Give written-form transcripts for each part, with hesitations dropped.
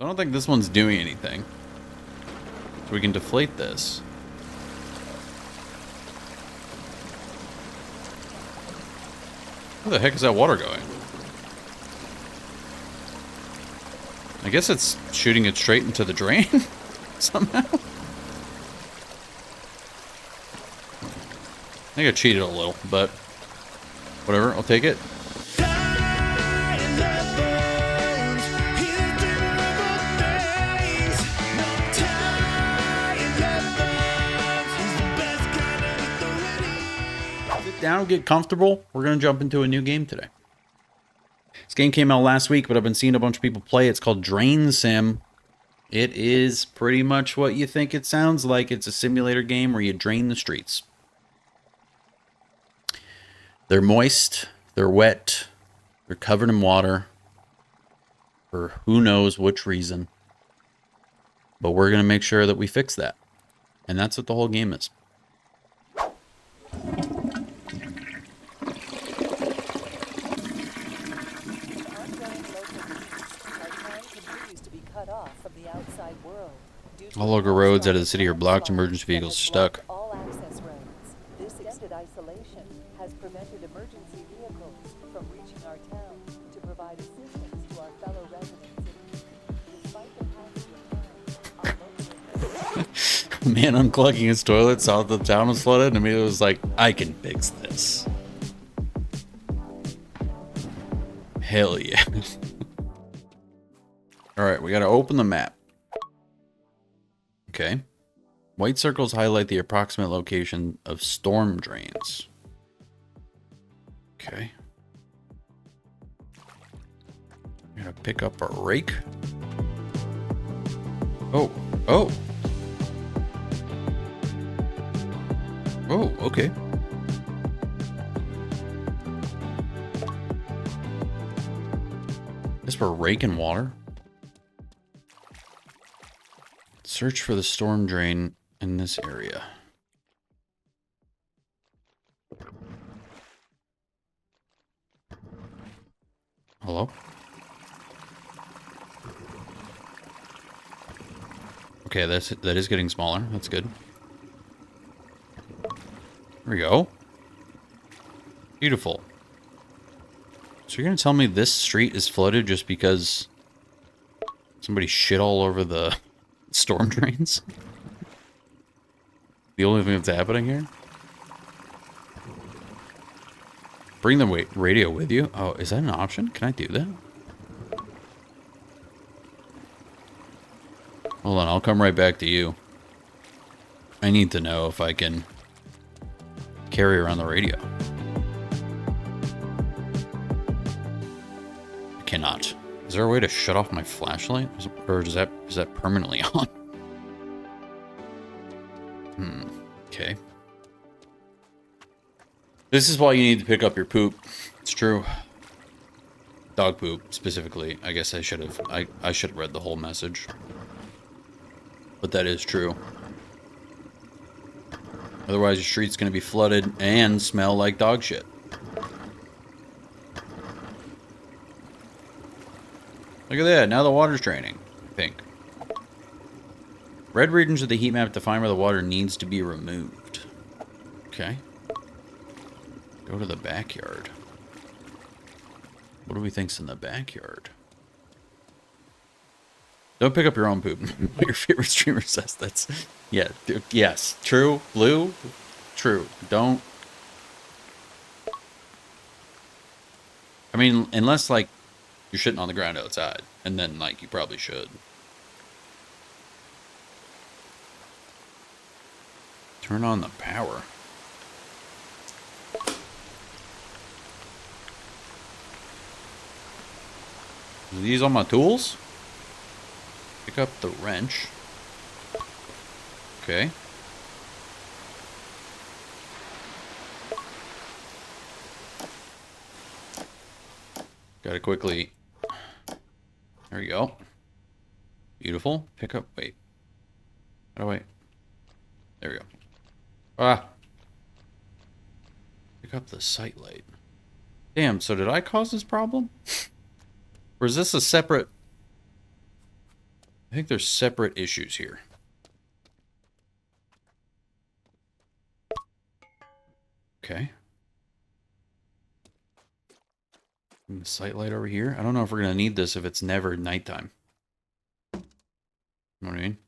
I don't think this one's doing anything. So we can deflate this. Where the heck is that water going? I guess it's shooting it straight into the drain somehow. I think I cheated a little, but whatever, I'll take it. Sit down, get comfortable. We're going to jump into a new game today. This game came out last week, but I've been seeing a bunch of people play. It's called DrainSim. It is pretty much what you think it sounds like. It's a simulator game where you drain the streets. They're moist, they're wet, they're covered in water for who knows which reason. But we're going to make sure that we fix that. And that's what the whole game is. All local roads out of the city are blocked. Emergency vehicles are stuck. All access roads. This extended isolation has prevented emergency vehicles from reaching our town to provide assistance to our fellow residents. Despite the passage of time, Man unclogging his toilet, saw that the town was flooded, and immediately was like, I can fix this. Hell yeah. Alright, we gotta open the map. Okay. White circles highlight the approximate location of storm drains. Okay. I'm gonna pick up a rake. Oh, oh. Oh, okay. Guess we're raking water. Search for the storm drain in this area. Hello? Okay, that is getting smaller. That's good. There we go. Beautiful. So you're gonna tell me this street is flooded just because somebody shit all over the storm drains? The only thing that's happening here? Bring the radio with you? Oh, is that an option? Can I do that? Hold on, I'll come right back to you. I need to know if I can carry around the radio. I cannot. Is there a way to shut off my flashlight? Or is that permanently on? Okay. This is why you need to pick up your poop. It's true. Dog poop, specifically. I guess I should have read the whole message. But that is true. Otherwise, your street's going to be flooded and smell like dog shit. Look at that. Now the water's draining. Pink. Red regions of the heat map define where the water needs to be removed. Okay. Go to the backyard. What do we think's in the backyard? Don't pick up your own poop. What your favorite streamer says. That's... Yeah. Yes. True. Blue. True. Don't... I mean, unless, like, you're shitting on the ground outside. And then, like, you probably should. Turn on the power. Are these all my tools? Pick up the wrench. Okay. Gotta quickly... There we go. Beautiful. Pick up... Wait. How do I... There we go. Ah! Pick up the sight light. Damn, so did I cause this problem? Or is this a separate... I think there's separate issues here. Okay. And the sight light over here. I don't know if we're going to need this if it's never nighttime. You know what I mean?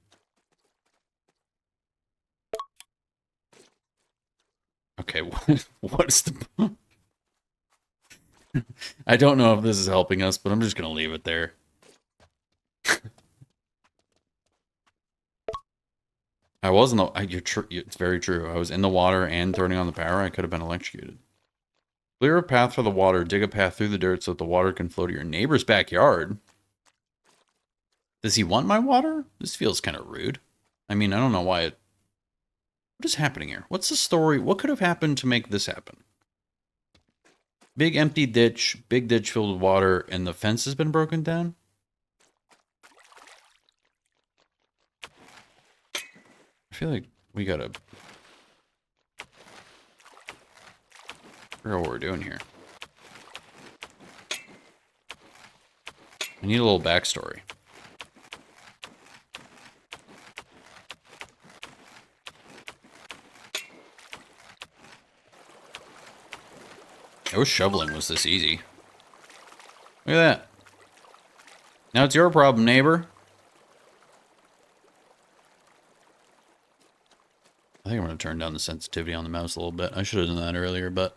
Okay, what's the... I don't know if this is helping us, but I'm just going to leave it there. I was in the... it's very true. I was in the water and turning on the power. I could have been electrocuted. Clear a path for the water. Dig a path through the dirt so that the water can flow to your neighbor's backyard. Does he want my water? This feels kind of rude. I mean, I don't know why it... What is happening here? What's the story? What could have happened to make this happen? Big empty ditch, big ditch filled with water, and the fence has been broken down? I feel like we gotta figure out what we're doing here. I need a little backstory. I wish shoveling was this easy. Look at that. Now it's your problem, neighbor. I think I'm going to turn down the sensitivity on the mouse a little bit. I should have done that earlier, but...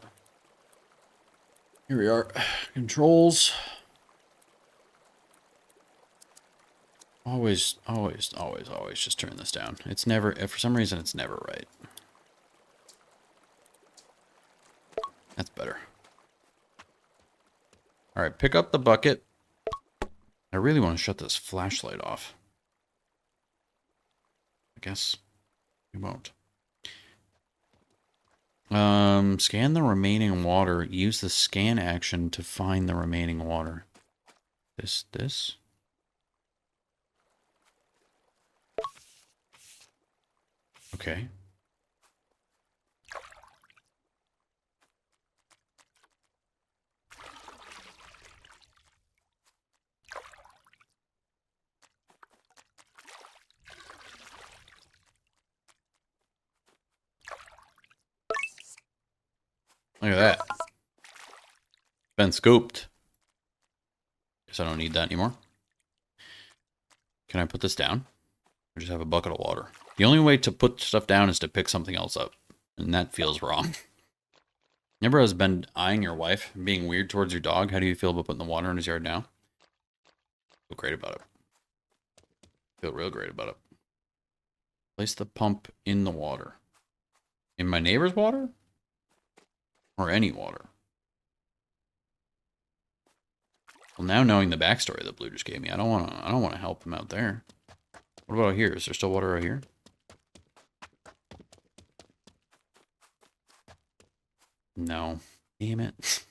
Here we are. Controls. Always just turn this down. It's never... For some reason, it's never right. That's better. Alright, pick up the bucket. I really want to shut this flashlight off. I guess we won't. Scan the remaining water. Use the scan action to find the remaining water. This? Okay. Look at that. Been scooped. Guess I don't need that anymore. Can I put this down? Or just have a bucket of water? The only way to put stuff down is to pick something else up. And that feels wrong. Never has been eyeing your wife, being weird towards your dog. How do you feel about putting the water in his yard now? Feel great about it. Feel real great about it. Place the pump in the water. In my neighbor's water? Or any water? Well, now knowing the backstory that Blue just gave me, I don't want to help him out there. What about here? Is there still water out here? No. Damn it.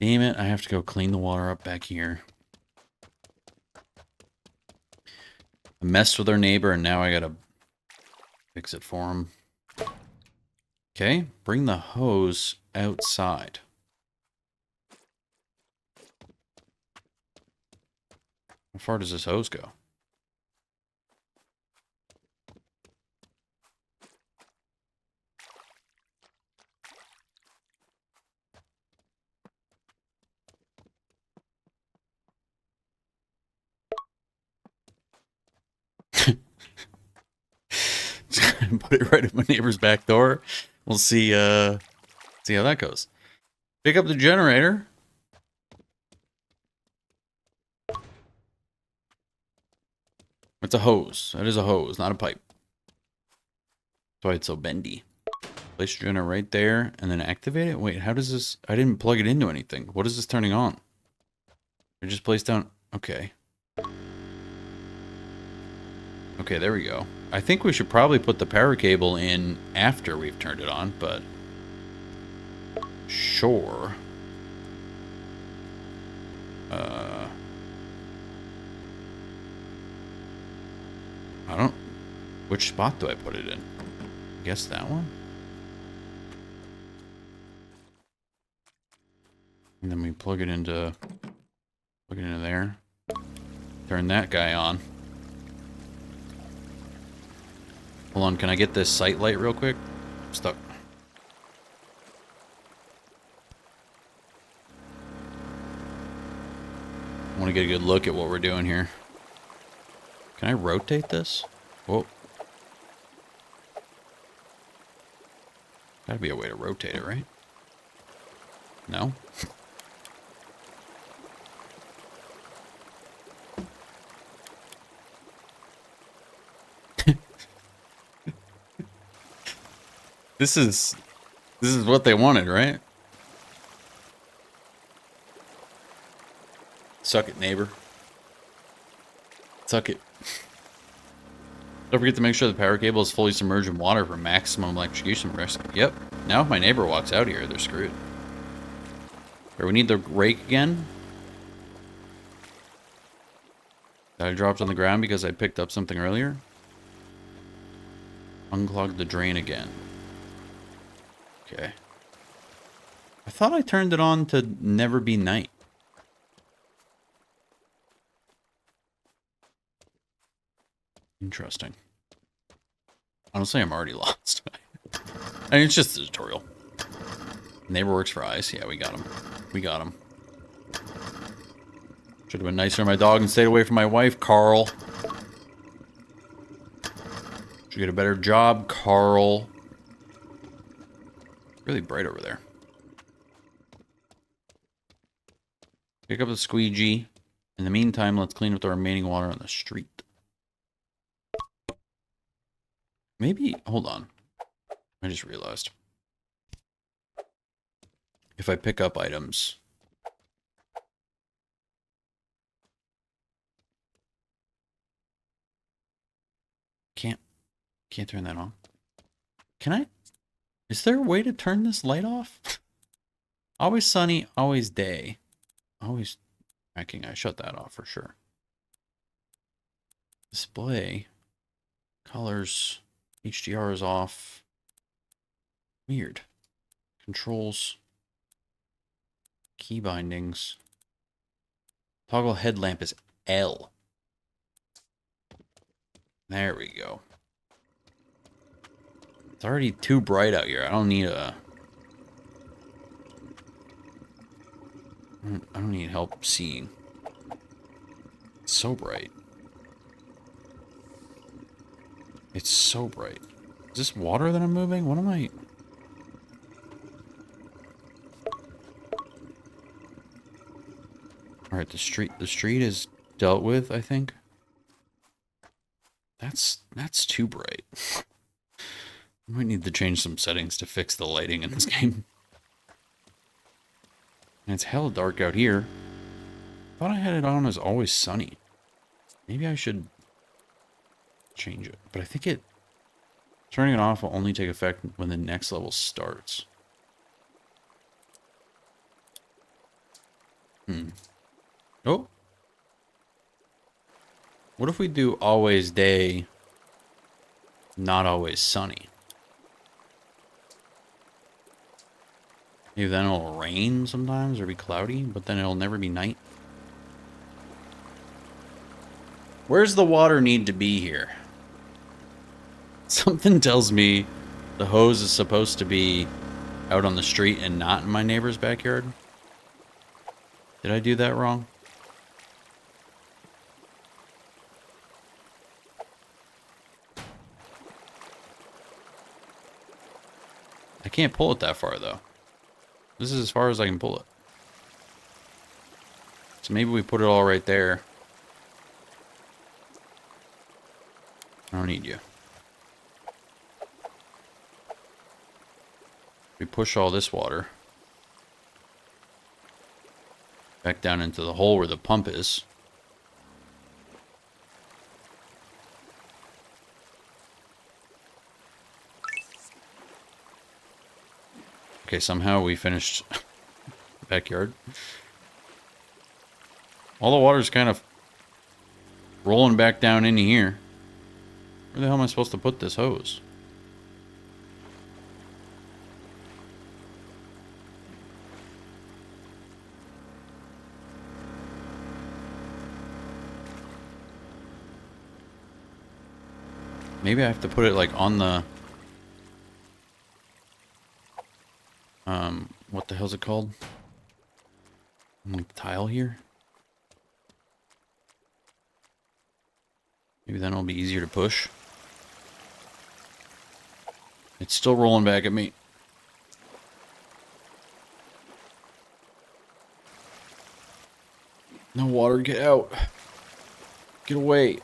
Damn it, I have to go clean the water up back here. I messed with our neighbor and now I gotta fix it for him. Okay, bring the hose outside. How far does this hose go? Put it right at my neighbor's back door. We'll see see how that goes. Pick up the generator. It's a hose. That is a hose, not a pipe. That's why it's so bendy. Place your generator right there and then activate it. Wait, how does this... I didn't plug it into anything. What is this turning on? I just placed down... Okay. Okay, there we go. I think we should probably put the power cable in after we've turned it on, but... Sure. I don't... Which spot do I put it in? I guess that one? And then we plug it into there. Turn that guy on. Hold on, can I get this sight light real quick? I'm stuck. I want to get a good look at what we're doing here. Can I rotate this? Whoa. Gotta be a way to rotate it, right? No? This is what they wanted, right? Suck it, neighbor. Suck it. Don't forget to make sure the power cable is fully submerged in water for maximum electrocution risk. Yep. Now if my neighbor walks out here, they're screwed. Or we need the rake again. That I dropped on the ground because I picked up something earlier. Unclog the drain again. Okay. I thought I turned it on to never be night. Interesting. Honestly, I'm already lost. I mean, it's just a tutorial. Neighbor works for ice. Yeah, we got him. We got him. Should have been nicer to my dog and stayed away from my wife, Carl. Should get a better job, Carl. Really bright over there. Pick up the squeegee. In the meantime, let's clean up the remaining water on the street. Maybe, hold on. I just realized. If I pick up items. Can't turn that on. Can I? Is there a way to turn this light off? Always sunny, always day. Always tracking. I shut that off for sure. Display. Colors. HDR is off. Weird. Controls. Key bindings. Toggle headlamp is L. There we go. It's already too bright out here. I don't need help seeing. It's so bright. It's so bright. Is this water that I'm moving? What am I? Alright, the street is dealt with, I think. That's too bright. I might need to change some settings to fix the lighting in this game. And it's hella dark out here. Thought I had it on as always sunny. Maybe I should change it. But I think turning it off will only take effect when the next level starts. Oh. What if we do always day, not always sunny? Maybe then it'll rain sometimes or be cloudy, but then it'll never be night. Where's the water need to be here? Something tells me the hose is supposed to be out on the street and not in my neighbor's backyard. Did I do that wrong? I can't pull it that far, though. This is as far as I can pull it. So maybe we put it all right there. I don't need you. We push all this water back down into the hole where the pump is. Okay, somehow we finished the backyard. All the water's kind of rolling back down into here. Where the hell am I supposed to put this hose? Maybe I have to put it like on the... what the hell's it called? Like the tile here? Maybe then it'll be easier to push. It's still rolling back at me. No water, get out. Get away.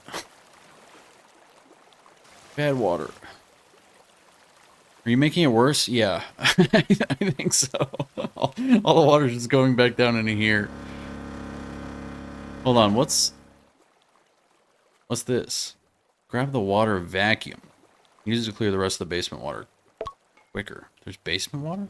Bad water. Are you making it worse? Yeah, I think so. All the water's just going back down into here. Hold on, what's this? Grab the water vacuum. Use it to clear the rest of the basement water quicker. There's basement water?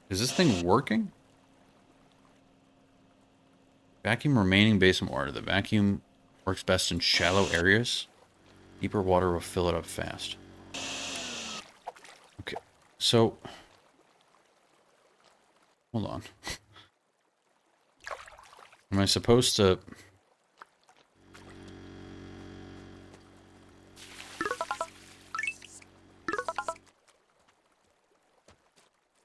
Is this thing working? Vacuum remaining basement water. The vacuum works best in shallow areas. Deeper water will fill it up fast. Okay, so... Hold on. Am I supposed to...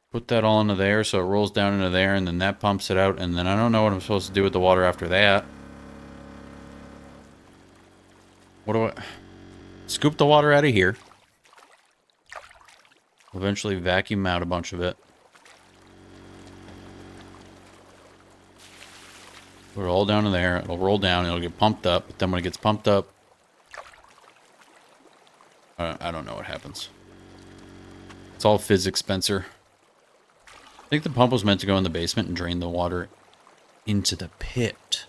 put that all into there so it rolls down into there, and then that pumps it out, and then I don't know what I'm supposed to do with the water after that. What do I... Scoop the water out of here. Eventually vacuum out a bunch of it. Put it all down in there. It'll roll down. It'll get pumped up. But then when it gets pumped up... I don't know what happens. It's all physics, Spencer. I think the pump was meant to go in the basement and drain the water into the pit.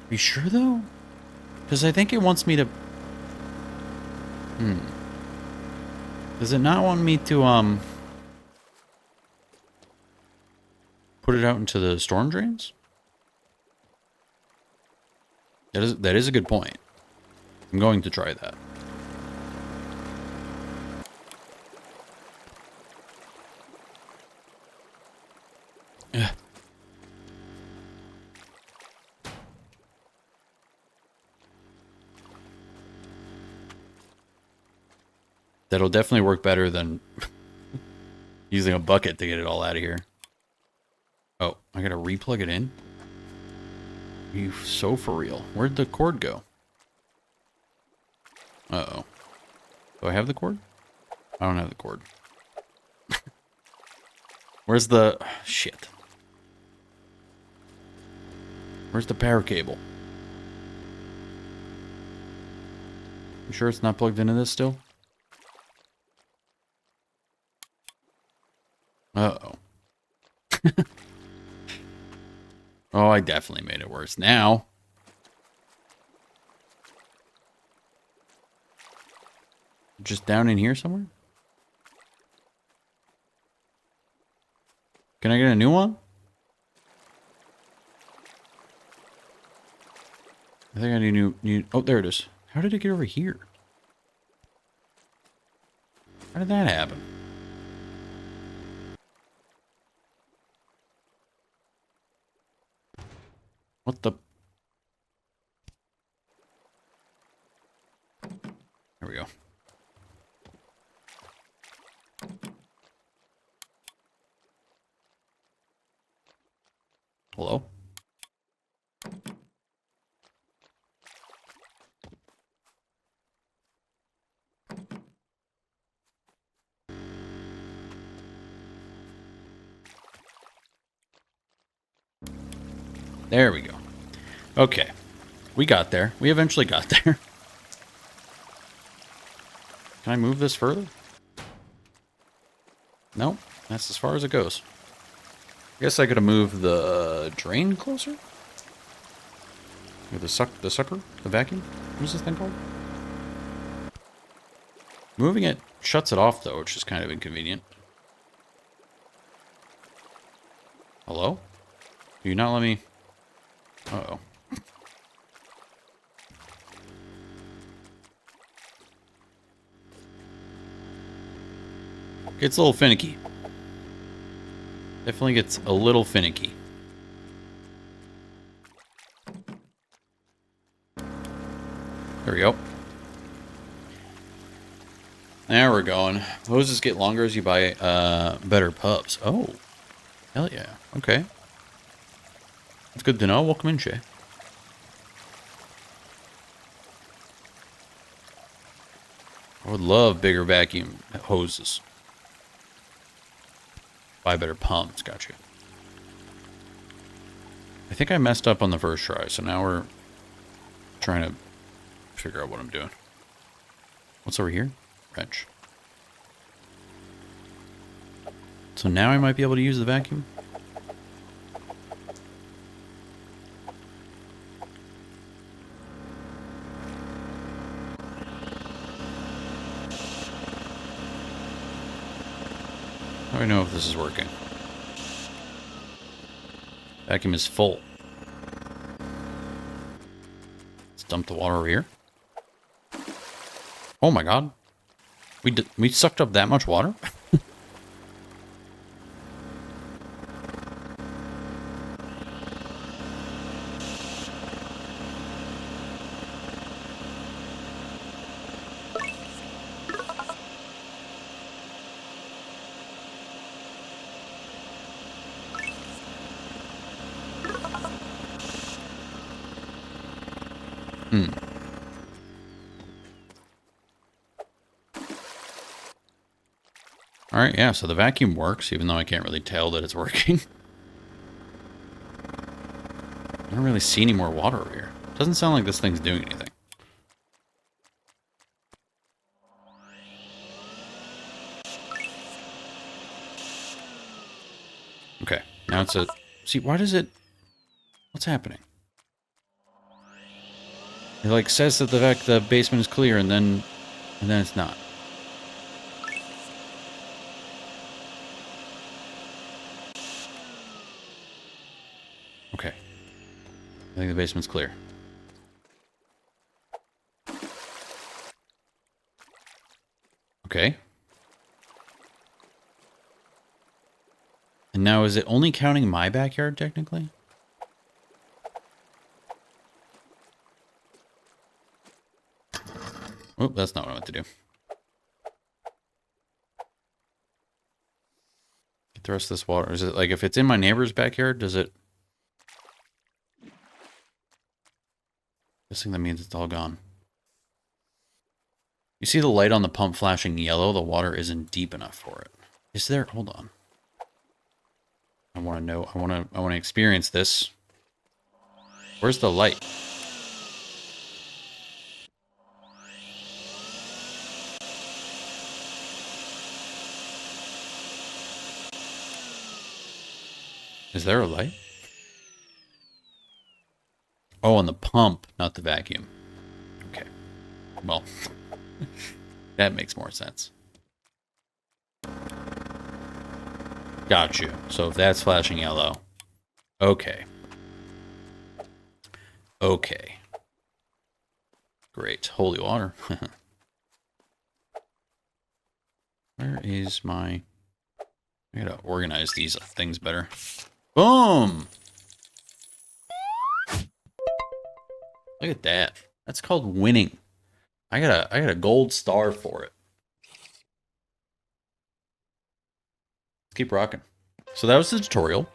Are you sure, though? Because I think it wants me to... Does it not want me to, put it out into the storm drains? That is a good point. I'm going to try that. Yeah. That'll definitely work better than using a bucket to get it all out of here. Oh, I gotta replug it in? Are you so for real? Where'd the cord go? Uh-oh. Do I have the cord? I don't have the cord. Where's the... Shit. Where's the power cable? You sure it's not plugged into this still? Uh-oh. Oh, I definitely made it worse. Now... Just down in here somewhere? Can I get a new one? I think I need new... Oh, there it is. How did it get over here? How did that happen? What the... There we go. Hello? There we go. Okay. We got there. We eventually got there. Can I move this further? Nope. That's as far as it goes. I guess I could have moved the drain closer? Or the sucker? The vacuum? What's this thing called? Moving it shuts it off, though, which is kind of inconvenient. Hello? Do you not let me... Uh-oh. It's a little finicky. Definitely gets a little finicky. There we go. Now we're going. Hoses get longer as you buy better pubs. Oh, hell yeah. Okay. That's good to know. Welcome in, Shay. I would love bigger vacuum hoses. Buy better pumps. Gotcha. I think I messed up on the first try, so now we're trying to figure out what I'm doing. What's over here? Wrench. So now I might be able to use the vacuum? How do I know if this is working? Vacuum is full. Let's dump the water over here. Oh my god. We sucked up that much water? Alright, yeah, so the vacuum works, even though I can't really tell that it's working. I don't really see any more water over here. Doesn't sound like this thing's doing anything. Okay, now it's a... See, why does it... What's happening? It, like, says that the basement is clear, and then it's not. Okay. I think the basement's clear. Okay. And now, is it only counting my backyard, technically? Oh, that's not what I want to do. Get the rest of this water. Is it, like, if it's in my neighbor's backyard, does it... Guessing that means it's all gone. You see the light on the pump flashing yellow? The water isn't deep enough for it. Is there... Hold on. I want to know. I want to experience this. Where's the light? Is there a light? Oh, on the pump, not the vacuum. Okay. Well, that makes more sense. Got you. So if that's flashing yellow. Okay. Okay. Great. Holy water. Where is my... I gotta organize these things better. Boom! Look at that. That's called winning. I got a gold star for it. Let's keep rocking. So that was the tutorial.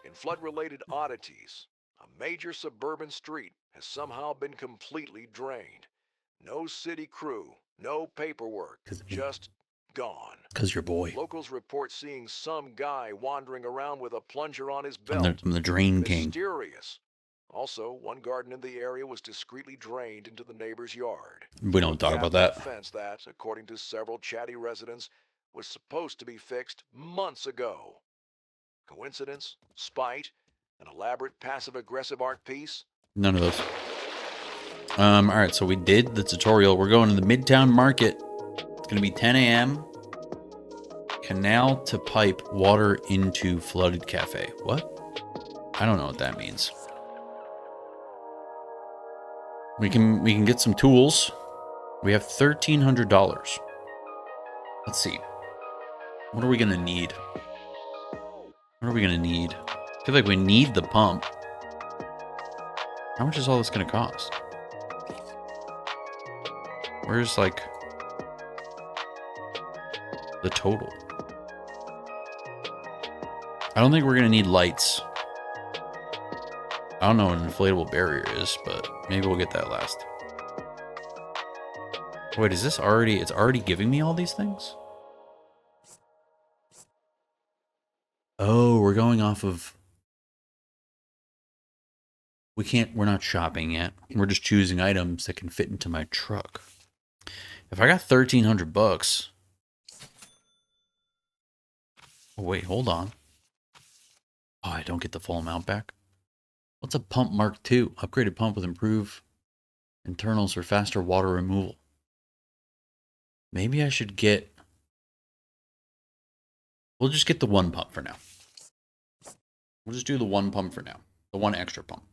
In flood-related oddities, a major suburban street has somehow been completely drained. No city crew, no paperwork, just gone. Because your boy. Locals report seeing some guy wandering around with a plunger on his belt. I'm the drain king. Mysterious. Also, one garden in the area was discreetly drained into the neighbor's yard. We don't talk about that. A fence that, according to several chatty residents, was supposed to be fixed months ago. Coincidence? Spite? An elaborate passive-aggressive art piece? None of those. Alright, so we did the tutorial. We're going to the Midtown Market. It's going to be 10 a.m. Canal to pipe water into flooded cafe. What? I don't know what that means. We can get some tools. We have $1,300. Let's see. What are we going to need? What are we gonna need? I feel like we need the pump. How much is all this gonna cost? Where's like the total? I don't think we're gonna need lights. I don't know what an inflatable barrier is, but maybe we'll get that last. Wait, is this already... It's already giving me all these things? Oh, we're going off of... We're not shopping yet. We're just choosing items that can fit into my truck. If I got 1,300 bucks... Oh, wait, hold on. Oh, I don't get the full amount back. What's a pump Mark II? Upgraded pump with improved internals for faster water removal. Maybe I should get... We'll just get the one pump for now. We'll just do the one pump for now. The one extra pump.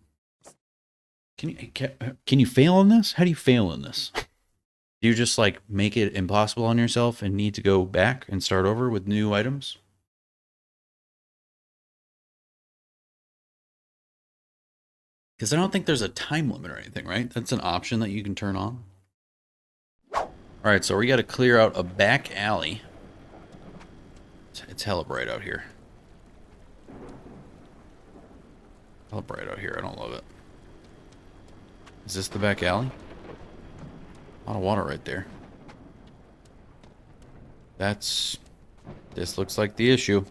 Can you fail on this? How do you fail in this? Do you just like make it impossible on yourself and need to go back and start over with new items? Because I don't think there's a time limit or anything, right? That's an option that you can turn on. Alright, so we got to clear out a back alley. It's hella bright out here. Hella bright out here. I don't love it. Is this the back alley? A lot of water right there. This looks like the issue.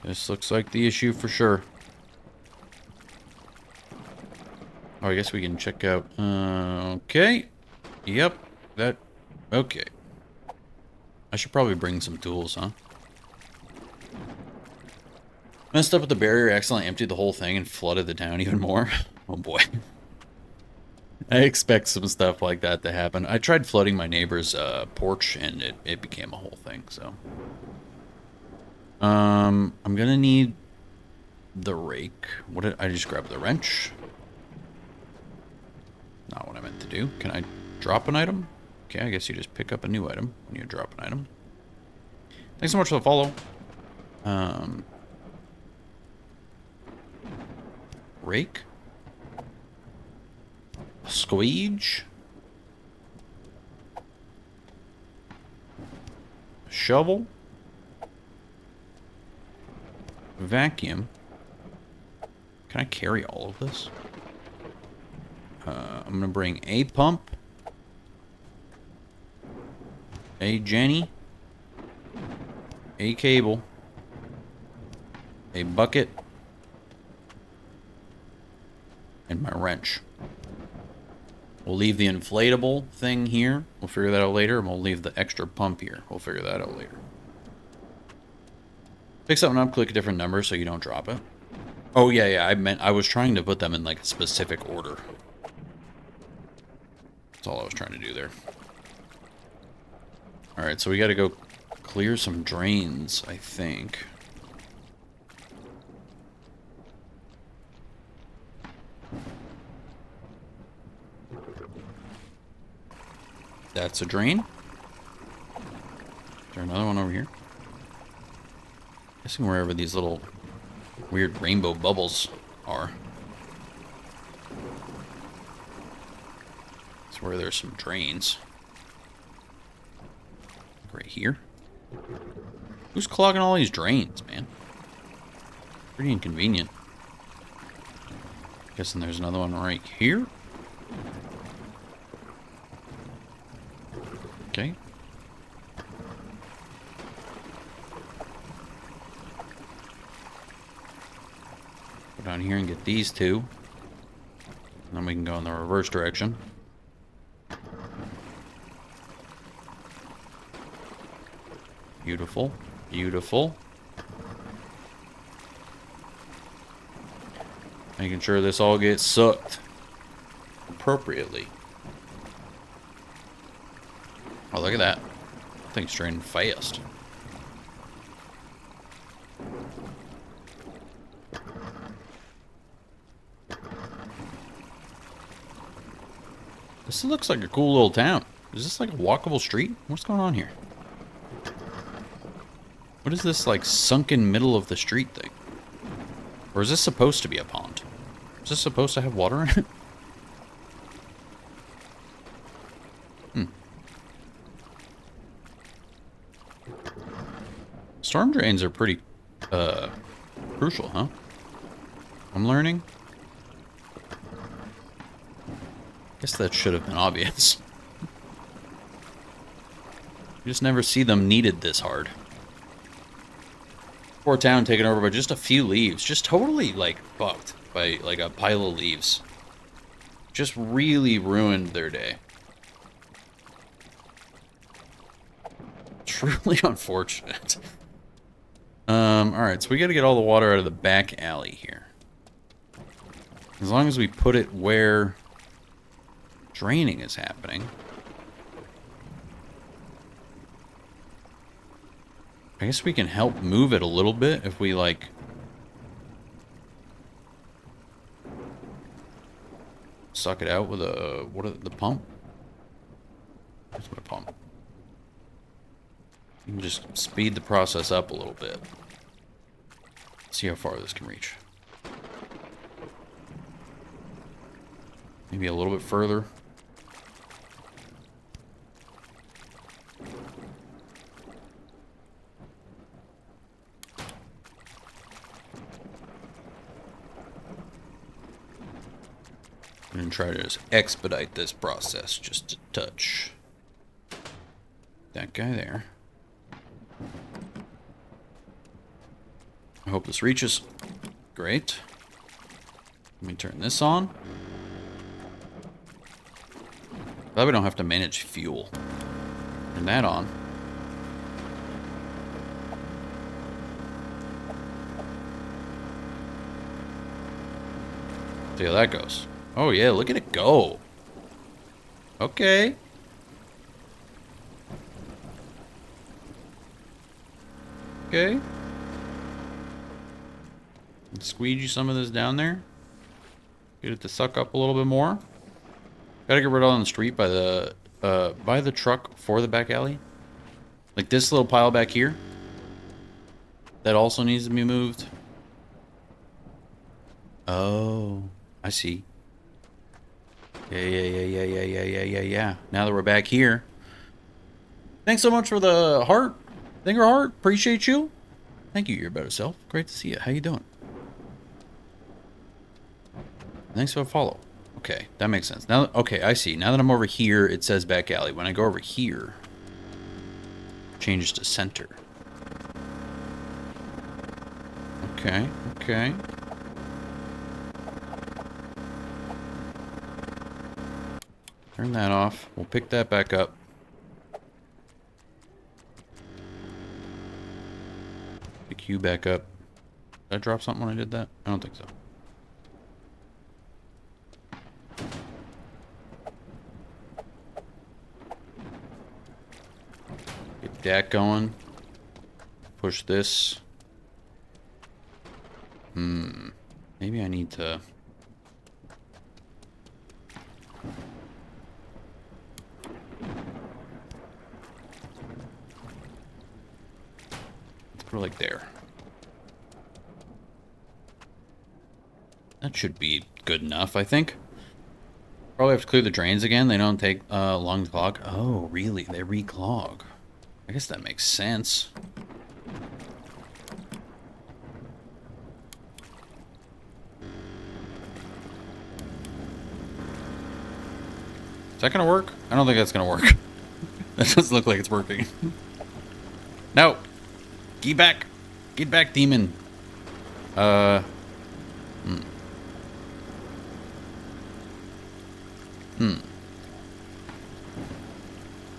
This looks like the issue for sure. Oh, I guess we can check out... okay. Yep. Okay. I should probably bring some tools, huh? Messed up with the barrier, accidentally emptied the whole thing and flooded the town even more. Oh boy. I expect some stuff like that to happen. I tried flooding my neighbor's porch and it became a whole thing, so. I'm gonna need the rake. What did I just grab? The wrench? Not what I meant to do. Can I drop an item? Okay, I guess you just pick up a new item when you drop an item. Thanks so much for the follow. Rake? Squeege? Shovel? Vacuum? Can I carry all of this? I'm gonna bring a pump, a Jenny, a cable, a bucket, and my wrench. We'll leave the inflatable thing here. We'll figure that out later, and we'll leave the extra pump here. We'll figure that out later. Pick something up, click a different number so you don't drop it. Oh, yeah, I was trying to put them in, like, a specific order. That's all I was trying to do there. Alright, so we gotta go clear some drains, I think. That's a drain. Is there another one over here? Guessing wherever these little weird rainbow bubbles are. That's where there's some drains. Right here. Who's clogging all these drains, man? Pretty inconvenient. Guessing there's another one right here. Okay. Go down here and get these two. And then we can go in the reverse direction. Beautiful. Beautiful. Making sure this all gets sucked appropriately. Oh, look at that. That thing's draining fast. This looks like a cool little town. Is this like a walkable street? What's going on here? What is this, like, sunken middle of the street thing? Or is this supposed to be a pond? Is this supposed to have water in it? Storm drains are pretty, crucial, huh? I'm learning. Guess that should have been obvious. You just never see them needed this hard. Poor town taken over by just a few leaves. Just totally, like, fucked by, like, a pile of leaves. Just really ruined their day. Truly unfortunate. Alright, so we gotta get all the water out of the back alley here. As long as we put it where draining is happening. I guess we can help move it a little bit if we, like, suck it out with a, the pump? Where's my pump? You can just speed the process up a little bit. See how far this can reach. Maybe a little bit further. I'm gonna try to just expedite this process just a touch. That guy there. I hope this reaches. Great. Let me turn this on. Glad we don't have to manage fuel. Turn that on. See how that goes. Oh yeah, look at it go. Okay. Okay. Squeegee some of this down there. Get it to suck up a little bit more. Gotta get rid of it on the street by the truck for the back alley. Like this little pile back here. That also needs to be moved. Oh, I see. Yeah. Now that we're back here. Thanks so much for the heart. Finger heart. Appreciate you. Thank you, your better self. Great to see you. How you doing? Thanks for the follow. Okay, that makes sense. Now, okay, I see. Now that I'm over here, it says back alley. When I go over here, it changes to center. Okay, okay. Turn that off. We'll pick that back up. Pick you back up. Did I drop something when I did that? I don't think so. Get that going. Push this. Maybe I need to... We're like there. That should be good enough, I think. Probably have to clear the drains again. They don't take long to clog. Oh, really? They reclog. I guess that makes sense. Is that gonna work? I don't think that's gonna work. That doesn't look like it's working. No! Get back! Get back, demon!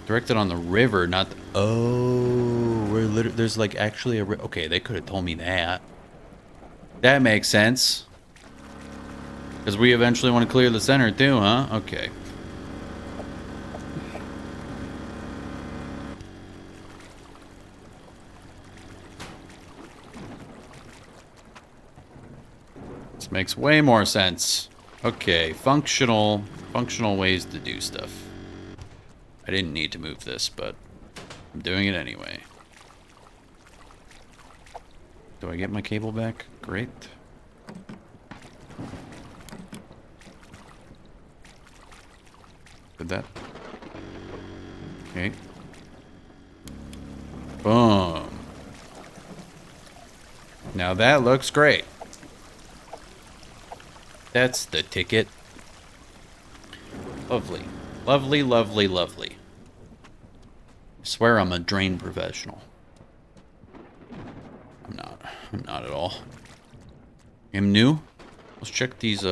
Directed on the river, not the... Oh, we're literally... There's like actually a... Okay, they could have told me that. That makes sense. Because we eventually want to clear the center too, huh? Okay. This makes way more sense. Okay, functional ways to do stuff. I didn't need to move this, but I'm doing it anyway. Do I get my cable back? Great. Did that? Okay. Boom. Now that looks great. That's the ticket. Lovely. Lovely, lovely, lovely. I swear I'm a drain professional. I'm not. I'm not at all. I'm new. Let's check these,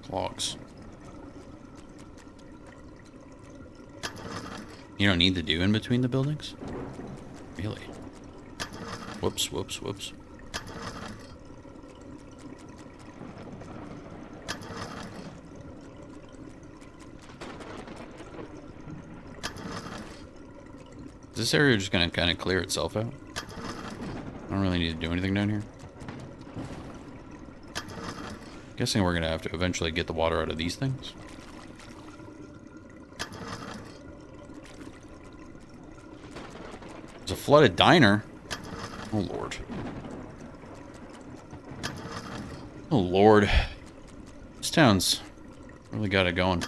clogs. You don't need to do in between the buildings? Really? Whoops, whoops, whoops. Is this area just gonna kind of clear itself out? I don't really need to do anything down here. Guessing we're gonna have to eventually get the water out of these things. There's a flooded diner. Oh lord. Oh lord. This town's really got it going.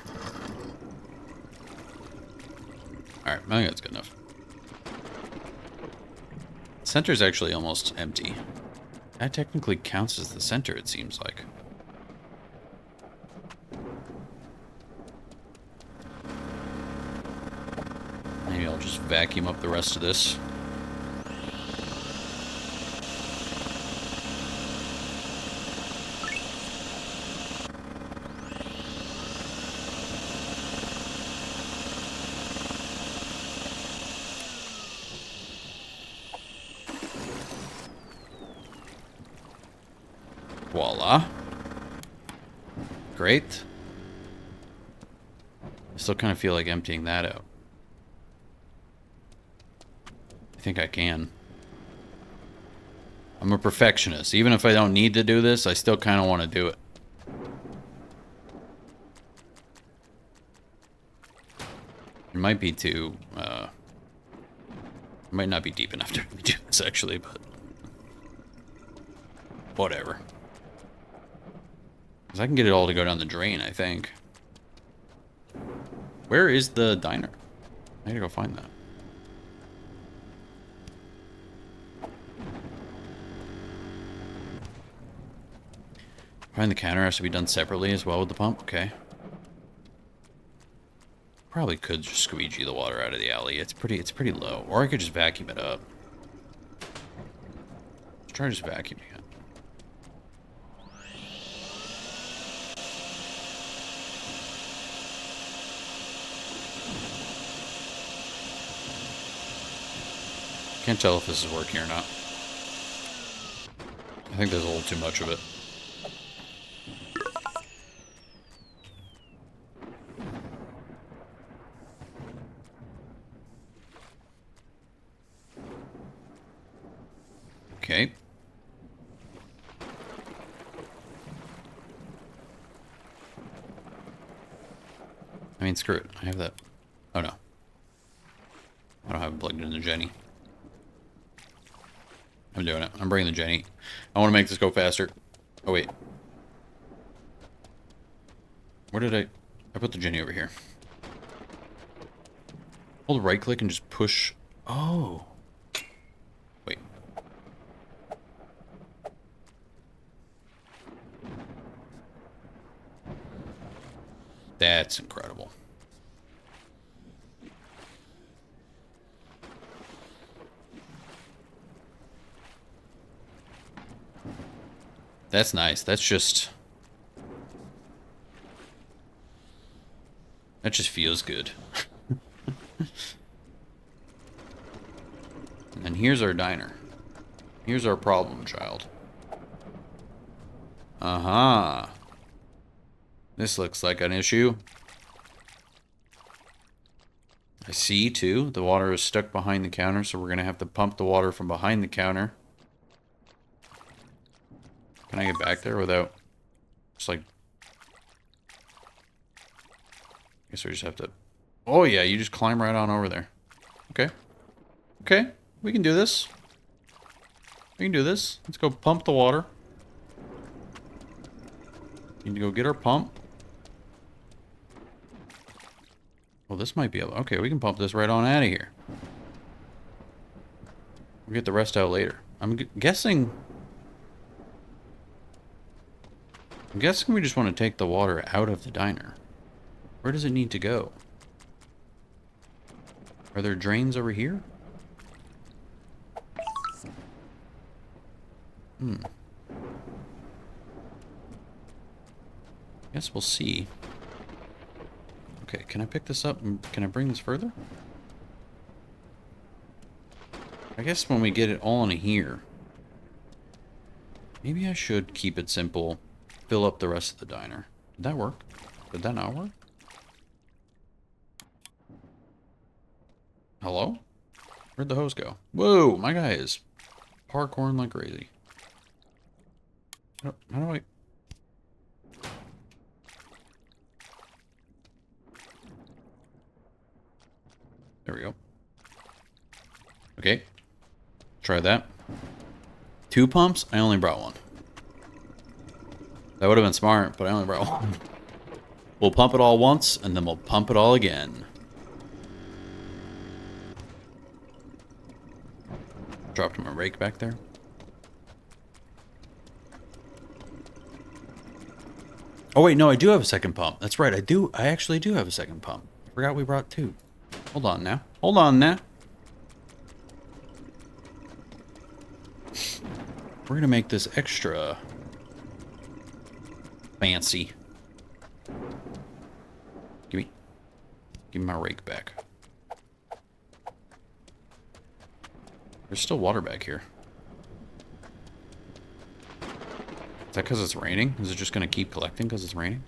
Alright, I think that's good enough. The center's actually almost empty. That technically counts as the center, it seems like. Maybe I'll just vacuum up the rest of this. Voila. Great. I still kind of feel like emptying that out. I think I can. I'm a perfectionist. Even if I don't need to do this, I still kind of want to do it. It might be too, it might not be deep enough to really do this, actually, but whatever. Because I can get it all to go down the drain, I think. Where is the diner? I need to go find that. Behind the counter has to be done separately as well with the pump. Okay. Probably could just squeegee the water out of the alley. It's pretty low. Or I could just vacuum it up. Let's try just vacuuming it. Can't tell if this is working or not. I think there's a little too much of it. Okay. I mean, screw it. I have that. Oh, no. I don't have it plugged into Jenny. I'm doing it. I'm bringing the Jenny. I want to make this go faster. Oh, wait. Where did I put the Jenny over here. Hold right click and just push. Oh. Wait. That's incredible. That's nice. That's just... that just feels good. And here's our diner. Here's our problem child. Uh-huh. This looks like an issue. I see, too. The water is stuck behind the counter, so we're going to have to pump the water from behind the counter. Can I get back there without... just like... I guess we just have to... oh, yeah, you just climb right on over there. Okay. Okay, we can do this. We can do this. Let's go pump the water. Need to go get our pump. Well, this might be able... Okay, we can pump this right on out of here. We'll get the rest out later. I'm guessing we just want to take the water out of the diner. Where does it need to go? Are there drains over here? Guess we'll see. Okay, can I pick this up and can I bring this further? I guess when we get it all in here, maybe I should keep it simple, fill up the rest of the diner. Did that work? Did that not work? Hello? Where'd the hose go? Whoa, my guy is parkouring like crazy. How do I... There we go. Okay. Try that. 2 pumps? I only brought 1. That would have been smart, but I only brought 1. We'll pump it all once, and then we'll pump it all again. Dropped my rake back there. Oh wait, no, I do have a second pump. That's right, I actually do have a second pump. I forgot we brought 2. Hold on now. Hold on now. We're gonna make this extra fancy. Give me my rake back. There's still water back here. Is that because it's raining? Is it just gonna keep collecting because it's raining?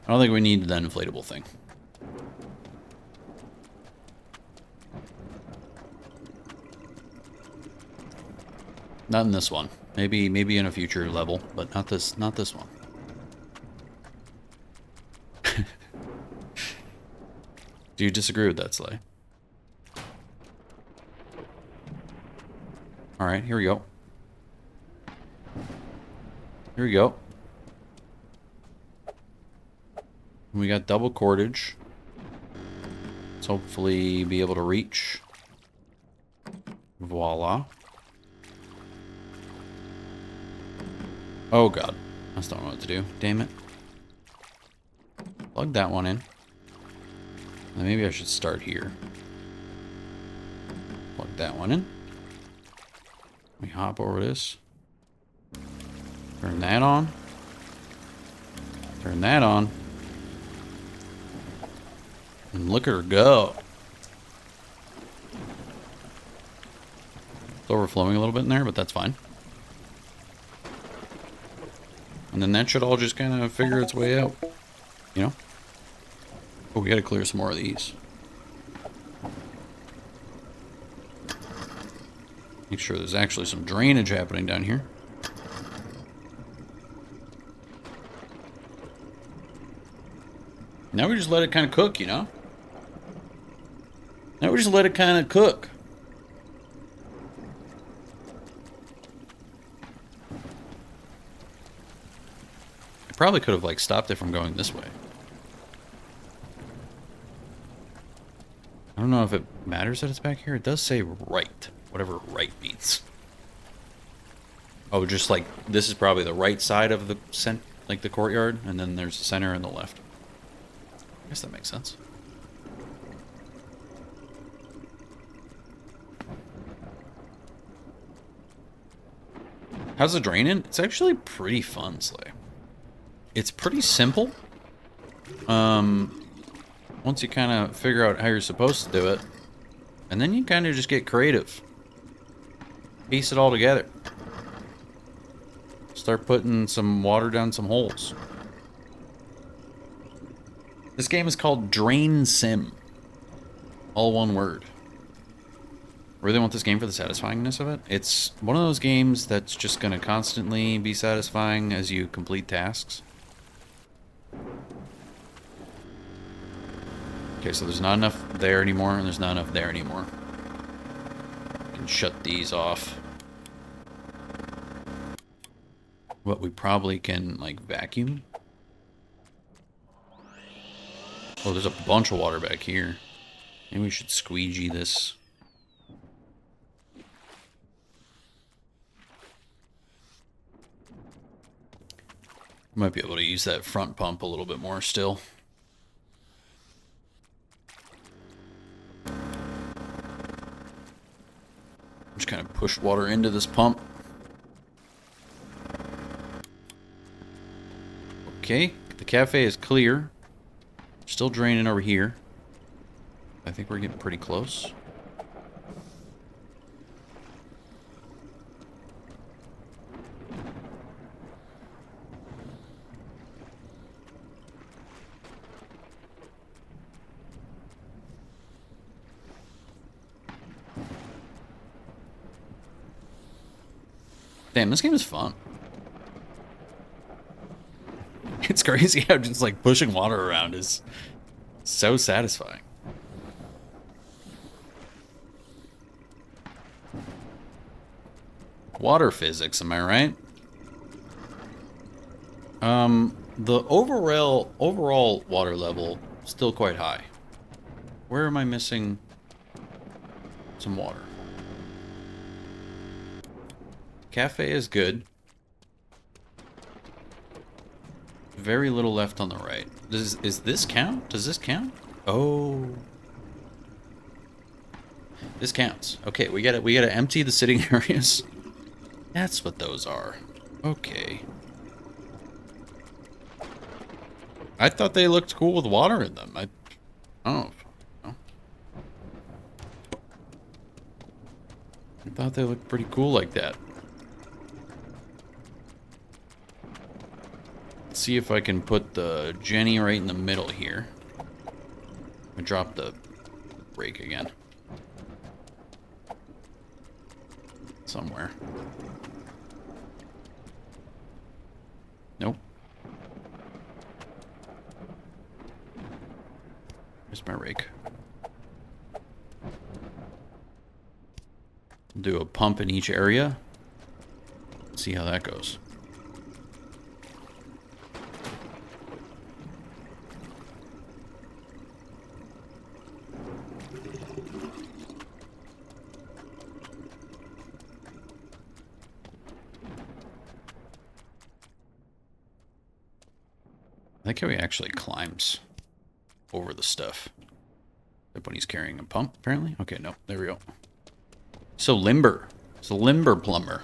I don't think we need the inflatable thing. Not in this one. Maybe in a future level, but not this one. Do you disagree with that, Slay? Alright, here we go. Here we go. We got double cordage. Let's hopefully be able to reach. Voila. Oh god. I still don't know what to do. Damn it. Plug that one in. And maybe I should start here. Plug that one in. Let me hop over this. Turn that on. Turn that on. And look at her go. It's overflowing a little bit in there, but that's fine. And then that should all just kind of figure its way out. You know? Oh, we gotta clear some more of these. Make sure there's actually some drainage happening down here. Now we just let it kind of cook, you know? Now we just let it kind of cook. I probably could have, like, stopped it from going this way. I don't know if it matters that it's back here. It does say right. Whatever right means. Oh, just like, this is probably the right side of the like the courtyard, and then there's the center and the left. I guess that makes sense. How's the draining? It's actually pretty fun, Slay. It's pretty simple. Once you kind of figure out how you're supposed to do it, and then you kind of just get creative. Piece it all together. Start putting some water down some holes. This game is called DrainSim. All one word. Really want this game for the satisfyingness of it. It's one of those games that's just going to constantly be satisfying as you complete tasks. Okay, so there's not enough there anymore, and there's not enough there anymore. I can shut these off. But we probably can, like, vacuum. Oh, there's a bunch of water back here. Maybe we should squeegee this. Might be able to use that front pump a little bit more still. Just kind of push water into this pump. Okay, the cafe is clear. Still draining over here. I think we're getting pretty close. Damn, this game is fun. It's crazy how just like pushing water around is so satisfying. Water physics, am I right? The overall water level still quite high. Where am I missing some water? Cafe is good. Very little left on the right. Is this count? Does this count? Oh. This counts. Okay, we gotta empty the sitting areas. That's what those are. Okay. I thought they looked cool with water in them. I don't know. I thought they looked pretty cool like that. Let's see if I can put the Jenny right in the middle here. I dropped the brake again. Somewhere. Nope. Where's my rake? Do a pump in each area. See how that goes. I like how he actually climbs over the stuff. Except when he's carrying a pump, apparently. Okay, no, there we go. So limber. It's a limber plumber.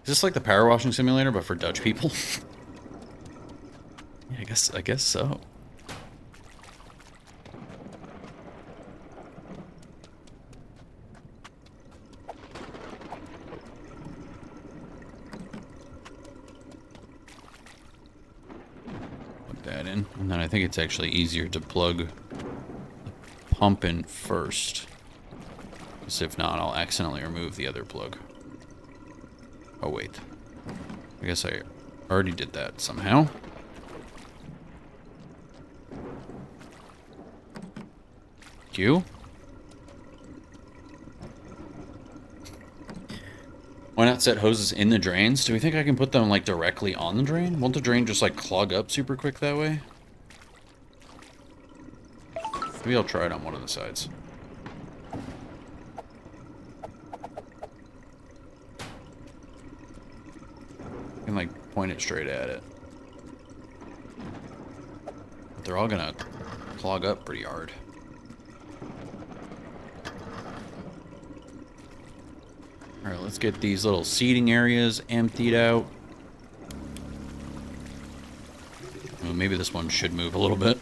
Is this like the power washing simulator, but for Dutch people? Yeah, I guess so. That in, and then I think it's actually easier to plug the pump in first, because if not I'll accidentally remove the other plug. Oh wait, I guess I already did that somehow. Q. Why not set hoses in the drains? Do we think I can put them, like, directly on the drain? Won't the drain just, like, clog up super quick that way? Maybe I'll try it on one of the sides. I can, like, point it straight at it. But they're all gonna clog up pretty hard. Alright, let's get these little seating areas emptied out. Well, maybe this one should move a little bit.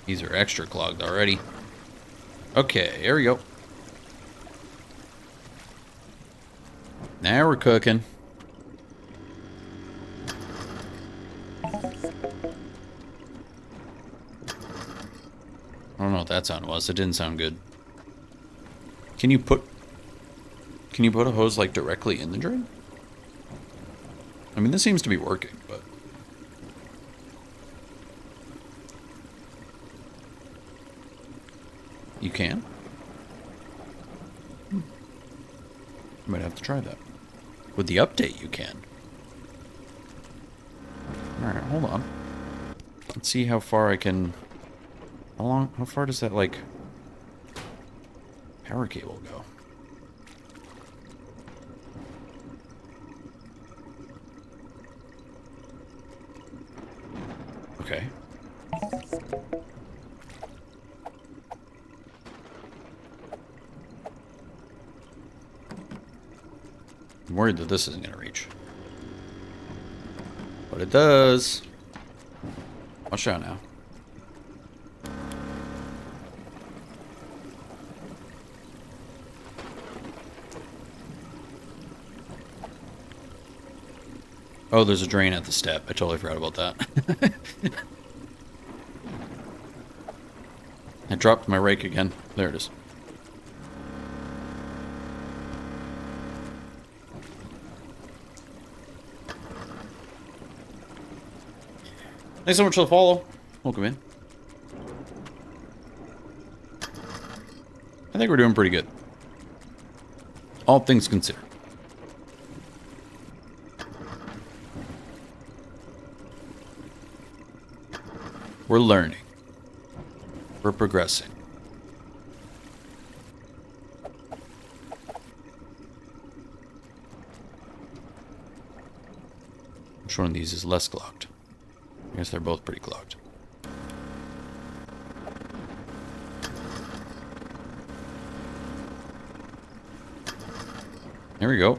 These are extra clogged already. Okay, here we go. Now we're cooking. don't know what that sound was. It didn't sound good. Can you put a hose like directly in the drain? I mean, this seems to be working, but you can? Might have to try that. With the update, you can. Alright, hold on. Let's see how far I can... How far does that, like, power cable go? Okay. I'm worried that this isn't going to reach. But it does. Watch out now. Oh, there's a drain at the step. I totally forgot about that. I dropped my rake again. There it is. Thanks so much for the follow. Welcome in. I think we're doing pretty good. All things considered. We're learning. We're progressing. Which one of these is less clogged? I guess they're both pretty clogged. There we go.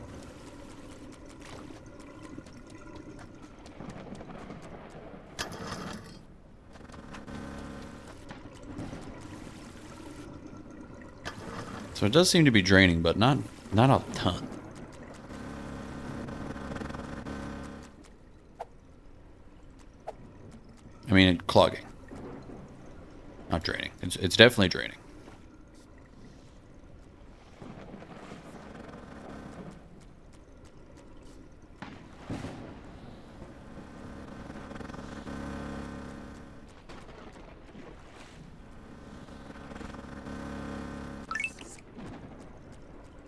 So it does seem to be draining, but not a ton. I mean, clogging. Not draining. It's definitely draining.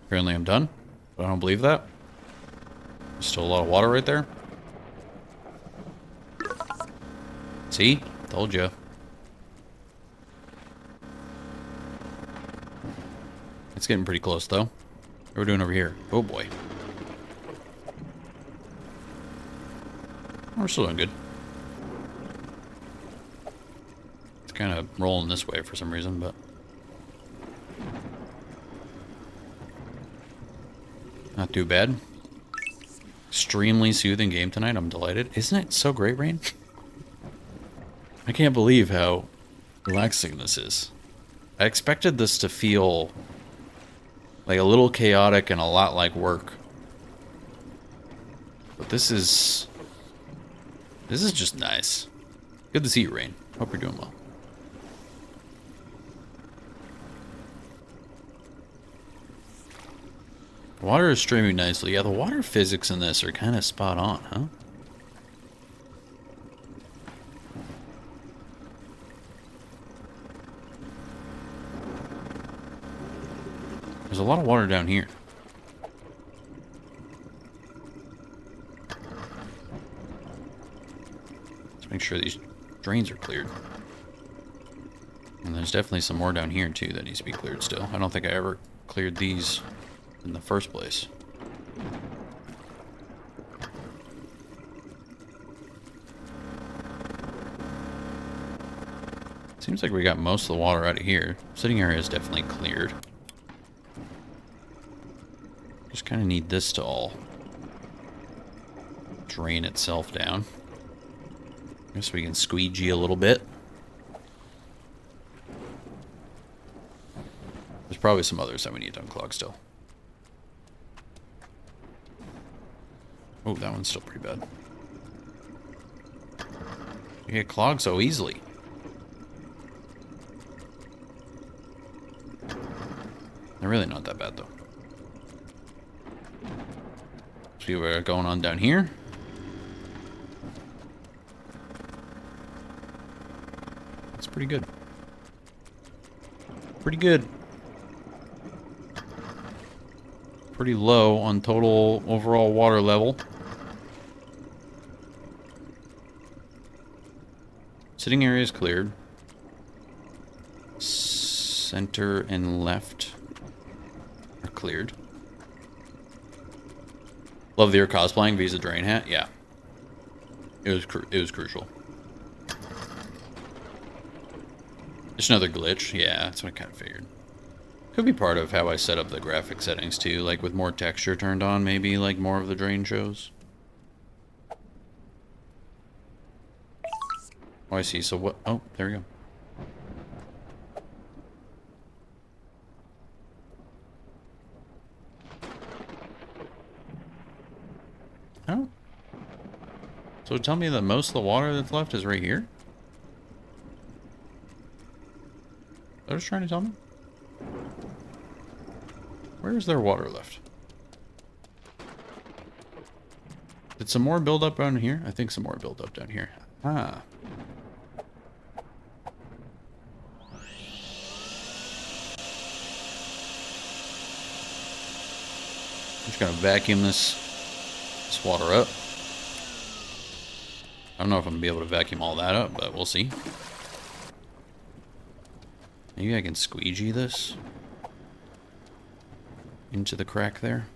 Apparently I'm done, but I don't believe that. There's still a lot of water right there. See? Told you. It's getting pretty close, though. What are we doing over here? Oh, boy. We're still doing good. It's kind of rolling this way for some reason, but... not too bad. Extremely soothing game tonight. I'm delighted. Isn't it so great, Rain? I can't believe how relaxing this is. I expected this to feel like a little chaotic and a lot like work. But this is just nice. Good to see you, Rain. Hope you're doing well. Water is streaming nicely. Yeah, the water physics in this are kind of spot on, huh? There's a lot of water down here. Let's make sure these drains are cleared. And there's definitely some more down here, too, that needs to be cleared still. I don't think I ever cleared these in the first place. Seems like we got most of the water out of here. Sitting area is definitely cleared. Just kind of need this to all drain itself down. Guess we can squeegee a little bit. There's probably some others that we need to unclog still. Oh, that one's still pretty bad. You get clogged so easily. They're really not that bad, though. See what we got going on down here. It's pretty good. Pretty good. Pretty low on total overall water level. Sitting area is cleared. Center and left are cleared. Love that you're cosplaying Visa Drain Hat. Yeah, it was crucial. Just another glitch. Yeah, that's what I kind of figured. Could be part of how I set up the graphic settings too, like with more texture turned on, maybe like more of the drain shows. Oh, I see. So what? Oh, there we go. Oh. So tell me that most of the water that's left is right here? They're just trying to tell me? Where is there water left? Did some more build up down here? I think some more build up down here. Ah. I'm just gonna vacuum this water up. I don't know if I'm gonna be able to vacuum all that up, but we'll see. Maybe I can squeegee this into the crack there.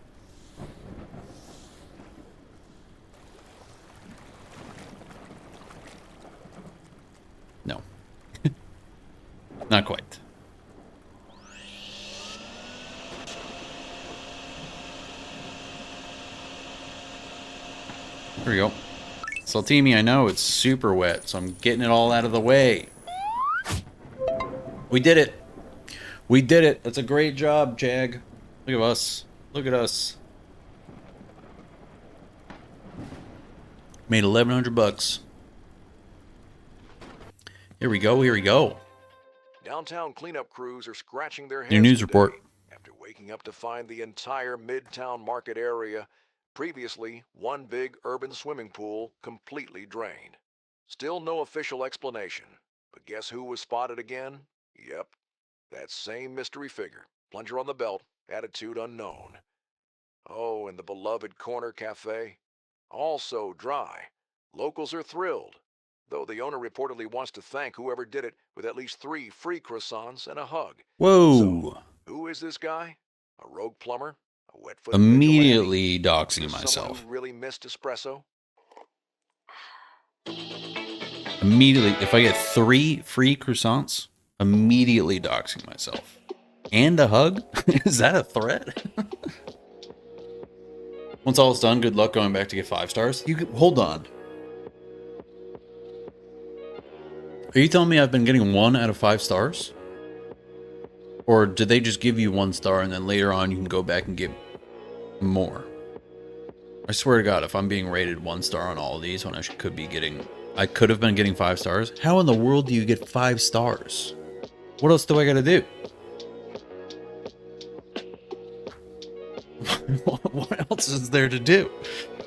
No. Not quite. There we go. Saltimi, I know it's super wet, so I'm getting it all out of the way. We did it. We did it. That's a great job, Chag. Look at us. Look at us. Made 1,100 bucks. Here we go. Here we go. Downtown cleanup crews are scratching their heads New news today report. after waking up to find the entire Midtown Market area, previously one big urban swimming pool, completely drained. Still no official explanation, but guess who was spotted again? Yep, that same mystery figure, plunger on the belt, attitude unknown. Oh, and the beloved corner cafe? Also dry. Locals are thrilled, though the owner reportedly wants to thank whoever did it with at least 3 free croissants and a hug. Whoa. So, who is this guy? A rogue plumber? A wet-footed Immediately vigilante? doxing Just myself. someone who really missed espresso? Immediately, if I get 3 free croissants, immediately doxing myself. And a hug? Is that a threat? Once all is done, good luck going back to get 5 stars. Hold on. Are you telling me I've been getting 1 out of 5 stars? Or did they just give you 1 star and then later on you can go back and get more? I swear to God, if I'm being rated 1 star on all of these when I could have been getting 5 stars. How in the world do you get 5 stars? What else do I gotta do? What else is there to do?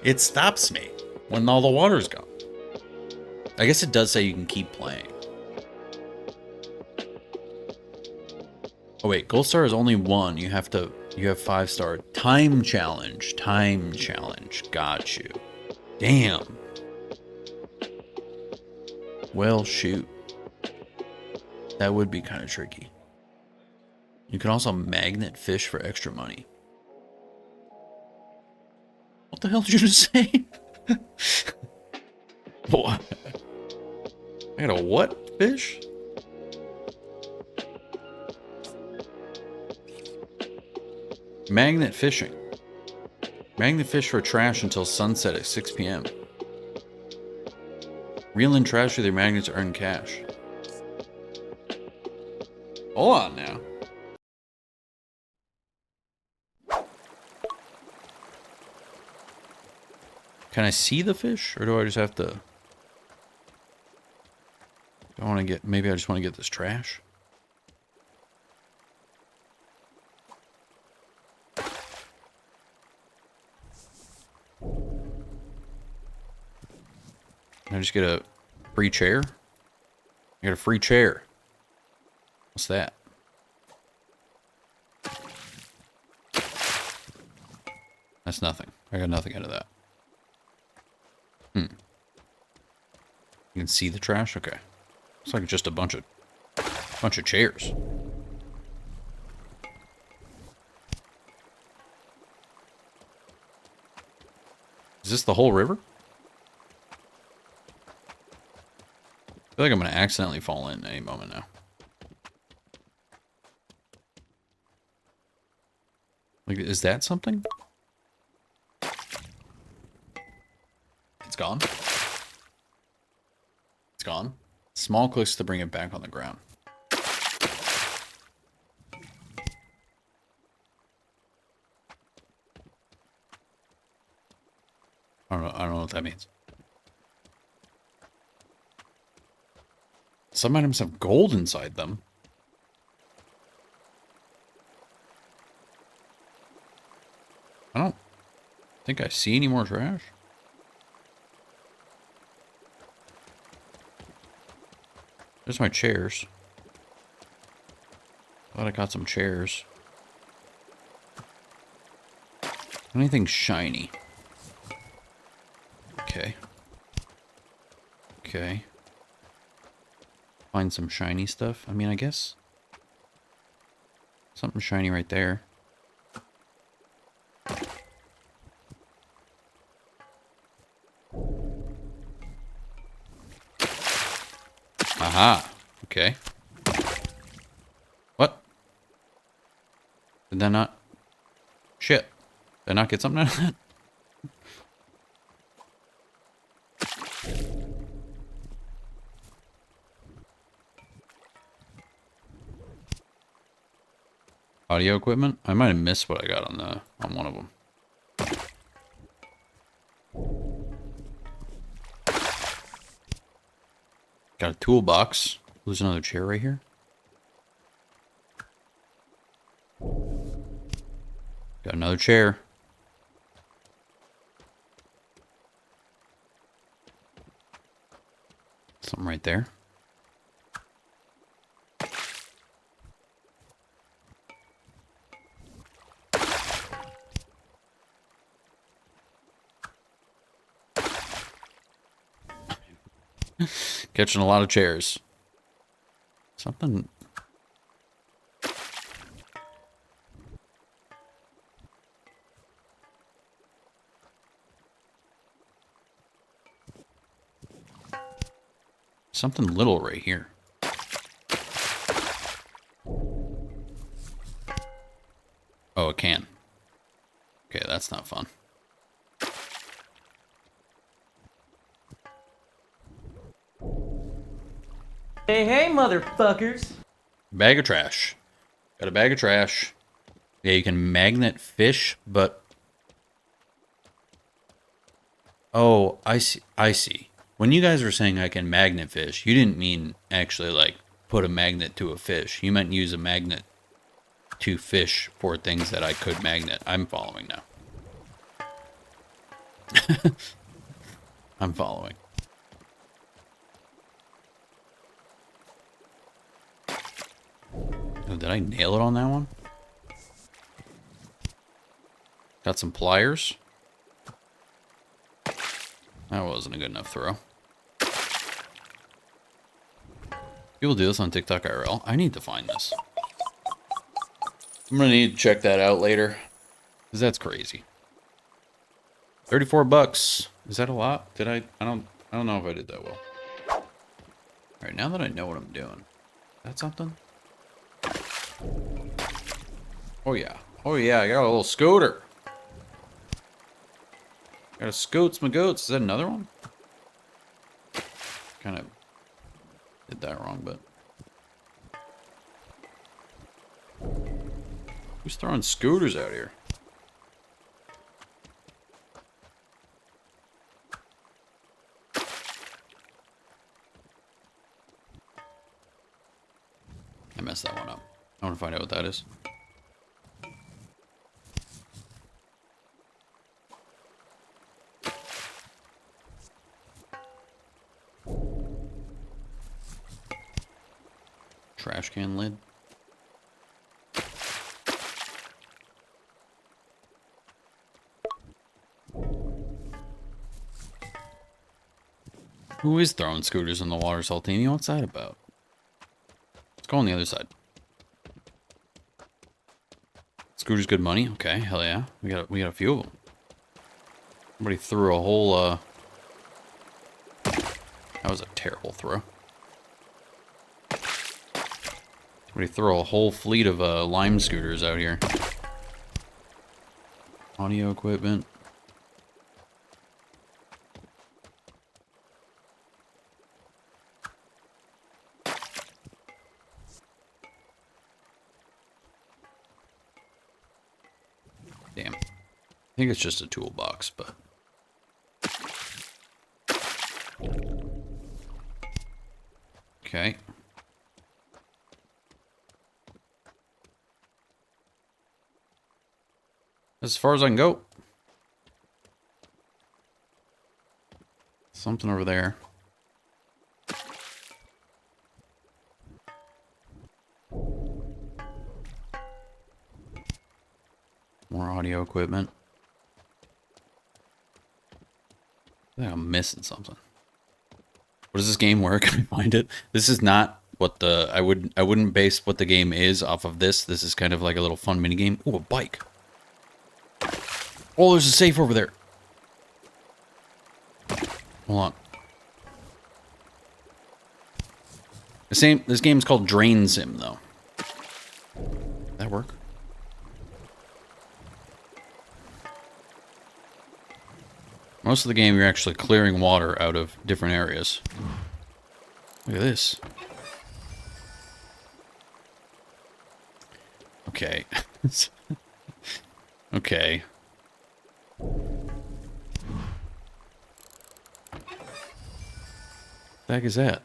It stops me when all the water's gone. I guess it does say you can keep playing. Oh wait, gold star is only 1. You have 5 star. Time challenge. Time challenge. Got you. Damn. Well, shoot. That would be kind of tricky. You can also magnet fish for extra money. What the hell did you just say? What? I got a what fish? Magnet fishing. Magnet fish for trash until sunset at 6 p.m. Reel in trash with your magnets to earn cash. Hold on now. Can I see the fish, or do I just have to? I want to get. Maybe I just want to get this trash. I just get a free chair? I got a free chair. What's that? That's nothing. I got nothing out of that. You can see the trash? Okay. Looks like just a bunch of chairs. Is this the whole river? I feel like I'm going to accidentally fall in any moment now. Like, is that something? It's gone. It's gone. Small clicks to bring it back on the ground. I don't know what that means. Some items have gold inside them. I don't think I see any more trash. There's my chairs. Thought I got some chairs. Anything shiny? Okay. Okay. Find some shiny stuff. I mean, I guess something shiny right there. Aha. Okay. What? Did that not? Shit. Did I not get something out of that? Audio equipment? I might have missed what I got on one of them. Got a toolbox. There's another chair right here. Got another chair. Something right there. Catching a lot of chairs. Something. Something little right here. Oh, a can. Okay, that's not fun. Hey, motherfuckers. Bag of trash. Got a bag of trash. Yeah, you can magnet fish, but... Oh, I see. I see. When you guys were saying I can magnet fish, you didn't mean actually, like, put a magnet to a fish. You meant use a magnet to fish for things that I could magnet. I'm following now. I'm following. Oh, did I nail it on that one? Got some pliers. That wasn't a good enough throw. People do this on TikTok IRL. I need to find this. I'm gonna need to check that out later, because that's crazy. 34 bucks. Is that a lot? Did I don't know if I did that well. All right, now that I know what I'm doing, is that something? Oh yeah. Oh yeah, I got a little scooter. Got a scoots my goats. Is that another one? Kind of did that wrong, but who's throwing scooters out here? I messed that one up. I want to find out what that is. Trash can lid. Who is throwing scooters in the water, Saltini? What's that about? Let's go on the other side. Scooters good money? Okay, hell yeah. We got a few of them. Somebody threw a whole that was a terrible throw. Somebody throw a whole fleet of lime scooters out here. Audio equipment. Damn. I think it's just a toolbox, but... Okay. As far as I can go. Something over there. More audio equipment. I think I'm missing something. What does this game work? Can I find it? This is not what the... I wouldn't base what the game is off of this. This is kind of like a little fun mini game. Ooh, a bike. Oh, there's a safe over there. Hold on. This game's called DrainSim, though. Did that work? Most of the game, you're actually clearing water out of different areas. Look at this. Okay. Okay. What the heck is that?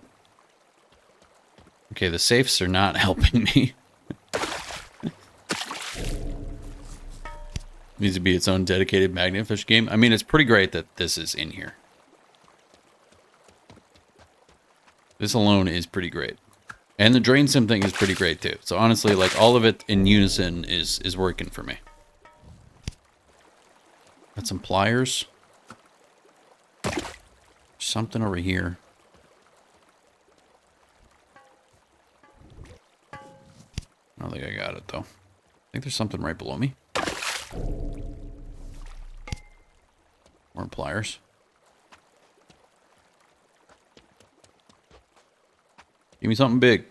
Okay, the safes are not helping me. Needs to be its own dedicated magnet fish game. I mean, it's pretty great that this is in here. This alone is pretty great. And the DrainSim thing is pretty great too. So honestly, like, all of it in unison is working for me. Got some pliers. Something over here. I don't think I got it though. I think there's something right below me. More pliers. Give me something big.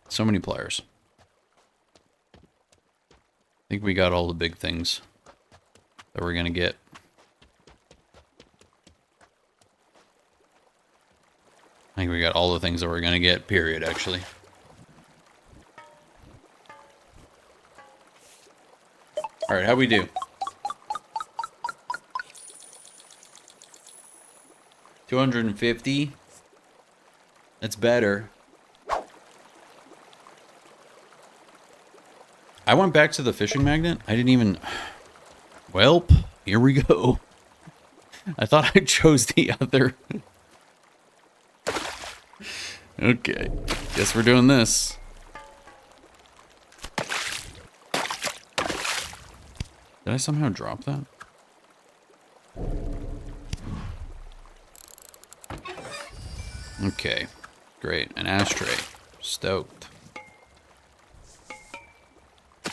So many pliers. I think we got all the big things that we're gonna get. I think we got all the things that we're gonna get, period, actually. Alright, how'd we do? 250? That's better. I went back to the fishing magnet. I didn't even... Welp, here we go. I thought I chose the other. Okay, guess we're doing this. Did I somehow drop that? Okay, great. An ashtray. Stoked.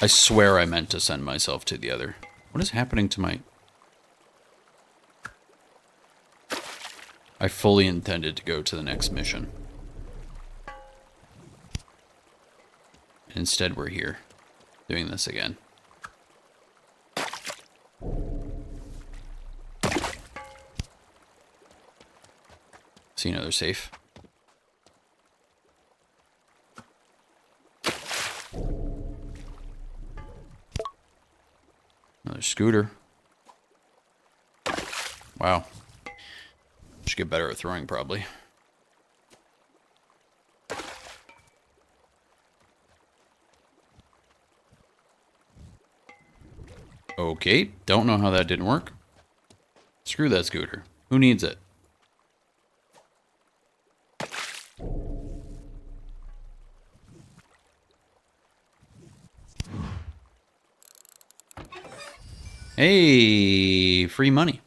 I swear I meant to send myself to the other. What is happening to my... I fully intended to go to the next mission. Instead, we're here, doing this again. See another safe. Another scooter. Wow. Should get better at throwing, probably. Okay, don't know how that didn't work. Screw that scooter. Who needs it? Hey, free money.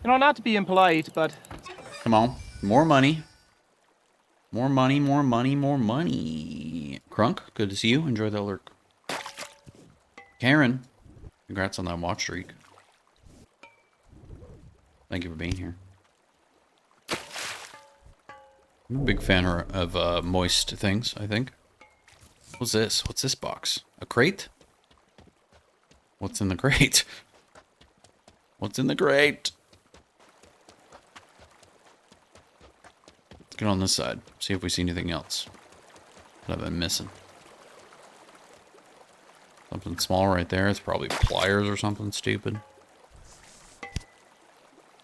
You know, not to be impolite, but Come on. More money. More money, more money, more money. Crunk, good to see you. Enjoy that lurk. Karen, congrats on that watch streak. Thank you for being here. I'm a big fan of moist things, I think. What's this? What's this box? A crate? What's in the crate? What's in the crate? Let's get on this side. See if we see anything else that I've been missing. Something small right there. It's probably pliers or something stupid.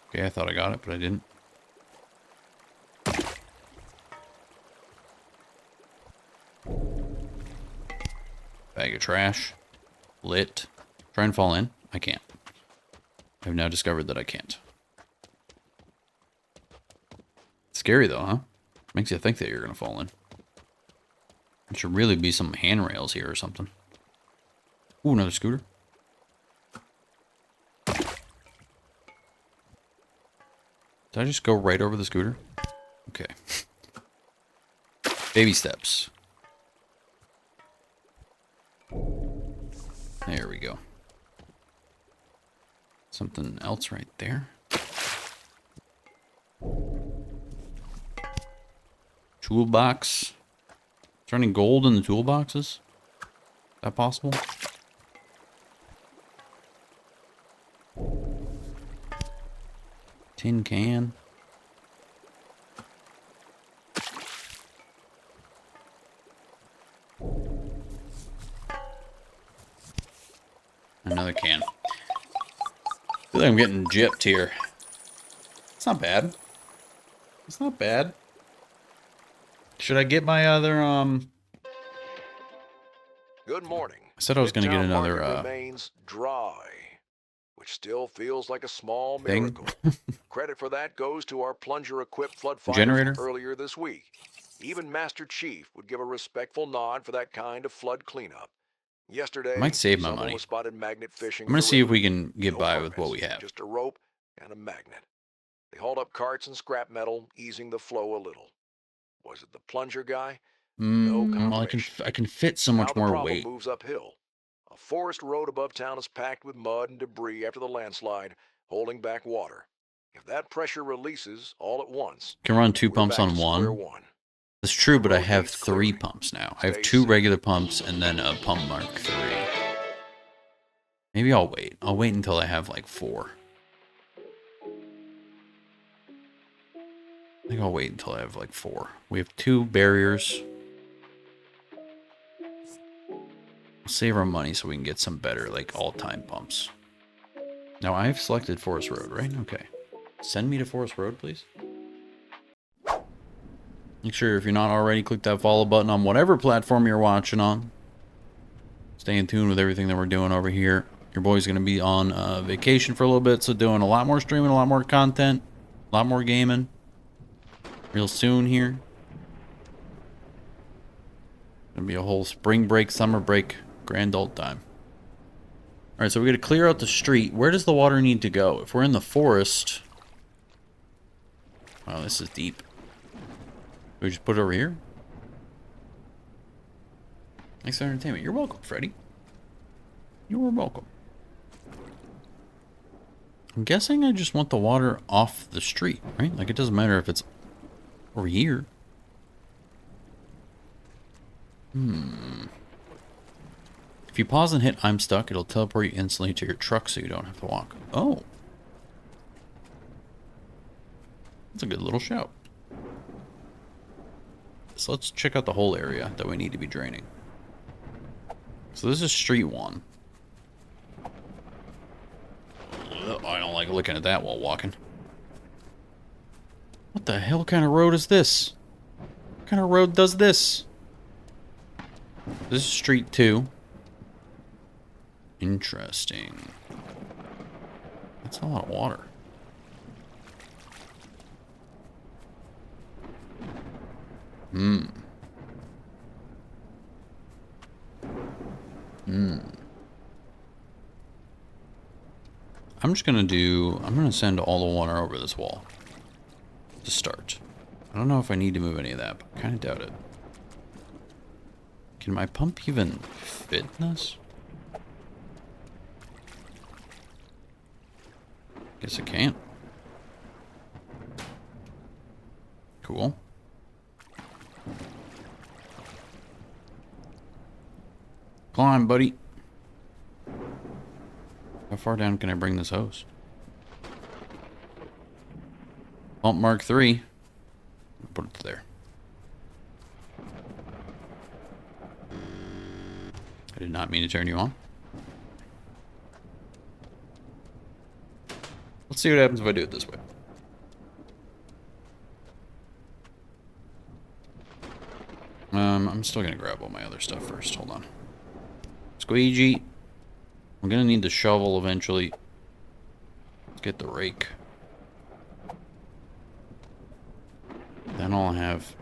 Okay, I thought I got it, but I didn't. Bag of trash. Lit. Try and fall in. I can't. I've now discovered that I can't. Scary though, huh? Makes you think that you're gonna fall in. There should really be some handrails here or something. Ooh, another scooter. Did I just go right over the scooter? Okay. Baby steps. There we go. Something else right there. Toolbox. Is there any gold in the toolboxes? Is that possible? Tin can. Another can. I feel like I'm getting gypped here. It's not bad. It's not bad. Should I get my other, Good morning. I said I was gonna get Midtown another, Market remains dry, which still feels like a small thing? miracle. Credit for that goes to our plunger-equipped flood fighter Generator? from earlier this week. Even Master Chief would give a respectful nod for that kind of flood cleanup. Yesterday, I might save my someone money. was spotted magnet fishing. I'm gonna the see if river. we can get No by with what harness, we have. Just a rope and a magnet. They hauled up carts and scrap metal, easing the flow a little. Was it the plunger guy? No Well, confirmation. I can fit so Now much the more problem weight. moves uphill. A forest road above town is packed with mud and debris after the landslide, holding back water. If that pressure releases all at once, Can run 2 we're pumps back on to square one. one. That's true, but I Road have needs 3 clearing. pumps now. I have Stay 2 safe. regular pumps and then a pump mark 3. Maybe I'll wait. I'll wait until I have like 4. I think I'll wait until I have like 4. We have 2 barriers. We'll save our money so we can get some better, like, all-time pumps. Now, I've selected Forest Road, right? Okay. Send me to Forest Road, please. Make sure if you're not already, click that follow button on whatever platform you're watching on. Stay in tune with everything that we're doing over here. Your boy's going to be on vacation for a little bit, so doing a lot more streaming, a lot more content, a lot more gaming. Real soon here. Gonna be a whole spring break, summer break, grand old time. Alright, so we gotta clear out the street. Where does the water need to go? If we're in the forest... Wow, this is deep. We just put it over here? Thanks for entertainment. You're welcome, Freddy. You are welcome. I'm guessing I just want the water off the street, right? Like, it doesn't matter if it's over here. If you pause and hit I'm stuck, it'll teleport you instantly to your truck so you don't have to walk. Oh. That's a good little shout. So let's check out the whole area that we need to be draining. So this is street 1. Ugh, I don't like looking at that while walking. What the hell kind of road is this? kind of road does this? This is street 2. Interesting. That's a lot of water. I'm just gonna I'm gonna send all the water over this wall to start. I don't know if I need to move any of that, but I kind of doubt it. Can my pump even fit in this? Guess it can't. Cool. Climb, buddy. How far down can I bring this hose? Pump Mark 3. Put it there. I did not mean to turn you on. Let's see what happens if I do it this way. I'm still gonna grab all my other stuff first. Hold on. Squeegee. I'm gonna need the shovel eventually. Let's get the rake. Then I'll have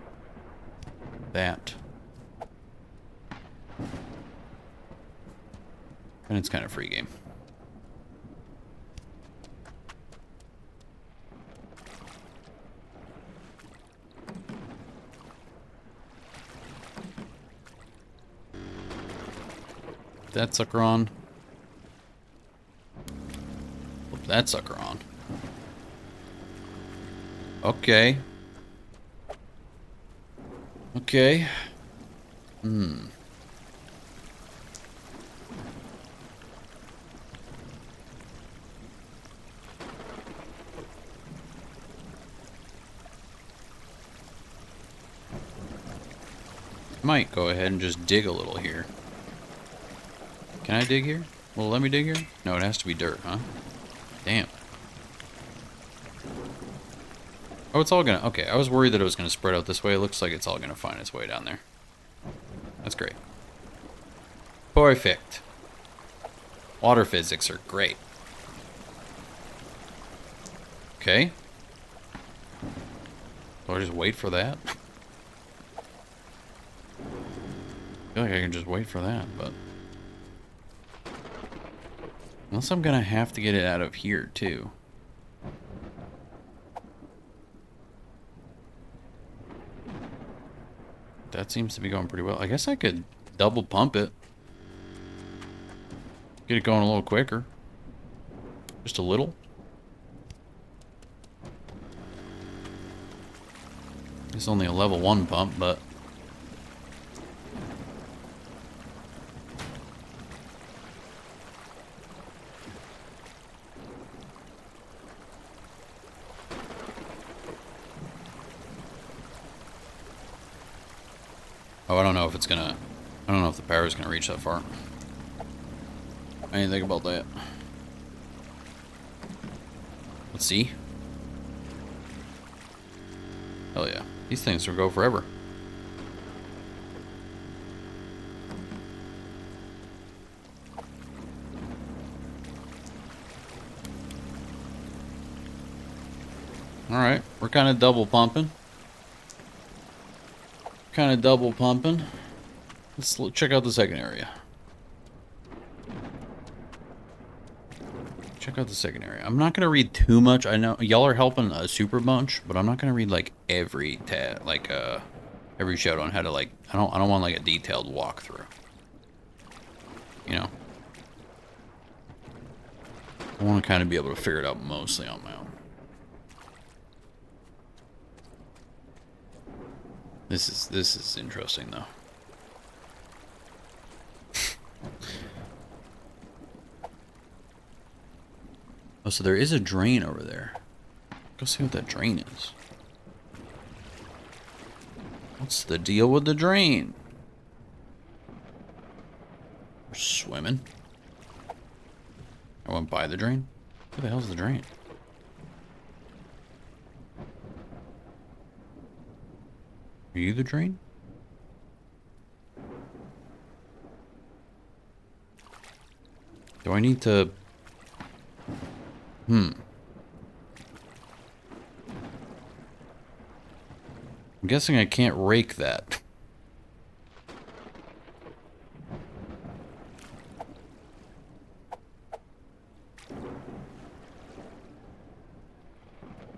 that. And it's kind of free game. That sucker on. Flip that sucker on. Okay. Okay. Might go ahead and just dig a little here. Can I dig here? Well, let me dig here? No, it has to be dirt, huh? Damn. Oh, it's all gonna... Okay, I was worried that it was gonna spread out this way. It looks like it's all gonna find its way down there. That's great. Perfect. Water physics are great. Okay. Do I just wait for that? I feel like I can just wait for that, but... Unless I'm gonna have to get it out of here, too. That seems to be going pretty well. I guess I could double pump it. Get it going a little quicker. Just a little. It's only a level 1 pump, but... Oh, I don't know if it's gonna... I don't know if the power is gonna reach that far. I didn't think about that. Let's see. Hell yeah. These things will go forever. Alright, we're kind of double pumping. Let's check out the second area. I'm not gonna read too much. I know y'all are helping a super bunch, but I'm not gonna read like every every shout on how to like. I don't want like a detailed walkthrough. You know. I want to kind of be able to figure it out mostly on my own. This is interesting though. Oh, so there is a drain over there. Go see what that drain is. What's the deal with the drain? We're swimming. I went by the drain. Where the hell's the drain? Are you the drain? Do I need to... I'm guessing I can't rake that.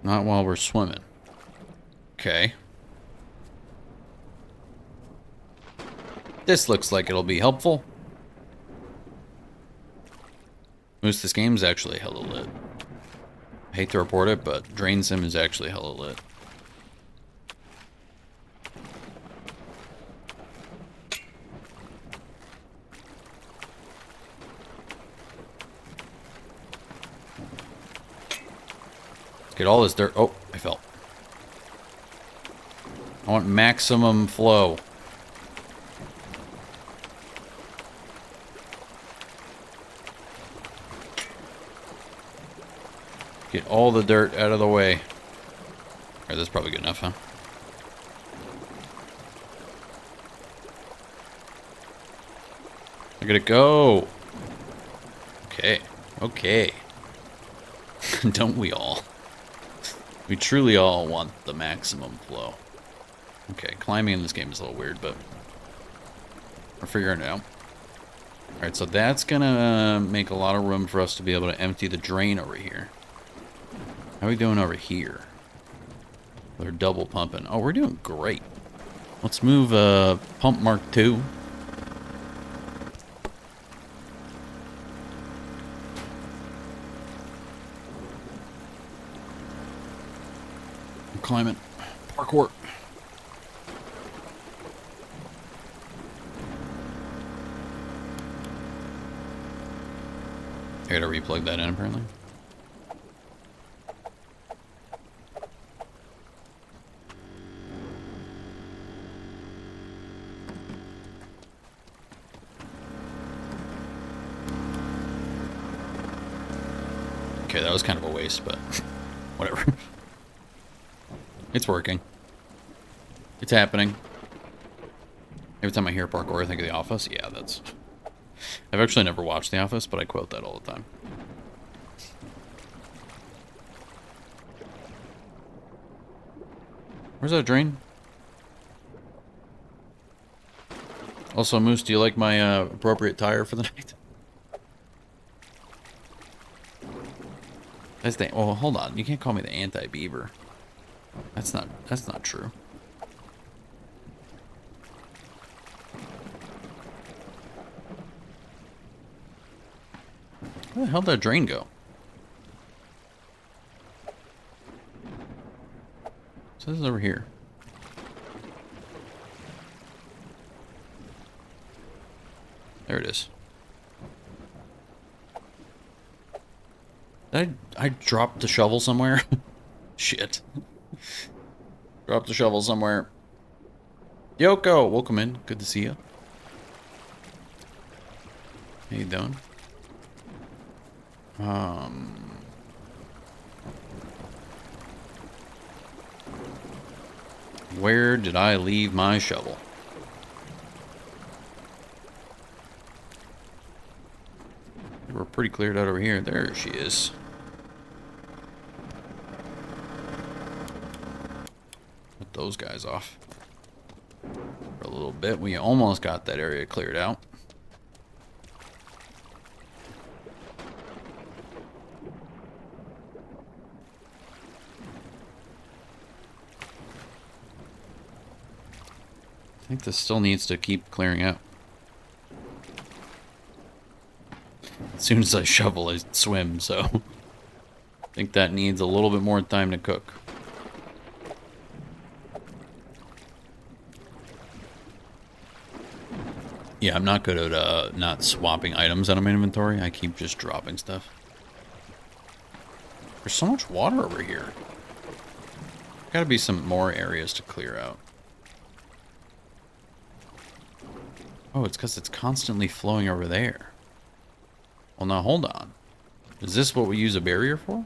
Not while we're swimming. Okay. This looks like it'll be helpful. Moose, this game's actually hella lit. I hate to report it, but DrainSim is actually hella lit. Let's get all this dirt. Oh, I fell. I want maximum flow. Get all the dirt out of the way. Alright, that's probably good enough, huh? Look at it go. Okay. Okay. Don't we all? We truly all want the maximum flow. Okay, climbing in this game is a little weird, but we're figuring it out. Alright, so that's gonna make a lot of room for us to be able to empty the drain over here. How are we doing over here? They're double pumping. Oh, we're doing great. Let's move pump Mark II. I'm climbing. Parkour. I gotta replug that in apparently. Okay, that was kind of a waste, but whatever. It's working. It's happening. Every time I hear parkour, I think of The Office. Yeah, that's... I've actually never watched The Office, but I quote that all the time. Where's that drain? Also, Moose, do you like my appropriate tire for the night? That's the... Oh, hold on. You can't call me the anti-beaver. That's not true. Where the hell did that drain go? So this is over here. There it is. Did I dropped the shovel somewhere? Shit. Dropped the shovel somewhere. Yoko, welcome in. Good to see you. How you doing? Where did I leave my shovel? We're pretty cleared out over here. There she is. Put those guys off for a little bit. We almost got that area cleared out. I think this still needs to keep clearing out. As soon as I shovel, I swim, so I think that needs a little bit more time to cook. Yeah, I'm not good at not swapping items out of my inventory. I keep just dropping stuff. There's so much water over here. Gotta be some more areas to clear out. Oh, it's because it's constantly flowing over there. Well, now hold on. Is this what we use a barrier for?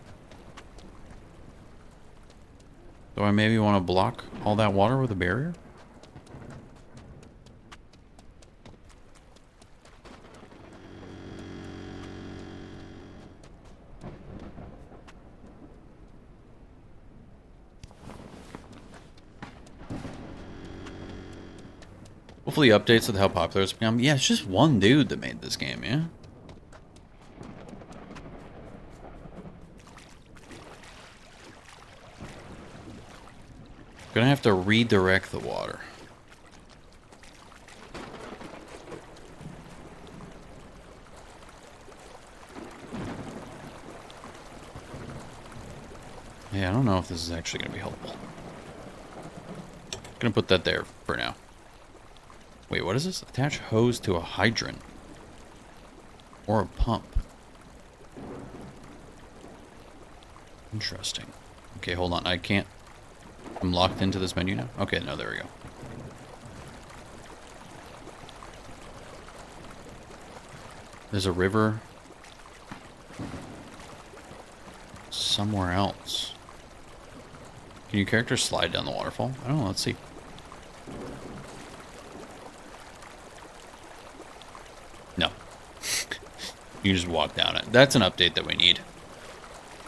Do I maybe want to block all that water with a barrier? Hopefully updates with how popular it's become. Yeah, it's just one dude that made this game, yeah? Gonna have to redirect the water. Yeah, I don't know if this is actually gonna be helpful. Gonna put that there for now. Wait, what is this? Attach hose to a hydrant. Or a pump. Interesting. Okay, hold on. I can't... I'm locked into this menu now? Okay, no, there we go. There's a river somewhere else. Can your character slide down the waterfall? I don't know, let's see. No. You can just walk down it. That's an update that we need.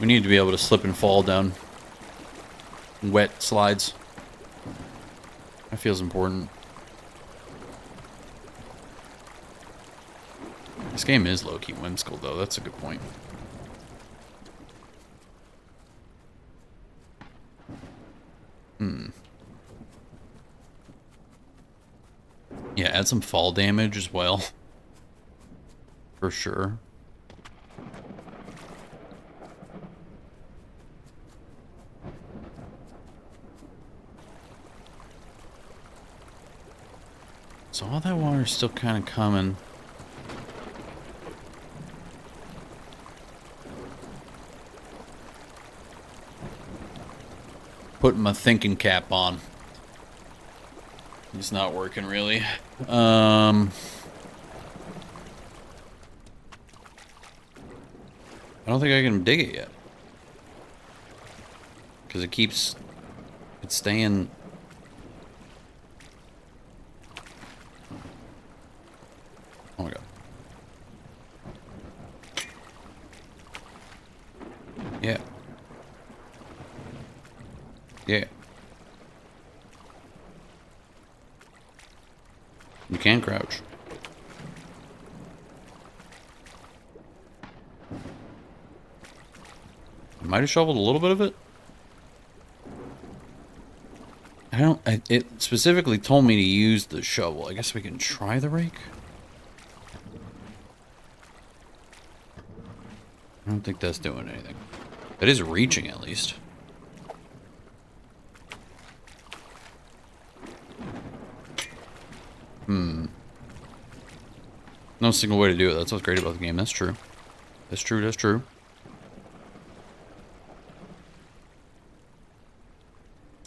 We need to be able to slip and fall down wet slides. That feels important. This game is low-key whimsical, though. That's a good point. Yeah, add some fall damage as well. For sure. So all that water is still kind of coming. Putting my thinking cap on. It's not working really. I don't think I can dig it yet. Because it keeps... It's staying... Oh my god. Yeah. Yeah. You can crouch. I might have shoveled a little bit of it. It specifically told me to use the shovel. I guess we can try the rake. I don't think that's doing anything. That is reaching at least. No single way to do it. That's what's great about the game. That's true. That's true. That's true.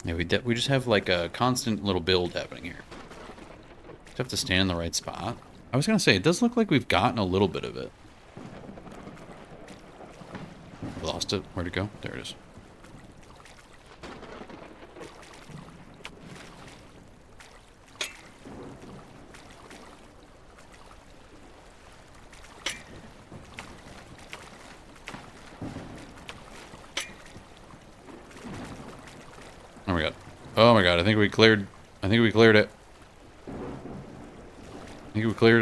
Yeah, we just have like a constant little build happening here. Just have to stand in the right spot. I was gonna say, it does look like we've gotten a little bit of it. Lost it. Where'd it go? There it is. Oh my god. Oh my god, I think we cleared it. I think we cleared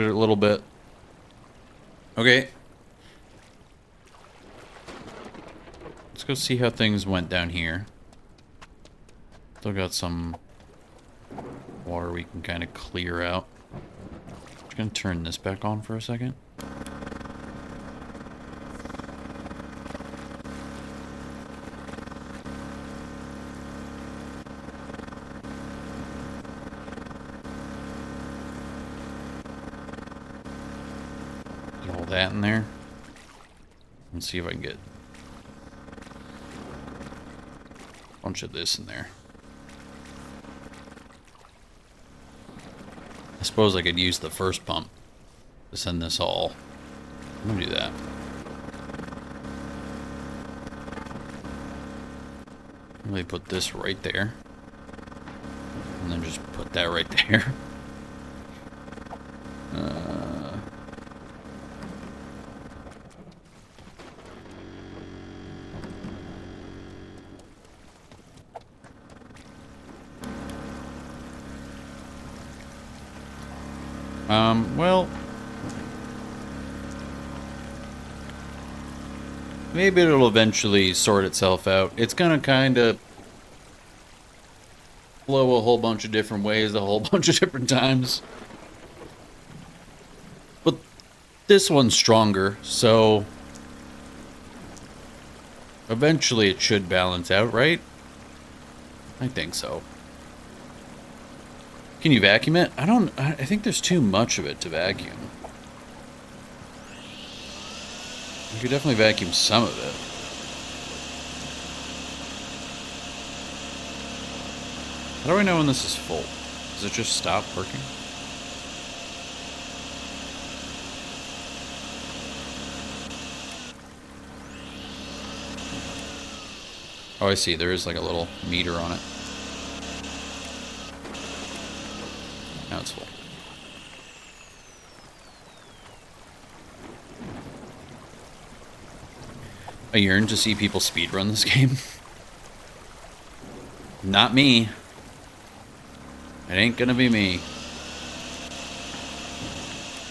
it a little bit. Okay. Let's go see how things went down here. Still got some water we can kind of clear out. Just gonna turn this back on for a second. Get all that in there. Let's see if I can get a bunch of this in there. I suppose I could use the first pump to send this all. I'm gonna do that. Really put this right there. And then just put that right there. Well, maybe it'll eventually sort itself out. It's gonna kind of flow a whole bunch of different ways, a whole bunch of different times. But this one's stronger, so eventually it should balance out, right? I think so. Can you vacuum it? I think there's too much of it to vacuum. You could definitely vacuum some of it. How do I know when this is full? Does it just stop working? Oh, I see. There is like a little meter on it. Now it's full. I yearn to see people speedrun this game. Not me. It ain't gonna be me.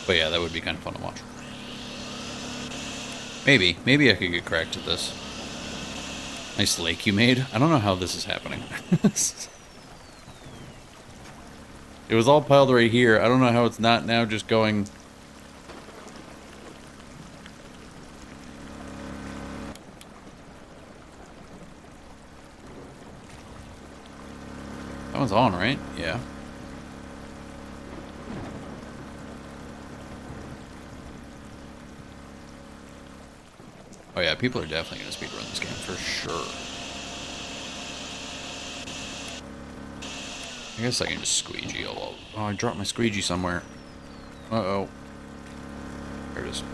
But yeah, that would be kind of fun to watch. Maybe I could get cracked at this. Nice lake you made. I don't know how this is happening. It was all piled right here. I don't know how it's not now just going... That one's on, right? Yeah. Oh yeah, people are definitely going to speedrun this game for sure. I guess I can just squeegee. Oh, I dropped my squeegee somewhere. Uh-oh. There it is.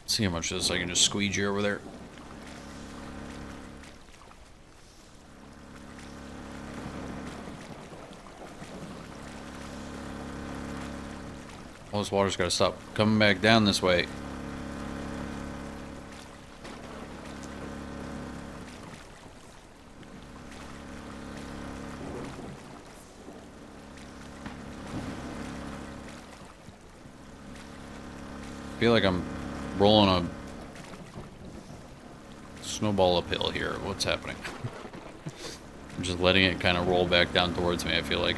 Let's see how much of this I can just squeegee over there. All this water's got to stop coming back down this way. I feel like I'm rolling a snowball uphill here. What's happening? I'm just letting it kind of roll back down towards me, I feel like.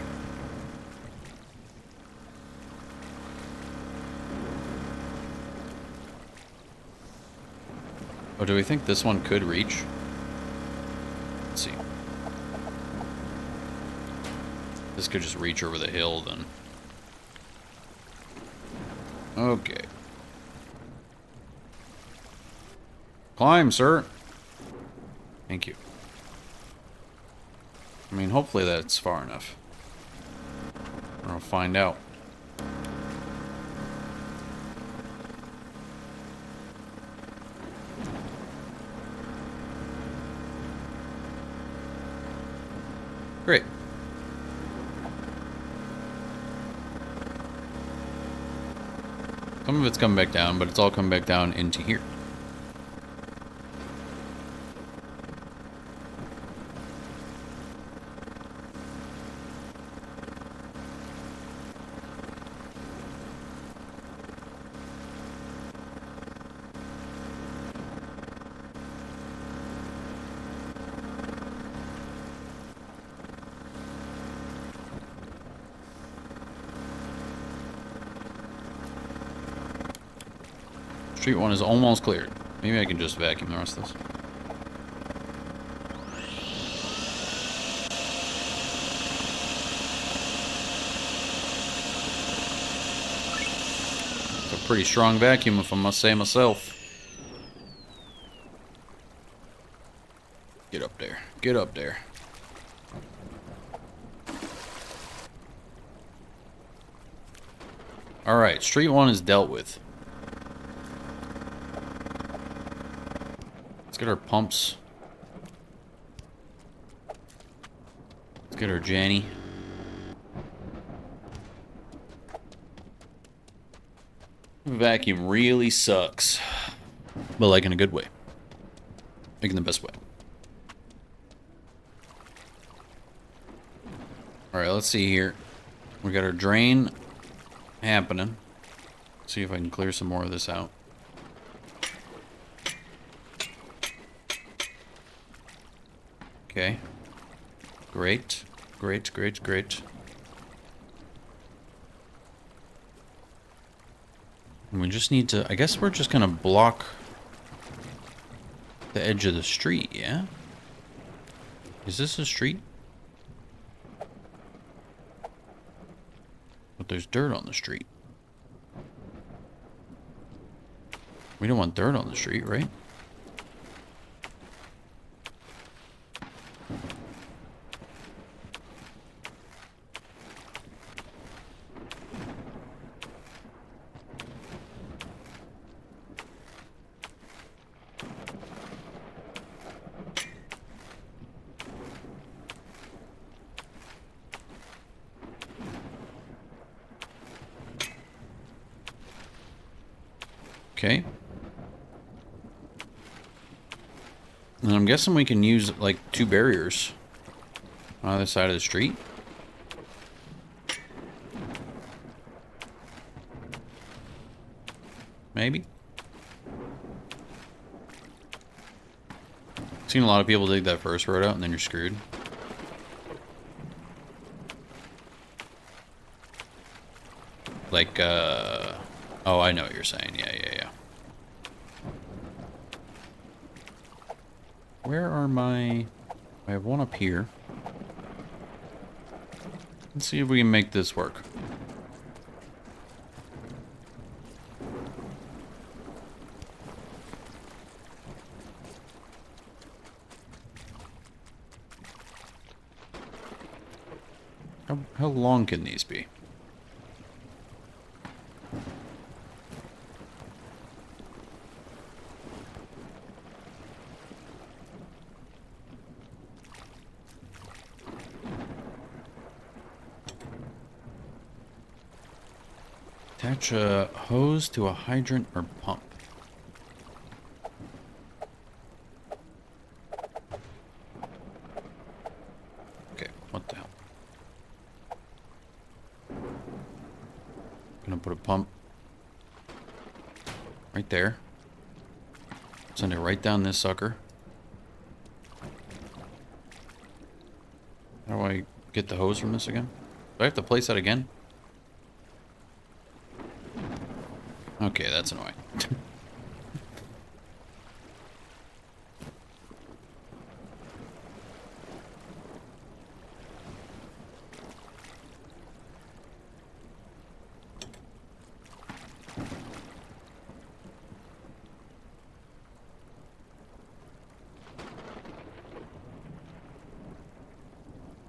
Oh, do we think this one could reach? Let's see. This could just reach over the hill, then. Okay. Climb, sir. Thank you. I mean, hopefully that's far enough. We'll find out. Great. Some of it's coming back down, but it's all coming back down into here. Street 1 is almost cleared. Maybe I can just vacuum the rest of this. It's a pretty strong vacuum, if I must say myself. Get up there. Get up there. Alright, Street 1 is dealt with. Let's get our pumps. Let's get our Janny. Vacuum really sucks. But like in a good way. Like in the best way. Alright, let's see here. We got our drain happening. See if I can clear some more of this out. Okay. Great. Great, great, great. And we just need to... I guess we're just gonna block the edge of the street, yeah? Is this a street? But there's dirt on the street. We don't want dirt on the street, right? Okay. And I'm guessing we can use, like, 2 barriers on either side of the street. Maybe. Seen a lot of people dig that first road out and then you're screwed. Like, oh, I know what you're saying. Yeah, yeah, yeah. Where are my... I have one up here. Let's see if we can make this work. How long can these be? Attach a hose to a hydrant or pump. Okay, what the hell? Gonna put a pump right there. Send it right down this sucker. How do I get the hose from this again? Do I have to place that again? Okay, that's annoying.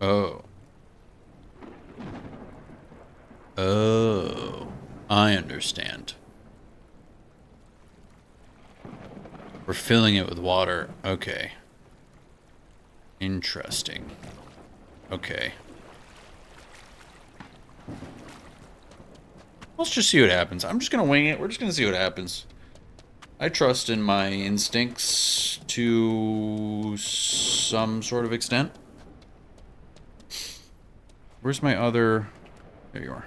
Oh. Oh. I understand. We're filling it with water. Okay. Interesting. Okay. Let's just see what happens. I'm just gonna wing it. We're just gonna see what happens. I trust in my instincts to some sort of extent. Where's my other... There you are.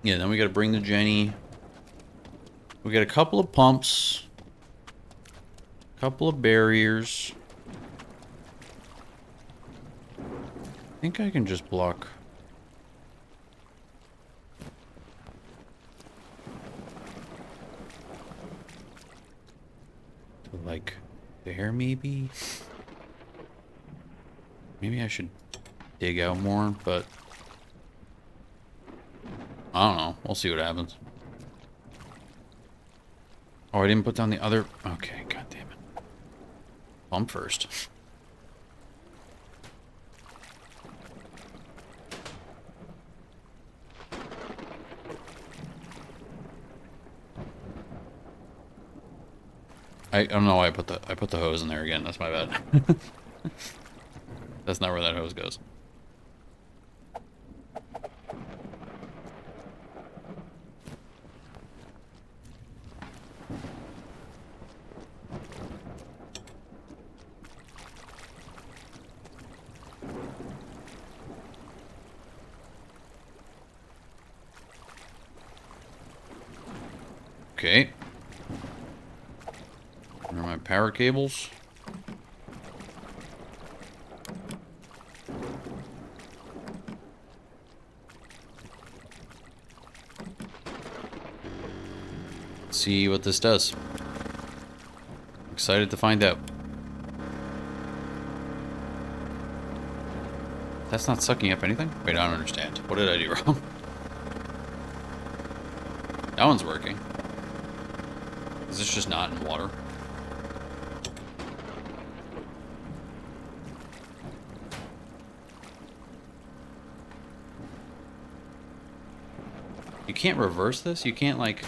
Yeah, then we gotta bring the Jenny. We got a couple of pumps. A couple of barriers. I think I can just block. Like there, maybe? Maybe I should dig out more, but... I don't know. We'll see what happens. Oh, I didn't put down the other... Okay, god damn it. Pump first. I don't know why I put the hose in there again. That's my bad. That's not where that hose goes. Okay. Where are my power cables? Let's see what this does. Excited to find out. That's not sucking up anything? Wait, I don't understand. What did I do wrong? That one's working. Is this just not in water? You can't reverse this? You can't, like...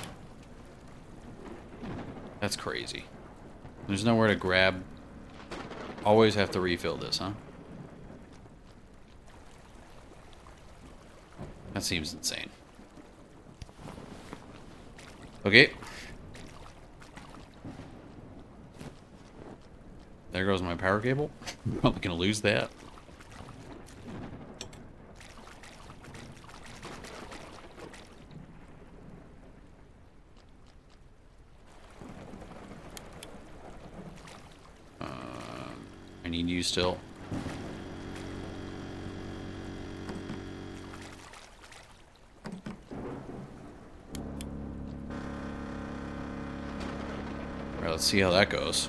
That's crazy. There's nowhere to grab. Always have to refill this, huh? That seems insane. Okay. There goes my power cable. Probably gonna lose that. I need you still. Alright, let's see how that goes.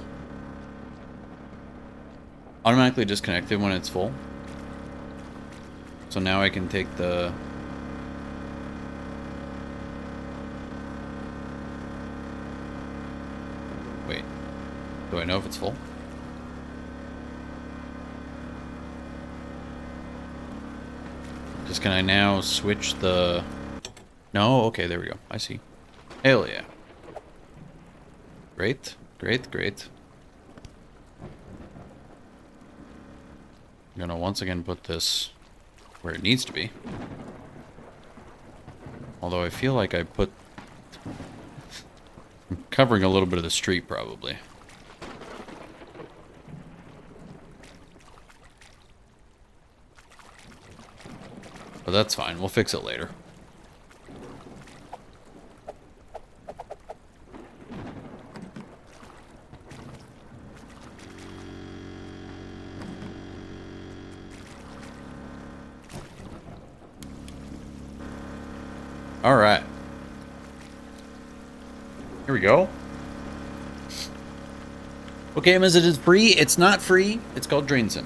Automatically disconnected when it's full. So now I can take the... Wait. Do I know if it's full? Just can I now switch the... No? Okay, there we go. I see. Hell yeah. Great, great, great. I'm gonna once again put this where it needs to be. Although I feel like I put... I'm covering a little bit of the street, probably. But that's fine, we'll fix it later. Alright. Here we go. Okay, as it is free, it's not free. It's called DrainSim.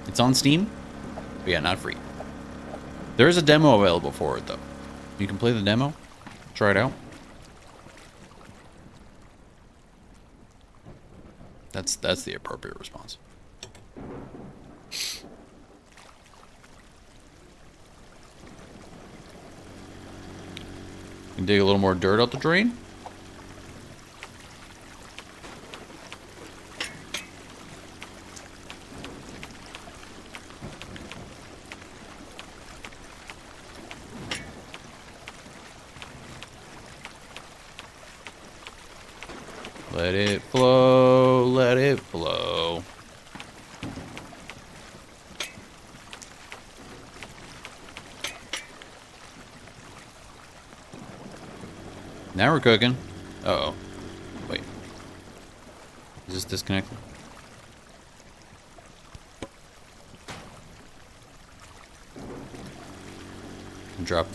It's on Steam. But yeah, not free. There is a demo available for it, though. You can play the demo. Try it out. That's the appropriate response. Can dig a little more dirt out the drain. Let it flow, let it flow. Now we're cooking. Uh-oh. Wait. Is this disconnected?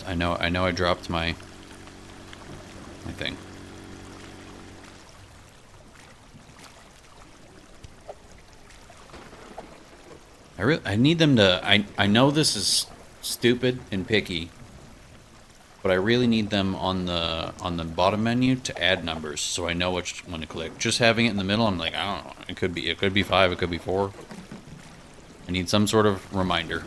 I know I dropped my thing. I need them to... I know this is stupid and picky, but I really need them on the bottom menu to add numbers so I know which one to click. Just having it in the middle, I'm like, I don't know. It could be 5, it could be 4. I need some sort of reminder.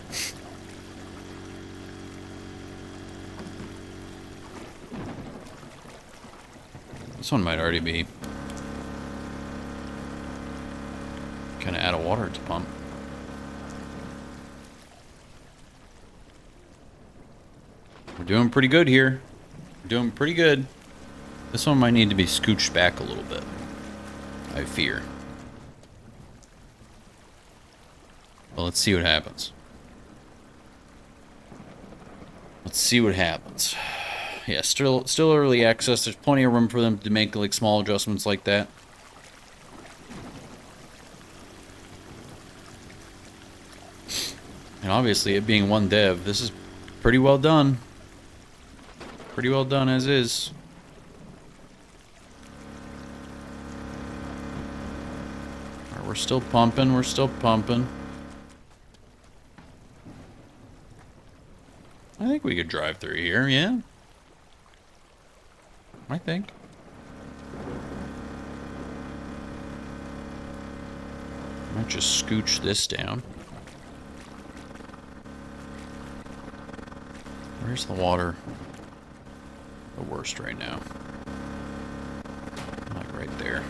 This one might already be kind of out of water to pump. We're doing pretty good here. We're doing pretty good. This one might need to be scooched back a little bit, I fear. Well, let's see what happens. Let's see what happens. Yeah, still early access. There's plenty of room for them to make like small adjustments like that. And obviously, it being one dev, this is pretty well done. Pretty well done as is. All right, we're still pumping. We're still pumping. I think we could drive through here, yeah? I think. Might just scooch this down. Where's the water the worst right now? Like right there.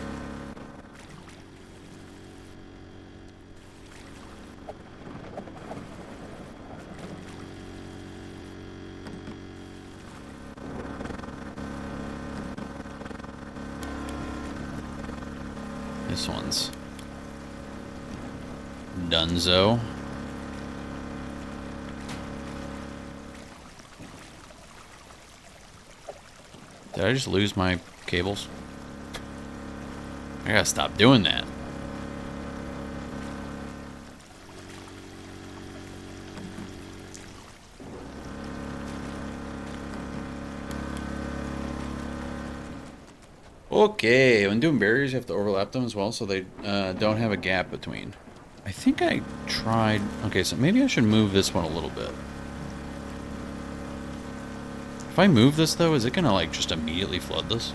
This one's Dunzo. Did I just lose my cables? I gotta stop doing that. Okay, when doing barriers, you have to overlap them as well so they don't have a gap between. I think I tried... Okay, so maybe I should move this one a little bit. If I move this, though, is it gonna, like, just immediately flood this?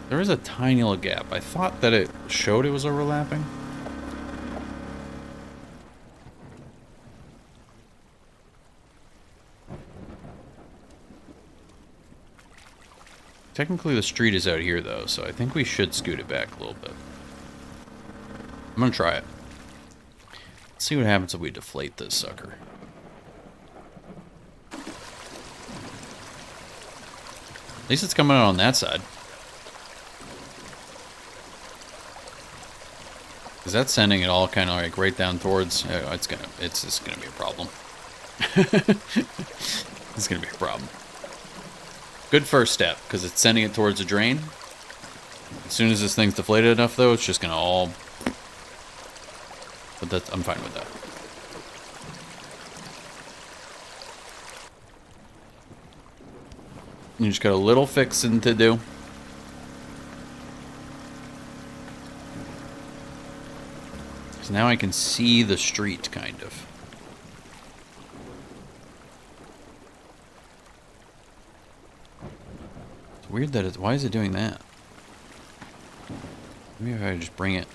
There is a tiny little gap. I thought that it showed it was overlapping. Technically, the street is out here, though, so I think we should scoot it back a little bit. I'm gonna try it. Let's see what happens if we deflate this sucker. At least it's coming out on that side. Because that's sending it all kind of like right down towards... it's just gonna be a problem. It's gonna be a problem. Good first step, because it's sending it towards a drain. As soon as this thing's deflated enough, though, it's just gonna all... But that's, I'm fine with that. You just got a little fixing to do. Because now I can see the street, kind of. It's weird that it's... Why is it doing that? Maybe if I just bring it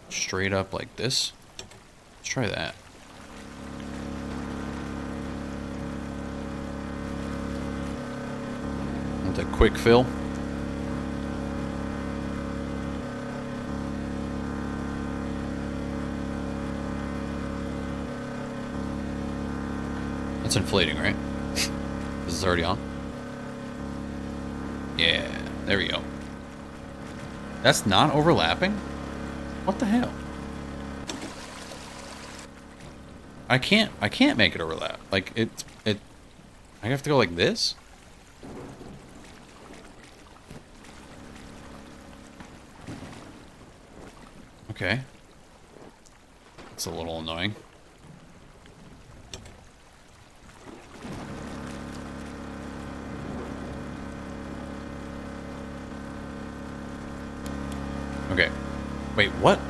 straight up like this. Let's try that. Want a quick fill? That's inflating, right? This is already on? Yeah, there we go. That's not overlapping? What the hell? I can't make it overlap. Like I have to go like this? Okay. That's a little annoying. Okay. Wait, what?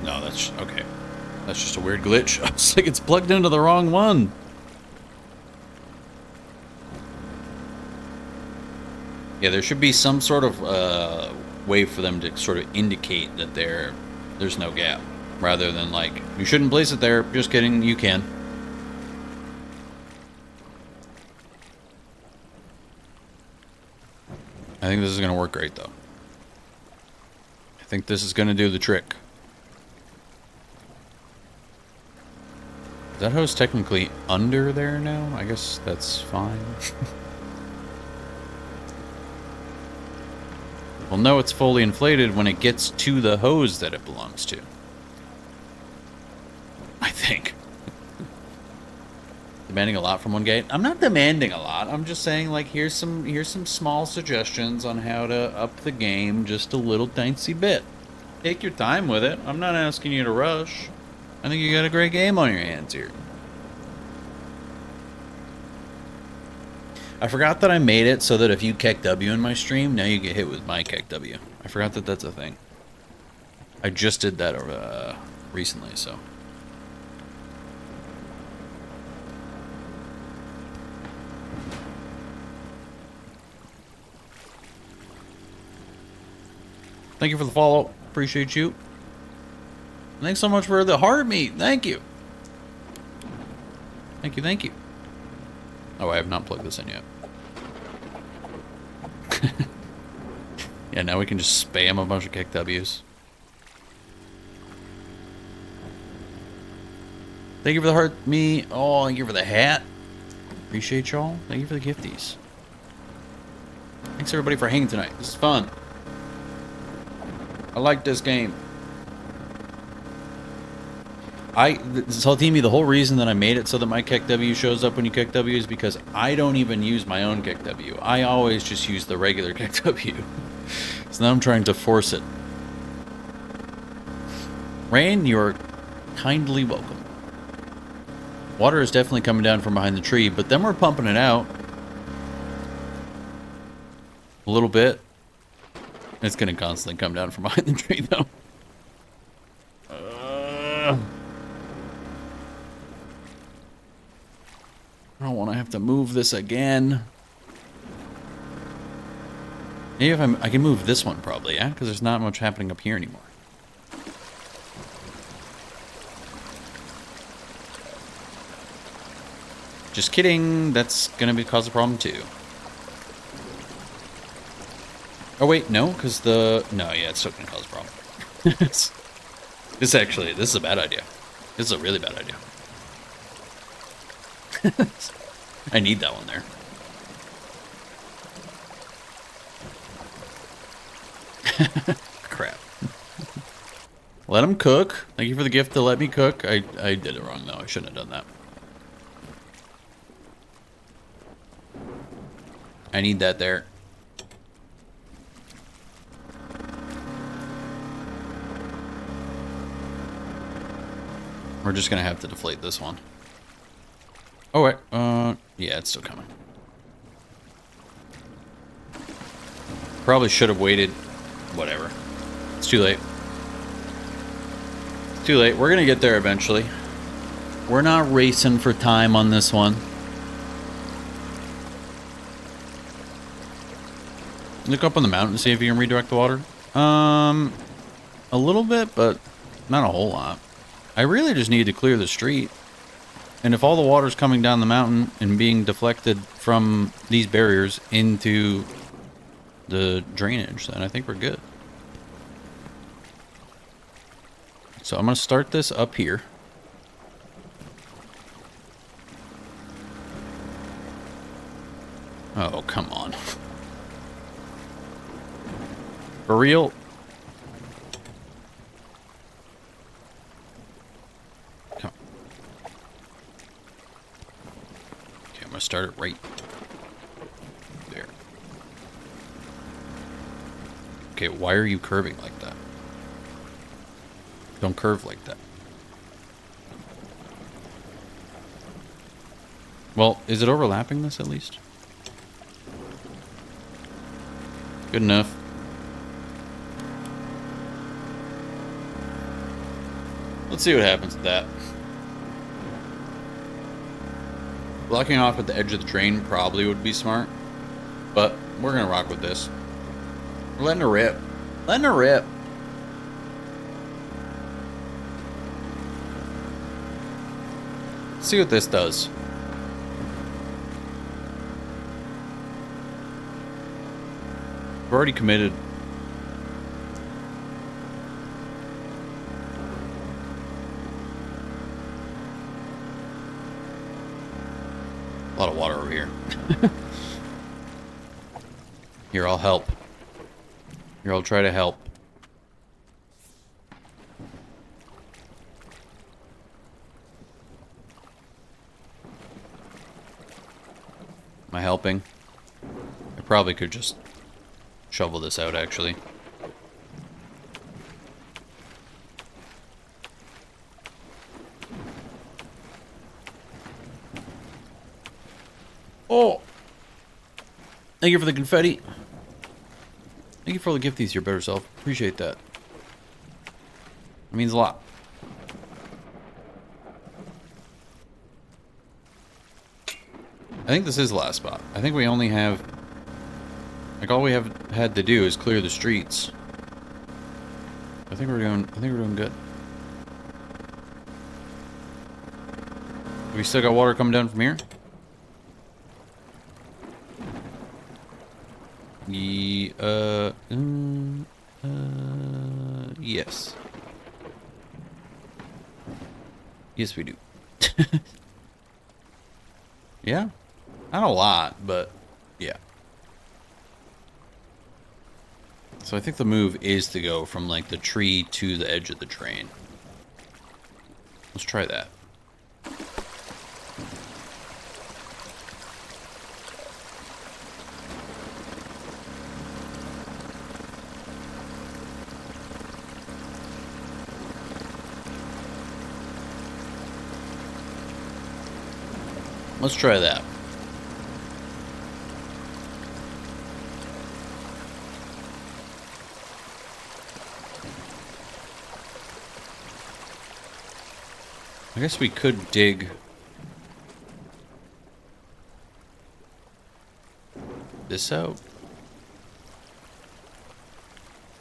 No, that's... Okay. That's just a weird glitch. I was like, it's plugged into the wrong one. Yeah, there should be some sort of way for them to sort of indicate that there's no gap. Rather than like, you shouldn't place it there. Just kidding, you can. I think this is going to work great, though. I think this is going to do the trick. Is that hose technically under there now? I guess that's fine. We'll know it's fully inflated when it gets to the hose that it belongs to. I think. Demanding a lot from one gate? I'm not demanding a lot. I'm just saying, like, here's some small suggestions on how to up the game just a little tiny bit. Take your time with it. I'm not asking you to rush. I think you got a great game on your hands here. I forgot that I made it so that if you kick W in my stream, now you get hit with my kick W. I forgot that that's a thing. I just did that recently, so. Thank you for the follow. Appreciate you. Thanks so much for the heart meat. Thank you. Thank you, thank you. Oh, I have not plugged this in yet. Yeah, now we can just spam a bunch of kick W's. Thank you for the heart me. Oh, thank you for the hat. Appreciate y'all. Thank you for the gifties. Thanks everybody for hanging tonight. This is fun. I like this game. Saltimi, the whole reason that I made it so that my kick W shows up when you kick W is because I don't even use my own kick W. I always just use the regular kick W. So now I'm trying to force it. Rain, you're kindly welcome. Water is definitely coming down from behind the tree, but then we're pumping it out. A little bit. It's going to constantly come down from behind the tree, though. I don't want to have to move this again. Maybe if I can move this one, probably, yeah? Because there's not much happening up here anymore. Just kidding. That's going to cause a problem, too. Oh, wait, no, because the... No, yeah, it's still going to cause a problem. This is a bad idea. This is a really bad idea. I need that one there. Crap. Let him cook. Thank you for the gift to let me cook. I did it wrong, though. I shouldn't have done that. I need that there. We're just gonna have to deflate this one. Oh wait, yeah, it's still coming. Probably should have waited. Whatever. It's too late. It's too late. We're gonna get there eventually. We're not racing for time on this one. Look up on the mountain and see if you can redirect the water. A little bit, but not a whole lot. I really just need to clear the street. And if all the water's coming down the mountain and being deflected from these barriers into the drainage, then I think we're good. So I'm going to start this up here. Oh, come on. For real? Come on. Okay, I'm going to start it right there. Okay, why are you curving like that? Don't curve like that. Well, is it overlapping this at least? Good enough. Let's see what happens with that. Blocking off at the edge of the drain probably would be smart, but we're gonna rock with this. We're letting her rip. Letting her rip. Let's see what this does. We're already committed. A lot of water over here. Here, I'll help. Here, I'll try to help. I helping? I probably could just shovel this out, actually. Oh! Thank you for the confetti. Thank you for all the gifties, your better self. Appreciate that. It means a lot. I think this is the last spot. I think we only have... Like, all we have had to do is clear the streets. I think we're doing good. We still got water coming down from here? Yes. Yes, we do. Yeah? Not a lot, but yeah. So I think the move is to go from, like, the tree to the edge of the train. Let's try that. Let's try that. I guess we could dig this out.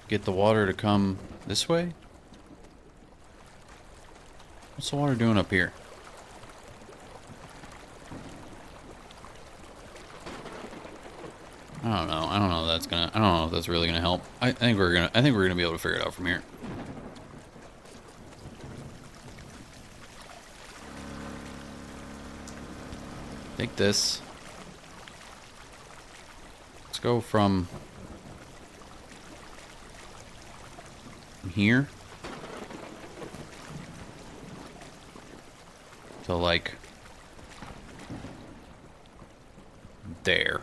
Get the water to come this way. What's the water doing up here? I don't know. I don't know if that's gonna. I don't know if that's really gonna help. I think we're gonna be able to figure it out from here. Take this. Let's go from here to, like, there.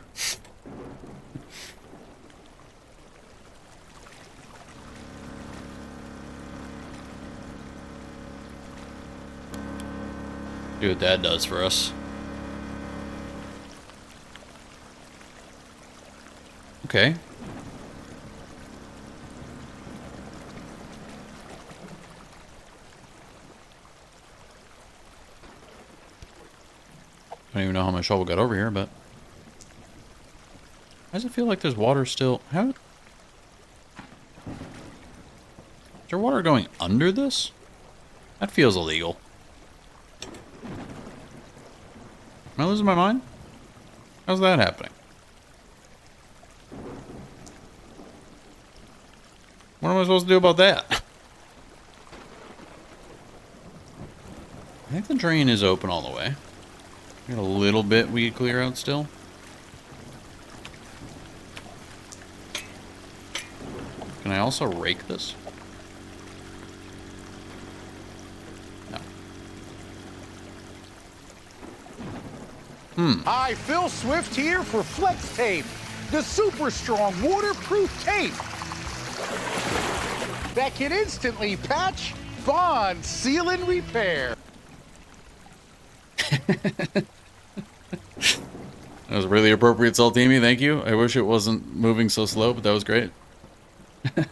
See what that does for us. Okay. I don't even know how my shovel got over here, but... Why does it feel like there's water still? How... Is there water going under this? That feels illegal. Am I losing my mind? How's that happening? What am I supposed to do about that? I think the drain is open all the way. Got a little bit we could clear out still. Can I also rake this? No. Hi, Phil Swift here for Flex Tape, the super strong waterproof tape that can instantly patch, bond, seal, and repair. That was a really appropriate, Saltimi. Thank you. I wish it wasn't moving so slow, but that was great. I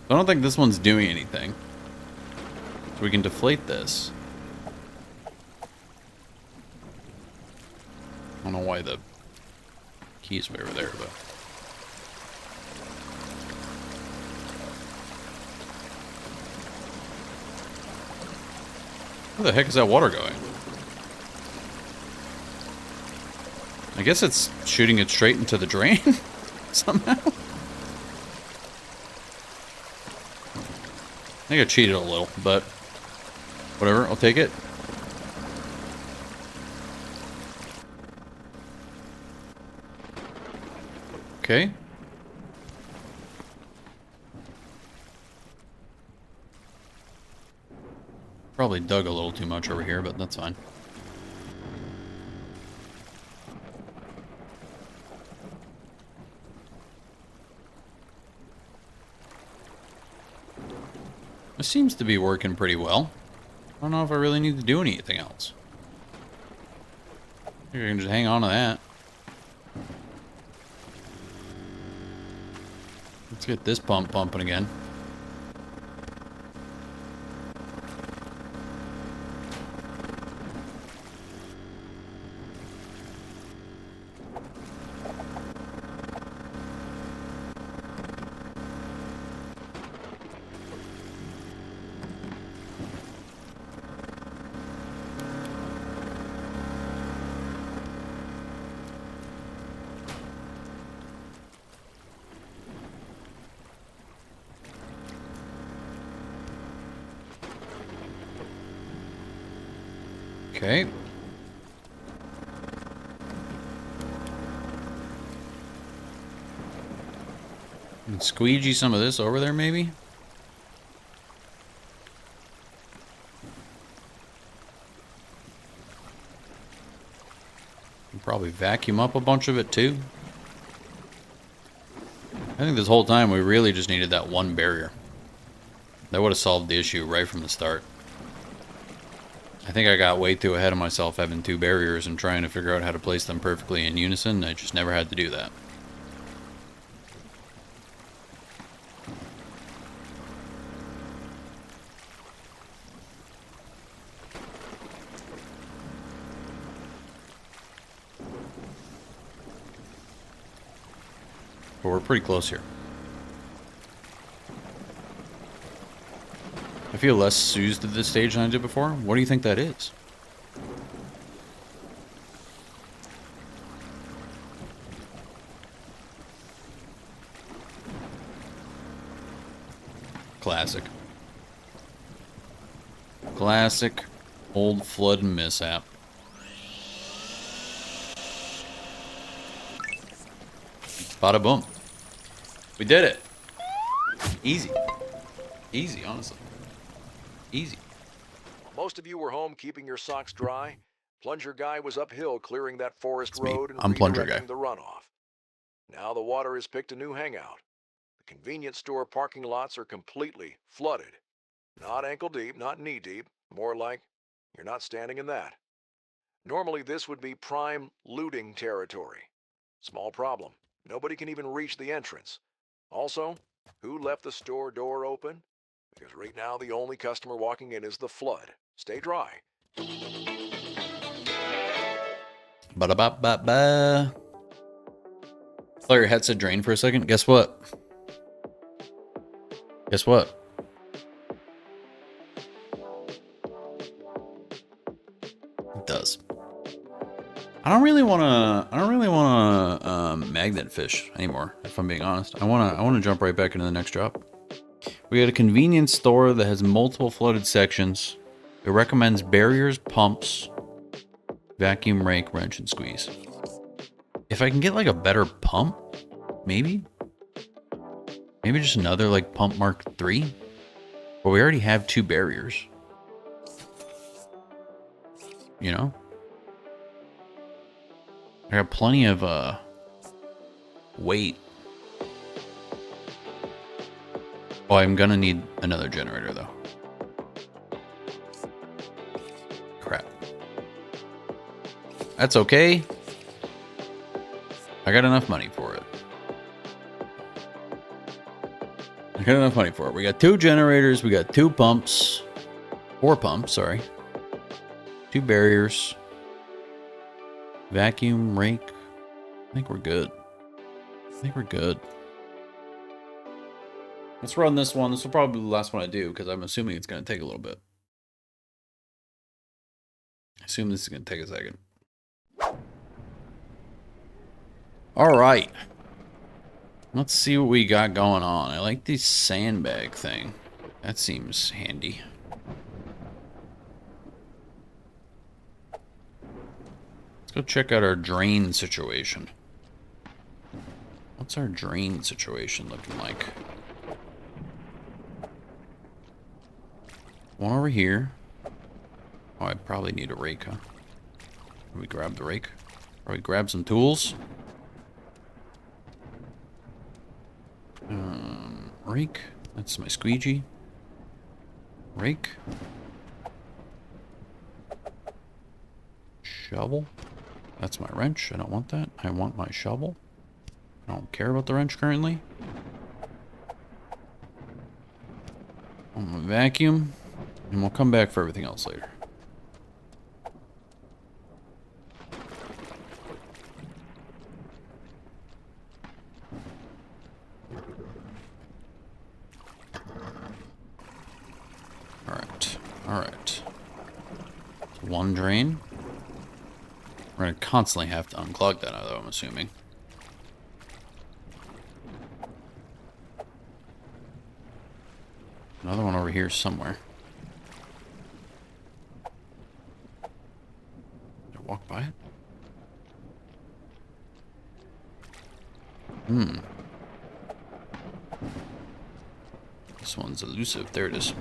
don't think this one's doing anything. So we can deflate this. I don't know why the key's way over there, but... Where the heck is that water going? I guess it's shooting it straight into the drain somehow. I think I cheated a little, but whatever, I'll take it. Okay. Probably dug a little too much over here, but that's fine. This seems to be working pretty well. I don't know if I really need to do anything else. I think I can just hang on to that. Let's get this pump pumping again. Okay. And squeegee some of this over there, maybe? And probably vacuum up a bunch of it, too. I think this whole time we really just needed that one barrier. That would have solved the issue right from the start. I think I got way too ahead of myself having two barriers and trying to figure out how to place them perfectly in unison. I just never had to do that. But we're pretty close here. I feel less soothed at this stage than I did before. What do you think that is? Classic. Classic old flood mishap. Bada boom. We did it. Easy. Easy, honestly. Easy. While most of you were home keeping your socks dry, Plunger Guy was uphill clearing that forest It's me. road and I'm Plunger Guy. redirecting the runoff. Now the water has picked a new hangout. The convenience store parking lots are completely flooded. Not ankle deep, not knee deep, more like you're not standing in that. Normally this would be prime looting territory. Small problem. Nobody can even reach the entrance. Also, who left the store door open? Because right now the only customer walking in is the flood. Stay dry. Ba-da-ba-ba-ba. Thought your headset drained for a second. Guess what? Guess what? It does. I don't really want to magnet fish anymore, if I'm being honest. I want to jump right back into the next drop. We got a convenience store that has multiple flooded sections. It recommends barriers, pumps, vacuum, rake, wrench, and squeeze. If I can get like a better pump, maybe just another like pump Mark III. But we already have two barriers. You know? I got plenty of weight. Oh, I'm gonna need another generator though. Crap. That's okay. I got enough money for it. We got two generators, we got two pumps. 4 pumps, sorry. 2 barriers. Vacuum, rake. I think we're good. Let's run this one. This will probably be the last one I do because I'm assuming it's going to take a little bit. I assume this is going to take a second. All right. Let's see what we got going on. I like this sandbag thing. That seems handy. Let's go check out our drain situation. What's our drain situation looking like? One over here. Oh, I probably need a rake, huh? Can we grab the rake? Probably grab some tools. Rake. That's my squeegee. Rake. Shovel. That's my wrench. I don't want that. I want my shovel. I don't care about the wrench currently. I want my vacuum. And we'll come back for everything else later. Alright. Alright. One drain. We're going to constantly have to unclog that, though, I'm assuming. Another one over here somewhere. Did I walk by it? Hmm. This one's elusive. There it is.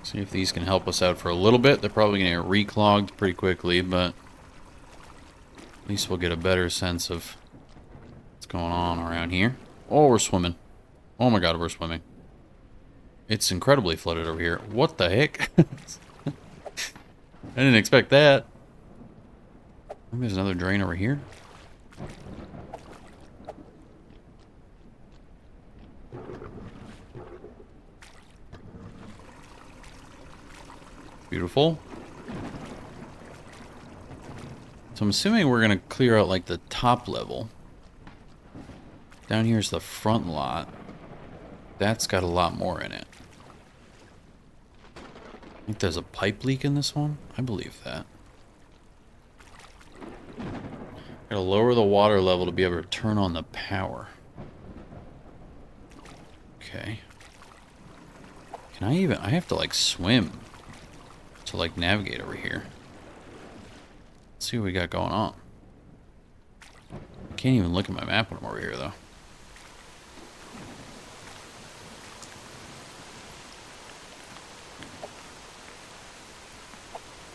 See if these can help us out for a little bit. They're probably going to get reclogged pretty quickly, but at least we'll get a better sense of what's going on around here. Oh, we're swimming. Oh my god, we're swimming. It's incredibly flooded over here. What the heck? I didn't expect that. Maybe there's another drain over here. Beautiful. So I'm assuming we're going to clear out like the top level. Down here's the front lot. That's got a lot more in it. I think there's a pipe leak in this one. I believe that. Gotta lower the water level to be able to turn on the power. Okay. Can I even... I have to like swim to like navigate over here. Let's see what we got going on. I can't even look at my map when I'm over here though.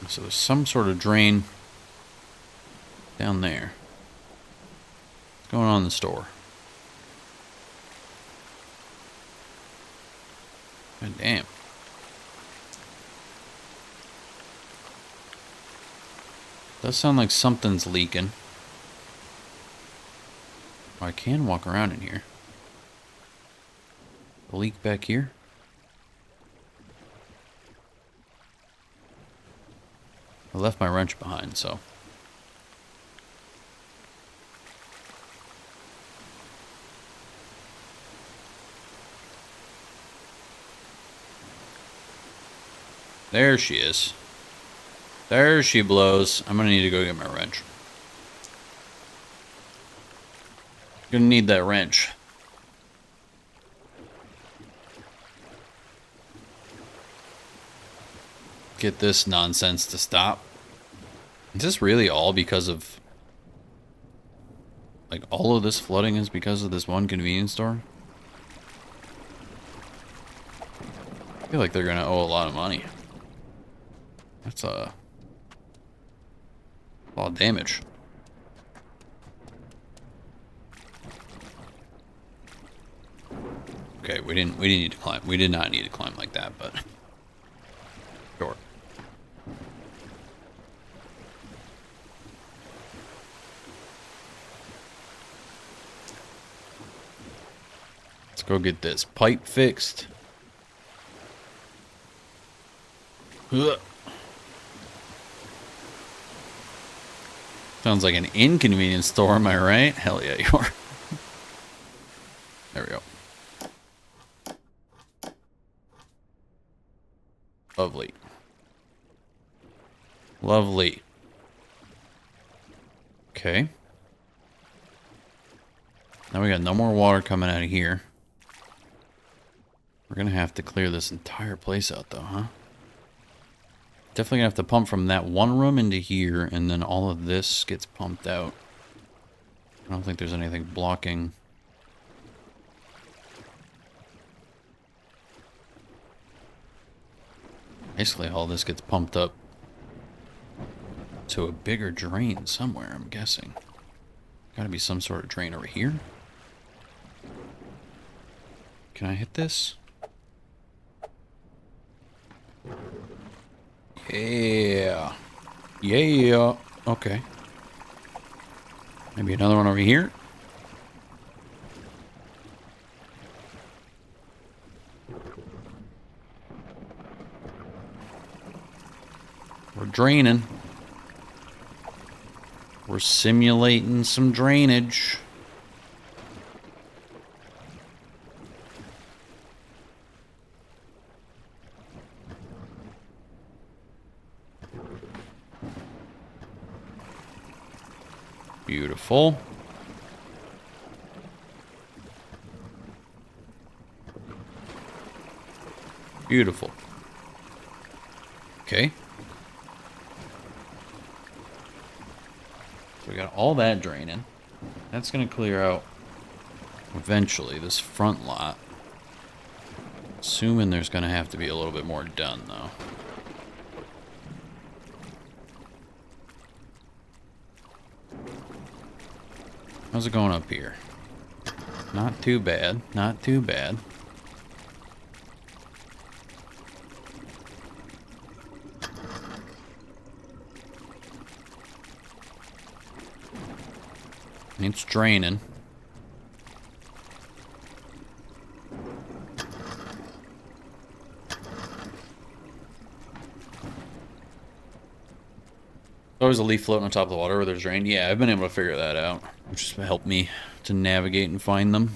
So there's some sort of drain down there. What's going on in the store? God damn. Does sound like something's leaking. I can walk around in here. A leak back here? I left my wrench behind, so. There she is. There she blows. I'm gonna need to go get my wrench. Gonna need that wrench. Get this nonsense to stop. Is this really all because of... like, all of this flooding is because of this one convenience store? I feel like they're gonna owe a lot of money. That's a lot of damage. Okay, we didn't need to climb. We did not need to climb like that, but sure. Let's go get this pipe fixed. Ugh. Sounds like an inconvenience store, am I right? Hell yeah, you are. There we go. Lovely. Lovely. Okay. Now we got no more water coming out of here. We're gonna have to clear this entire place out though, huh? Definitely gonna have to pump from that one room into here, and then all of this gets pumped out. I don't think there's anything blocking. Basically, all this gets pumped up to a bigger drain somewhere, I'm guessing. Gotta be some sort of drain over here. Can I hit this? Yeah. Yeah. Okay. Maybe another one over here. We're draining. We're simulating some drainage. Beautiful. Beautiful. Okay. So we got all that draining. That's going to clear out eventually this front lot. Assuming there's going to have to be a little bit more done, though. How's it going up here? Not too bad. Not too bad. It's draining. Always a leaf floating on top of the water where there's rain. Yeah, I've been able to figure that out, which has helped me to navigate and find them.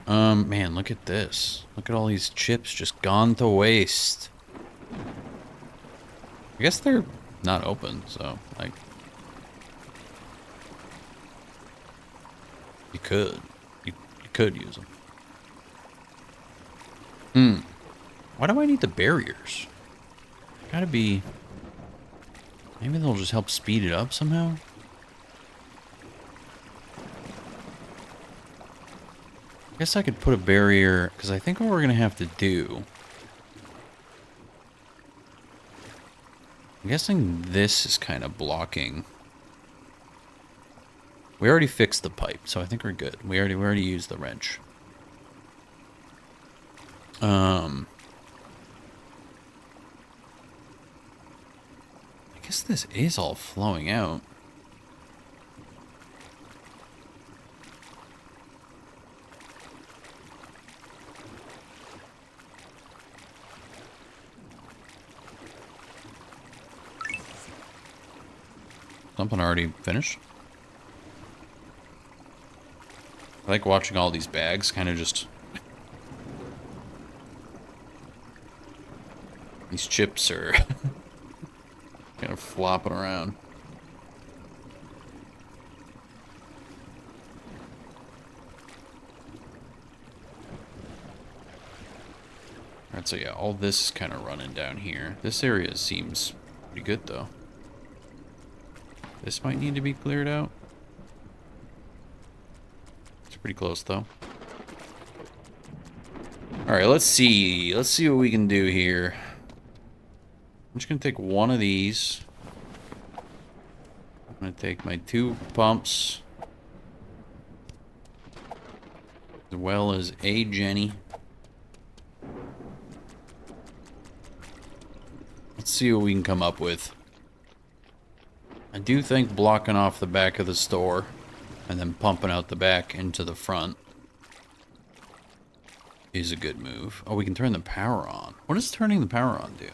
Man, look at this. Look at all these chips just gone to waste. I guess they're not open, so, like... You could use them. Why do I need the barriers? Gotta be... Maybe they'll just help speed it up somehow? I guess I could put a barrier, because I think what we're gonna have to do... I'm guessing this is kind of blocking... We already fixed the pipe, so I think we're good. We already used the wrench. I guess this is all flowing out. Something already finished? I like watching all these bags kind of just... These chips are kind of flopping around. Alright, so yeah, all this is kind of running down here. This area seems pretty good, though. This might need to be cleared out. Pretty close though. Alright, let's see. Let's see what we can do here. I'm just gonna take one of these. I'm gonna take my 2 pumps. As well as a Jenny. Let's see what we can come up with. I do think blocking off the back of the store and then pumping out the back into the front is a good move. Oh, we can turn the power on. What does turning the power on do?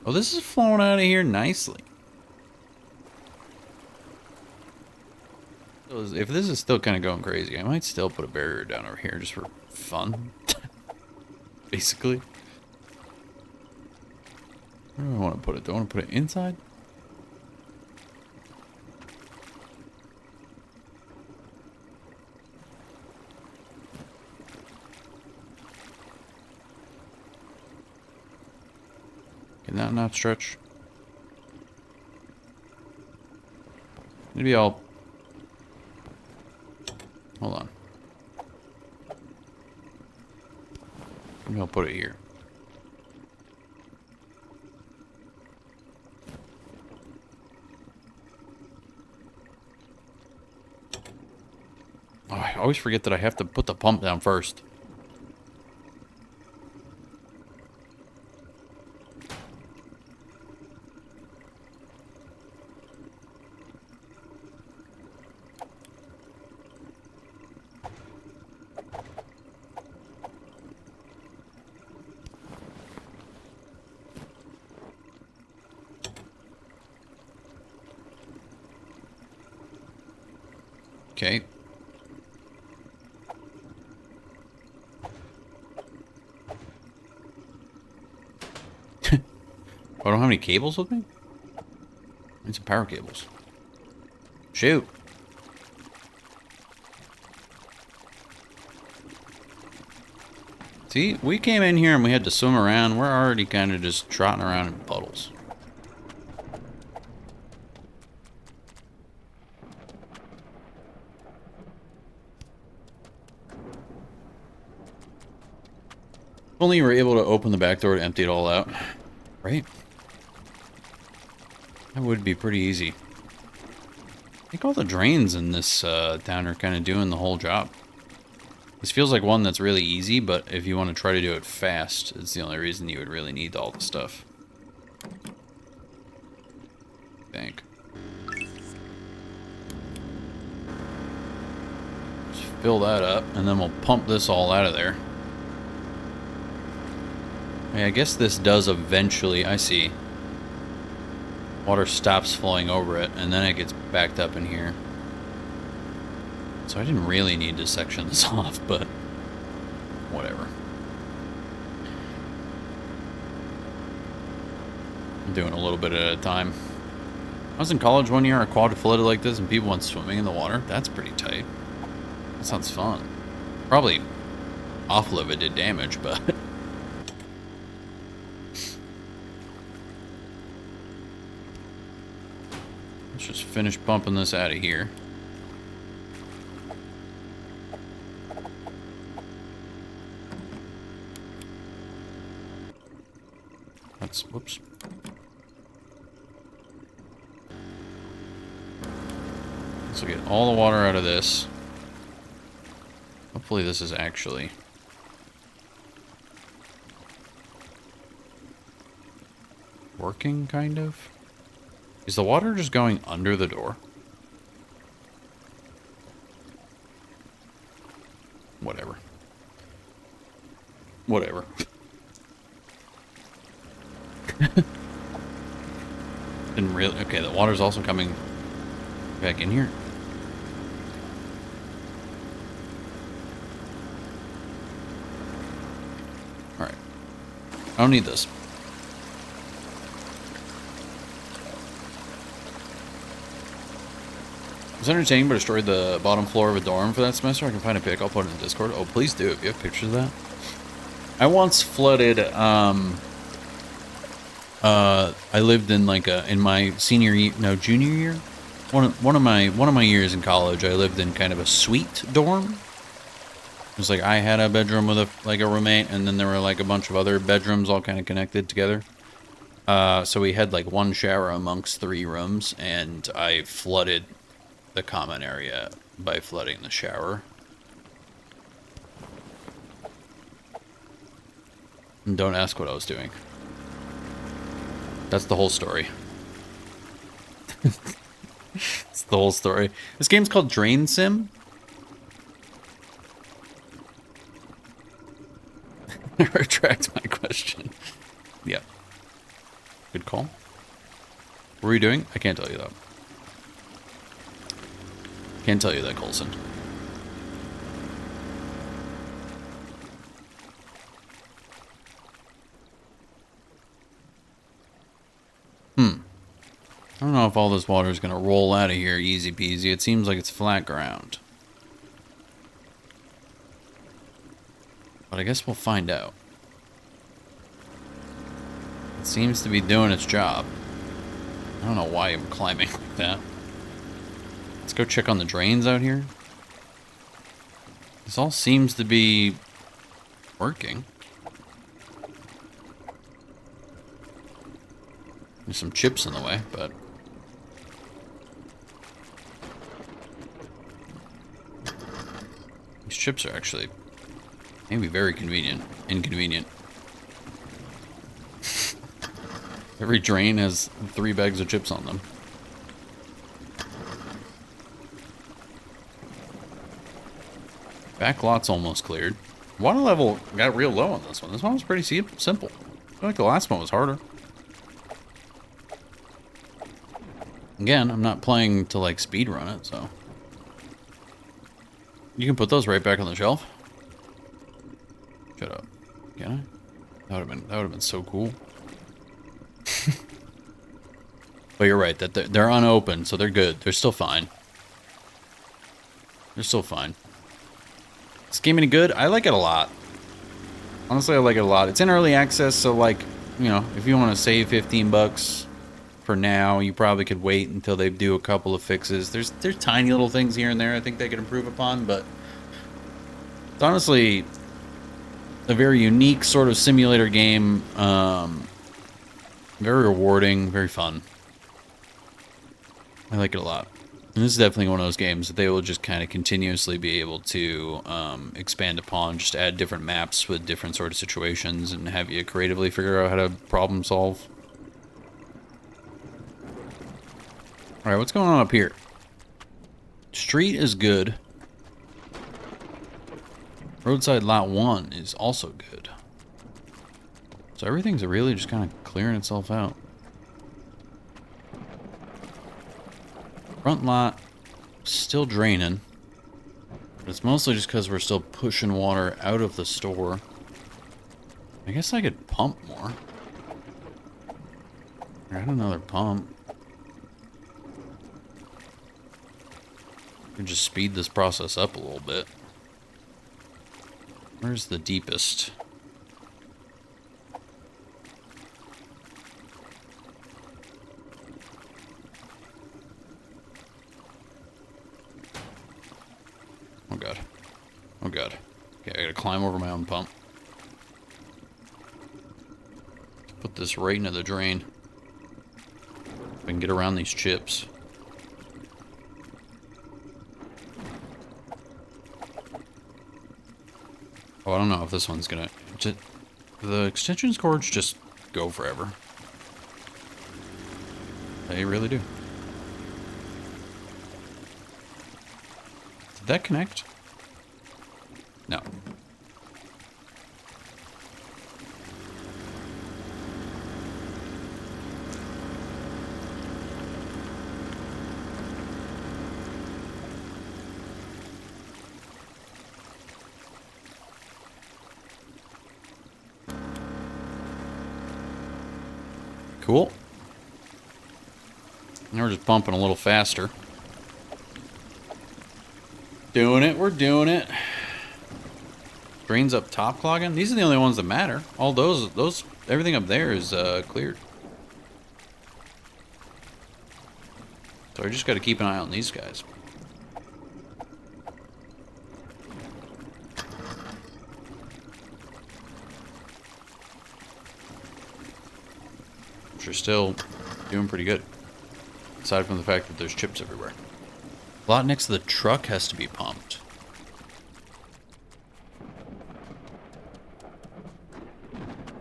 Oh, this is flowing out of here nicely. So if this is still kind of going crazy, I might still put a barrier down over here just for fun. Basically. Where do I want to put it? Do I want to put it inside? Can that not stretch? Maybe I'll... Hold on. Maybe I'll put it here. Oh, I always forget that I have to put the pump down first. Okay. I don't have any cables with me? I need some power cables. Shoot. See, we came in here and we had to swim around. We're already kind of just trotting around in puddles. If only you were able to open the back door to empty it all out. Right? That would be pretty easy. I think all the drains in this town are kind of doing the whole job. This feels like one that's really easy, but if you want to try to do it fast, it's the only reason you would really need all the stuff. I think. Just fill that up, and then we'll pump this all out of there. I guess this does eventually, I see. Water stops flowing over it, and then it gets backed up in here. So I didn't really need to section this off, but whatever. I'm doing a little bit at a time. I was in college one year, our quad flooded like this, and people went swimming in the water. That's pretty tight. That sounds fun. Probably awful if it did damage, but... Let's just finish pumping this out of here. That's, whoops. So get all the water out of this. Hopefully this is actually working, kind of. Is the water just going under the door? Whatever. Whatever. Didn't really... Okay, the water's also coming back in here. Alright. I don't need this. It was entertaining, but destroyed the bottom floor of a dorm for that semester. I can find a pic. I'll put it in the Discord. Oh, please do, if you have pictures of that. I once flooded, I lived in like in my senior year, no, junior year? One of my years in college, I lived in kind of a suite dorm. It was like I had a bedroom with a roommate, and then there were like a bunch of other bedrooms all kind of connected together. So we had like one shower amongst 3 rooms, and I flooded the common area by flooding the shower. And don't ask what I was doing. That's the whole story. It's the whole story. This game's called DrainSim. I retract my question. Yeah. Good call. What were you doing? I can't tell you that. Can't tell you that, Colson. I don't know if all this water is going to roll out of here easy peasy. It seems like it's flat ground. But I guess we'll find out. It seems to be doing its job. I don't know why I'm climbing like that. Let's go check on the drains out here. This all seems to be working. There's some chips in the way, but... These chips are actually maybe very inconvenient. Every drain has 3 bags of chips on them. Back lot's almost cleared. Water level got real low on this one. This one was pretty simple. I feel like the last one was harder. Again, I'm not playing to like speed run it, so. You can put those right back on the shelf. Shut up. Can I? That would have been so cool. But you're right, that they're unopened, so they're good. They're still fine. They're still fine. Is this game any good? I like it a lot. Honestly, I like it a lot. It's in early access, so like, you know, if you want to save 15 bucks for now, you probably could wait until they do a couple of fixes. There's tiny little things here and there I think they could improve upon, but it's honestly a very unique sort of simulator game. Very rewarding, very fun. I like it a lot. And this is definitely one of those games that they will just kind of continuously be able to expand upon, just add different maps with different sort of situations and have you creatively figure out how to problem solve. Alright, what's going on up here? Street is good. Roadside lot 1 is also good. So everything's really just kind of clearing itself out. Front lot, still draining. But it's mostly just because we're still pushing water out of the store. I guess I could pump more. Add another pump. Could just speed this process up a little bit. Where's the deepest? Oh god. Oh god. Okay, I gotta climb over my own pump. Put this right into the drain. If I can get around these chips. Oh, I don't know if this one's gonna... The extension cords just go forever. They really do. Did that connect? No. Cool. Now we're just pumping a little faster. Doing it, we're doing it. Drains up top clogging. These are the only ones that matter. All those, everything up there is cleared. So I just got to keep an eye on these guys. Which are still doing pretty good. Aside from the fact that there's chips everywhere. A lot next to the truck has to be pumped.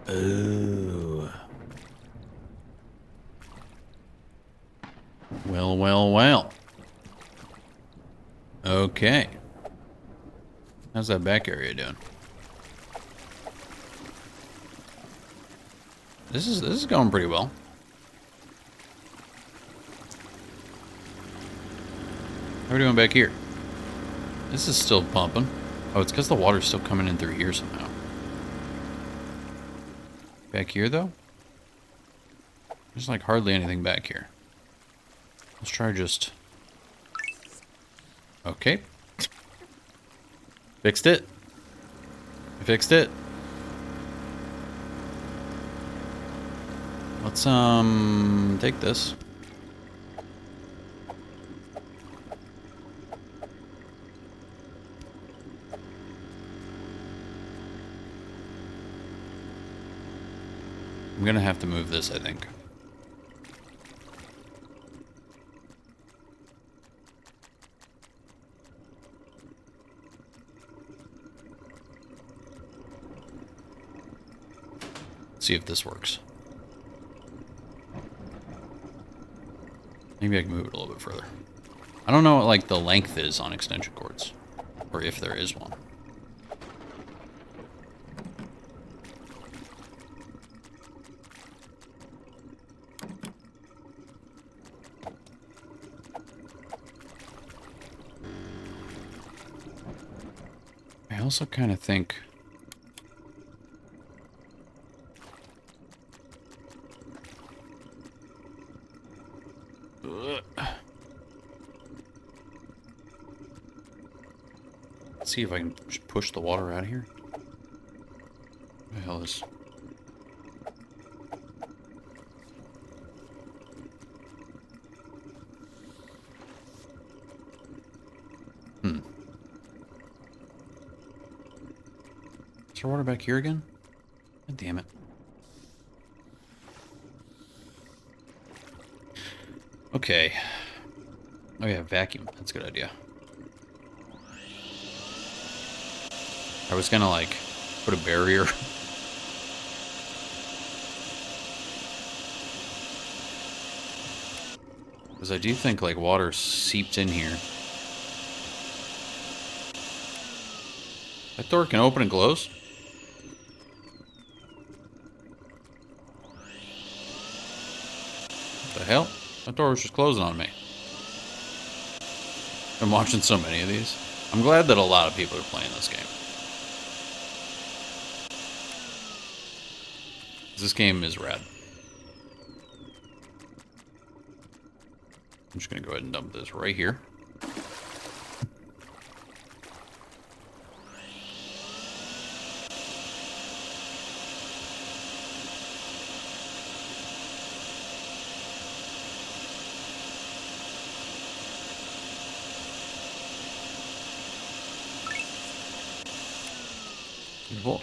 Oh. Well, well, well. Okay. How's that back area doing? This is going pretty well. How are we doing back here? This is still pumping. Oh, it's because the water's still coming in through here somehow. Back here, though? There's like hardly anything back here. Let's try just... Okay. Fixed it. I fixed it. Let's, take this. I'm gonna have to move this, I think. see if this works. Maybe I can move it a little bit further. I don't know what, like, the length is on extension cords. Or if there is one. I also kind of think... Let's see if I can push the water out of here. What the hell is... Is there water back here again? God damn it. Okay. Oh yeah, vacuum. That's a good idea. I was gonna, like, put a barrier. Because I do think, like, water seeped in here. That door can open and close? What the hell? That door was just closing on me. I'm watching so many of these. I'm glad that a lot of people are playing this game. This game is rad. I'm just gonna go ahead and dump this right here.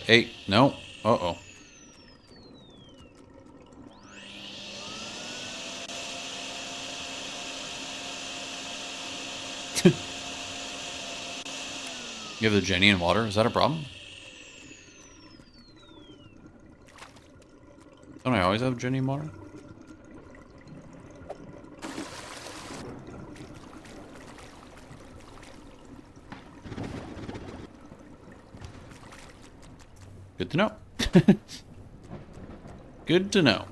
Hey, no. Uh-oh. You have the Jenny in water? Is that a problem? Don't I always have Jenny in water? Good to know. Good to know.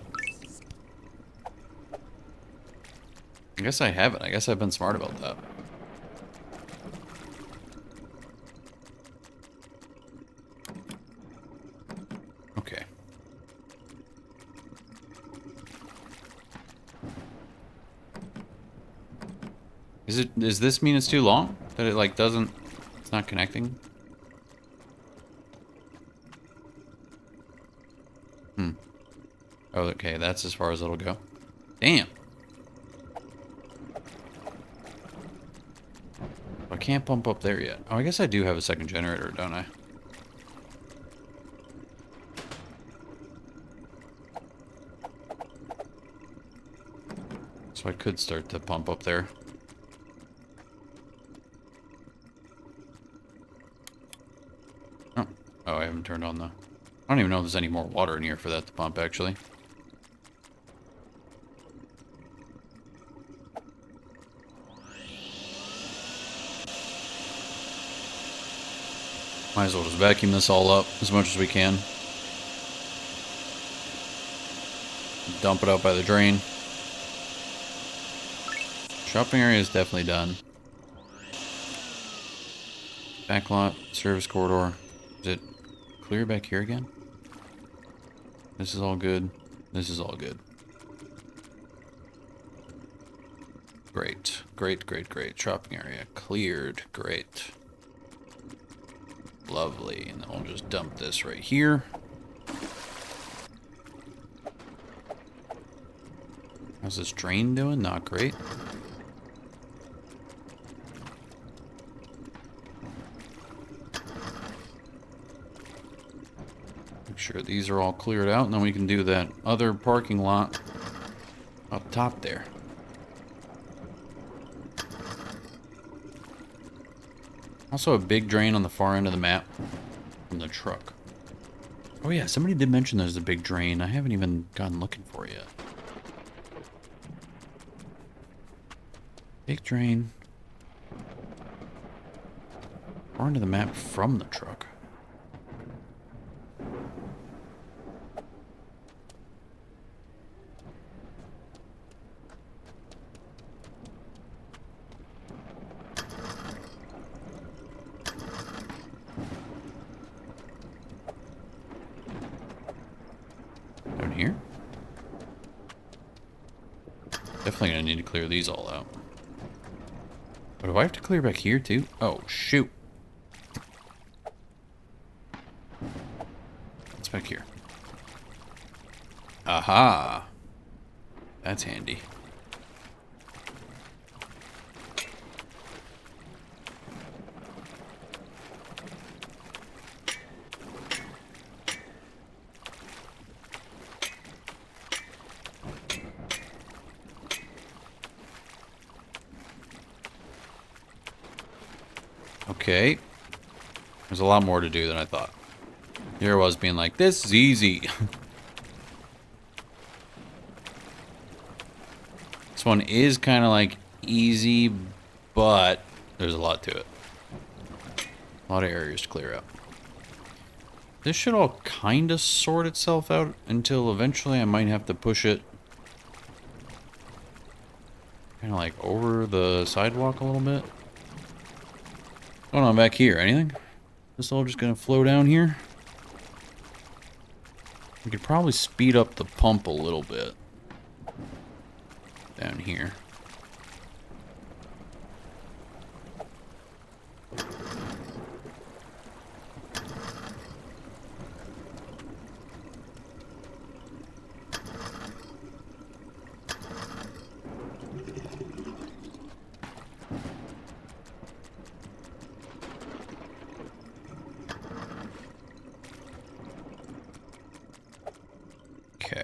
I guess I haven't. I guess I've been smart about that. Okay. Does this mean it's too long? That it, like, doesn't... It's not connecting? Oh, okay, that's as far as it'll go. Damn. I can't pump up there yet. Oh, I guess I do have a second generator, don't I? So I could start to pump up there. Oh, I haven't turned on the... I don't even know if there's any more water in here for that to pump, actually. Might as well just vacuum this all up as much as we can. Dump it out by the drain. Shopping area is definitely done. Backlot, service corridor. Is it clear back here again? This is all good. This is all good. Great. Great, great, great. Shopping area cleared. Great. Lovely. And then we'll just dump this right here. How's this drain doing? Not great. Make sure these are all cleared out, and then we can do that other parking lot up top there. Also a big drain on the far end of the map from the truck. Oh yeah, somebody did mention there's a big drain. I haven't even gone looking for it yet. Big drain. Or into the map from the truck. Down here? Definitely gonna need to clear these all out. But do I have to clear back here too? Oh, shoot. What's back here? Aha! That's handy. Okay. There's a lot more to do than I thought. Here I was being like, this is easy. This one is kind of like easy, but there's a lot to it. A lot of areas to clear out. This should all kind of sort itself out until eventually I might have to push it kind of like over the sidewalk a little bit. What's going on back here? Anything? This all just gonna flow down here? We could probably speed up the pump a little bit down here. Okay.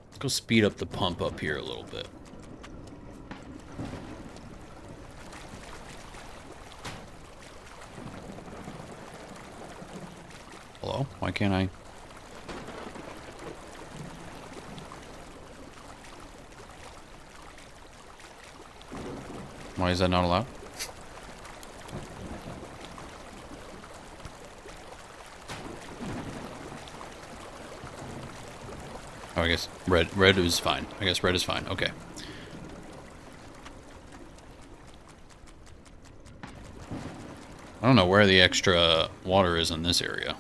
Let's go speed up the pump up here a little bit. Hello? Why can't I? Why is that not allowed? Oh, I guess red is fine. I guess red is fine. Okay. I don't know where the extra water is in this area.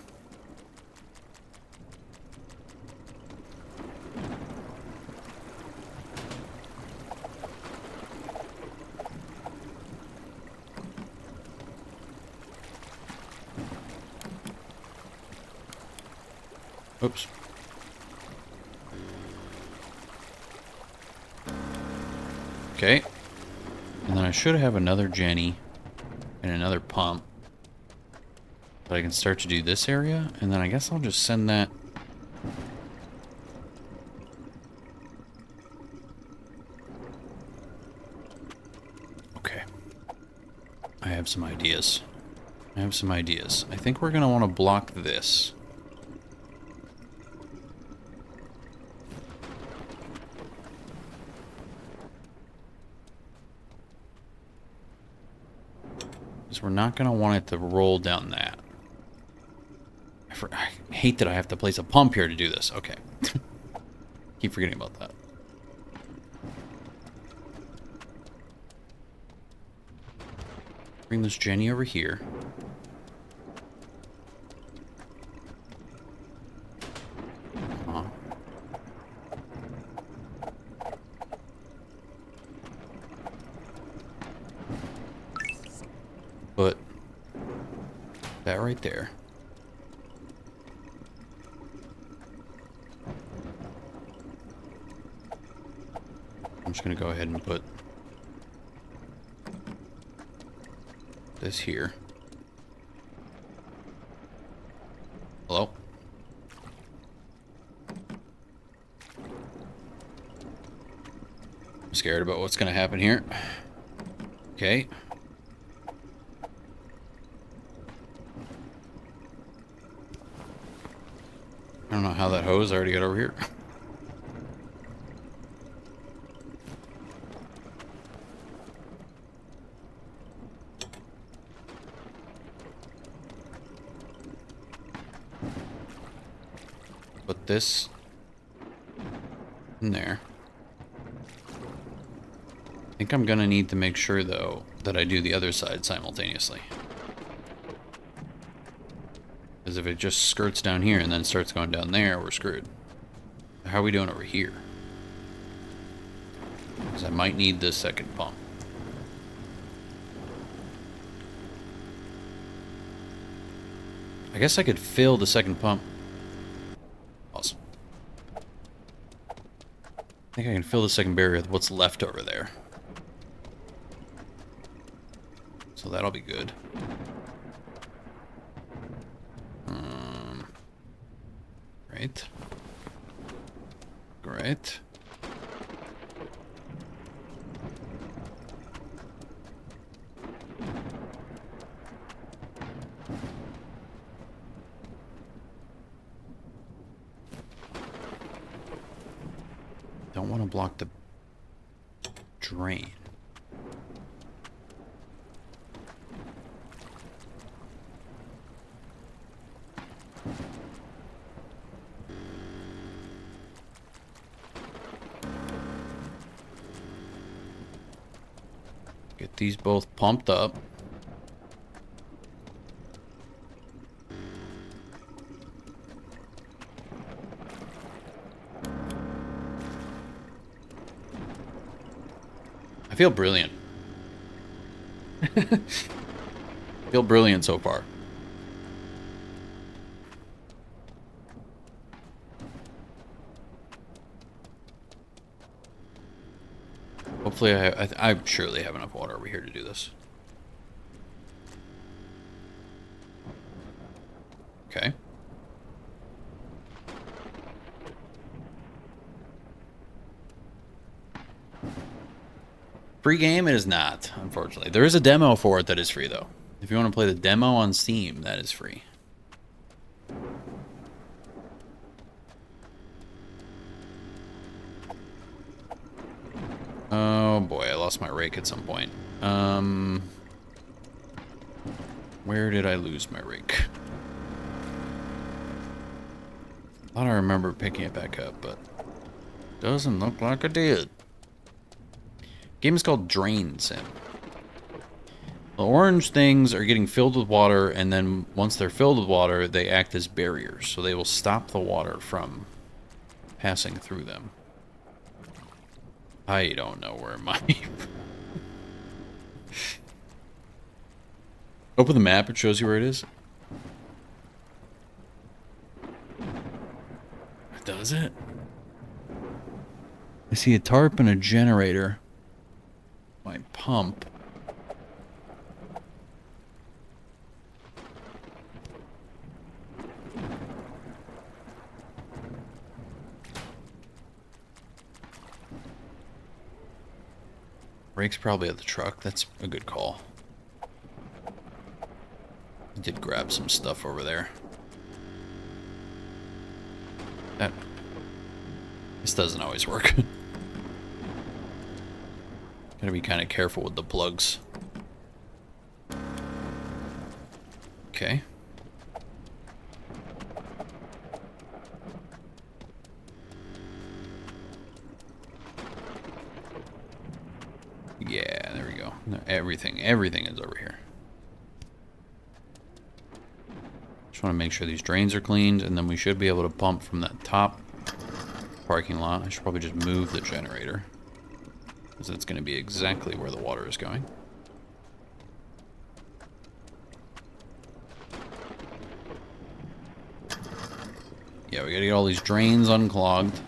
Oops. Okay. And then I should have another Jenny and another pump. But I can start to do this area, and then I guess I'll just send that. Okay. I have some ideas. I think we're going to want to block this. We're not going to want it to roll down that. I hate that I have to place a pump here to do this. Okay. Keep forgetting about that. Bring this Jenny over here. Put that right there. I'm just going to go ahead and put this here. Hello? I'm scared about what's going to happen here. Okay. I don't know how that hose already got over here. Put this in there. I think I'm gonna need to make sure, though, that I do the other side simultaneously. Because if it just skirts down here and then starts going down there, we're screwed. How are we doing over here? Because I might need this second pump. I guess I could fill the second pump. Awesome. I think I can fill the second barrier with what's left over there. So that'll be good. Great. Great. Don't want to block the drain. Get these both pumped up. I feel brilliant. Feel brilliant so far. Hopefully I surely have enough water over here to do this. Okay. Free game it is not, unfortunately. There is a demo for it that is free, though. If you want to play the demo on Steam, that is free. Oh boy, I lost my rake at some point. Where did I lose my rake? Thought I remember picking it back up, but doesn't look like I did. Game is called DrainSim. The orange things are getting filled with water, and then once they're filled with water, they act as barriers, so they will stop the water from passing through them. I don't know where my... Open the map, it shows you where it is. Does it? I see a tarp and a generator. My pump. Rake's probably at the truck. That's a good call. I did grab some stuff over there. This doesn't always work. Gotta be kind of careful with the plugs. Okay. Yeah, there we go. Everything is over here. Just want to make sure these drains are cleaned, and then we should be able to pump from that top parking lot. I should probably just move the generator, because that's going to be exactly where the water is going. Yeah, we got to get all these drains unclogged.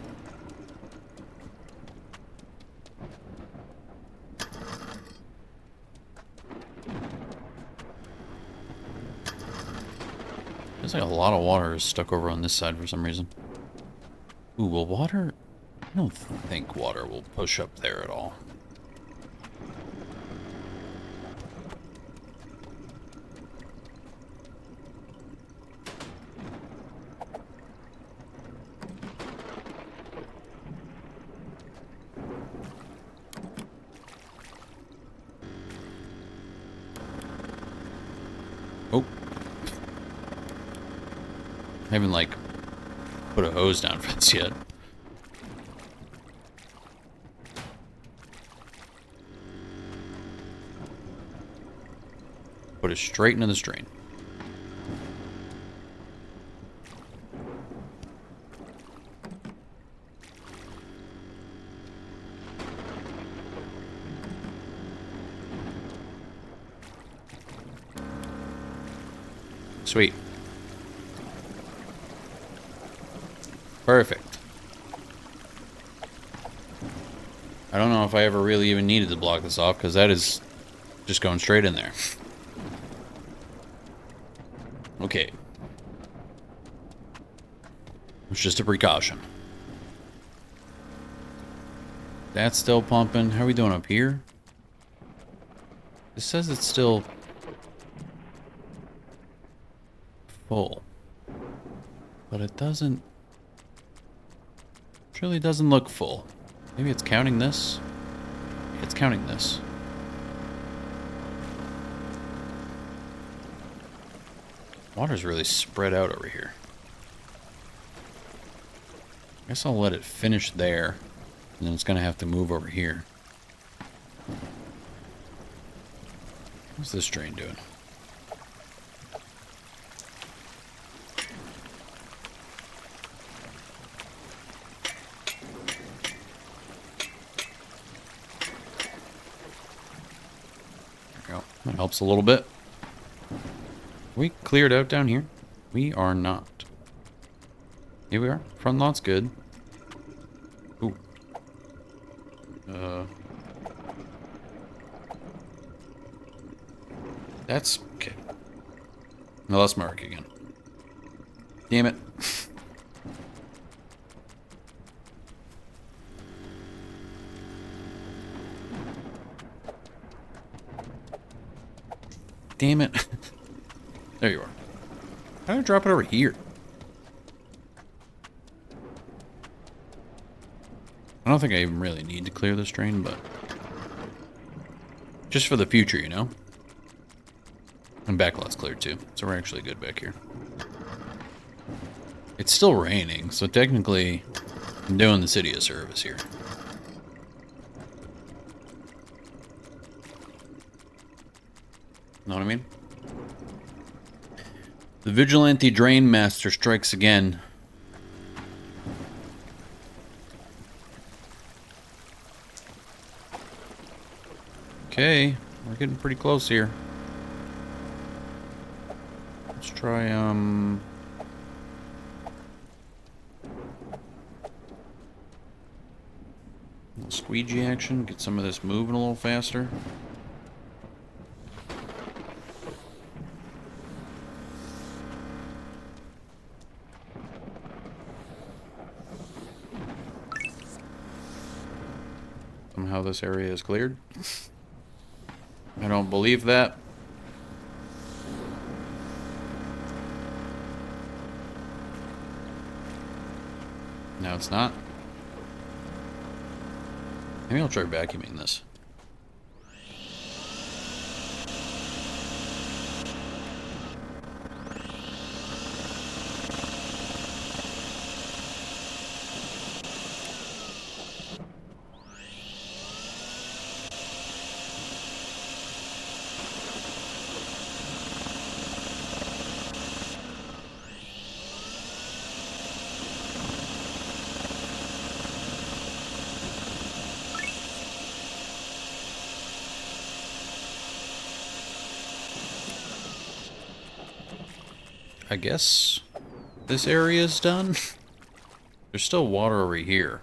There's like a lot of water is stuck over on this side for some reason. Ooh, will water I don't think water will push up there at all. Oh. I haven't, like, put a hose down for this yet. Put it straight into this drain. Sweet. Perfect. I don't know if I ever really even needed to block this off, because that is just going straight in there. Okay. It's just a precaution. That's still pumping. How are we doing up here? It says it's still full. But it doesn't... It really doesn't look full. Maybe it's counting this? It's counting this. Water's really spread out over here. I guess I'll let it finish there, and then it's gonna have to move over here. What's this drain doing? There we go. That helps a little bit. We cleared out down here? We are not. Here we are. Front lot's good. Ooh. That's okay. No, let's mark again. Damn it. Damn it. There you are. How do I drop it over here? I don't think I even really need to clear this drain, but just for the future, you know? And backlot's cleared too, so we're actually good back here. It's still raining, so technically I'm doing the city a service here. Know what I mean? The Vigilante Drain Master strikes again. Okay, we're getting pretty close here. Let's try, little squeegee action, get some of this moving a little faster. Somehow this area is cleared. I don't believe that. No, it's not. Maybe I'll try vacuuming this. I guess this area is done. There's still water over here,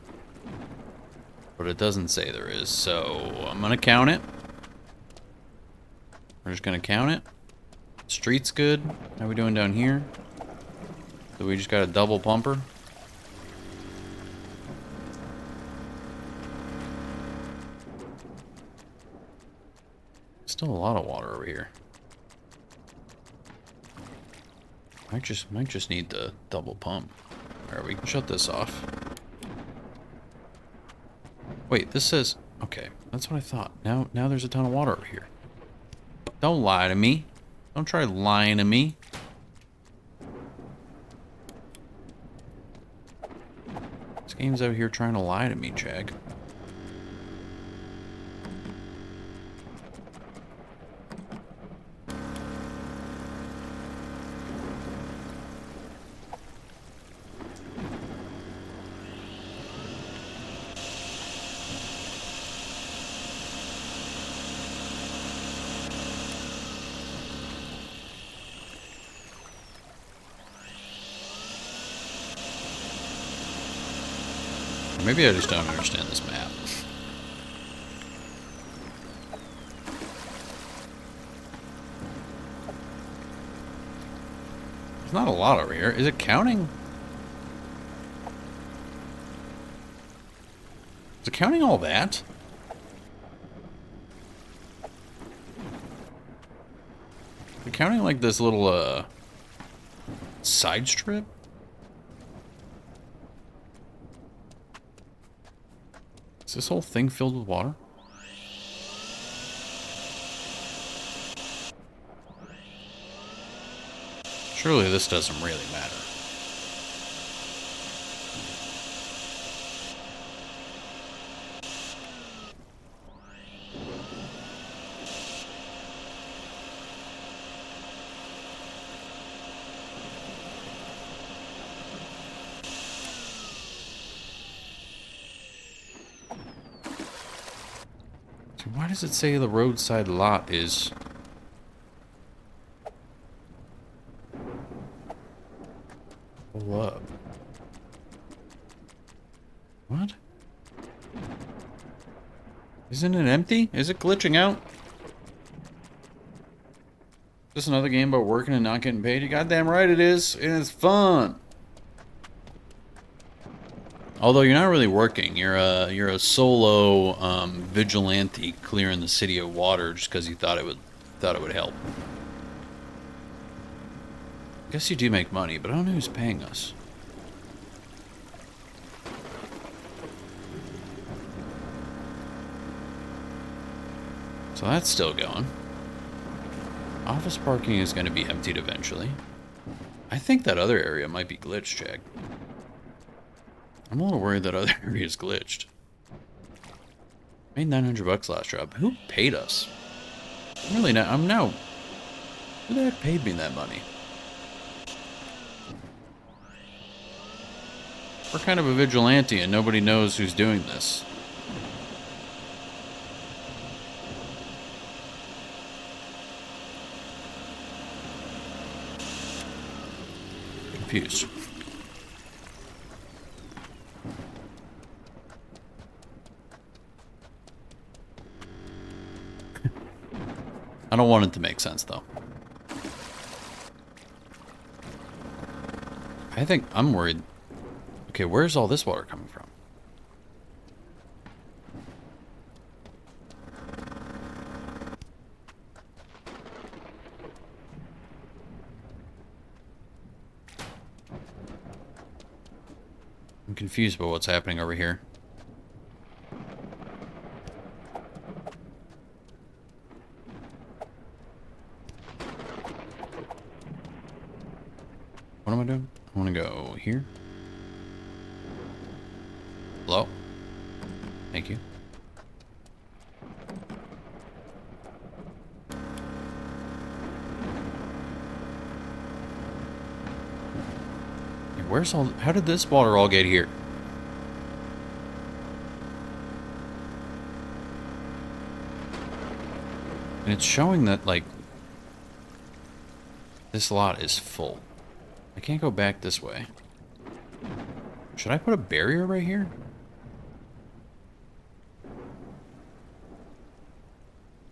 but it doesn't say there is, so I'm gonna count it. We're just gonna count it. Street's good. How are we doing down here? So we just got a double pumper. Still a lot of water over here. Might just need the double pump. Alright, we can shut this off. Wait, this says... Okay, that's what I thought. Now there's a ton of water over here. Don't lie to me. Don't try lying to me. This game's out here trying to lie to me, Chag. Maybe I just don't understand this map. There's not a lot over here. Is it counting? Is it counting all that? Is it counting like this little, side strip? Is this whole thing filled with water? Surely this doesn't really matter. So why does it say the roadside lot is... full up? What? Isn't it empty? Is it glitching out? Is this another game about working and not getting paid? You goddamn right it is, and it's fun. Although you're not really working, you're a solo vigilante clearing the city of water just because you thought it would help. I guess you do make money, but I don't know who's paying us. So that's still going. Office parking is going to be emptied eventually. I think that other area might be glitched, Chag. I'm a little worried that other area is glitched. Made 900 bucks last job. Who paid us? I'm really not. I'm now. Who the heck paid me that money? We're kind of a vigilante and nobody knows who's doing this. Confused. I don't want it to make sense, though. I think I'm worried. Okay, where's all this water coming from? I'm confused about what's happening over here. What am I doing? I want to go here. Hello? Thank you. Where's all... How did this water all get here? And it's showing that, like... this lot is full. I can't go back this way. Should I put a barrier right here?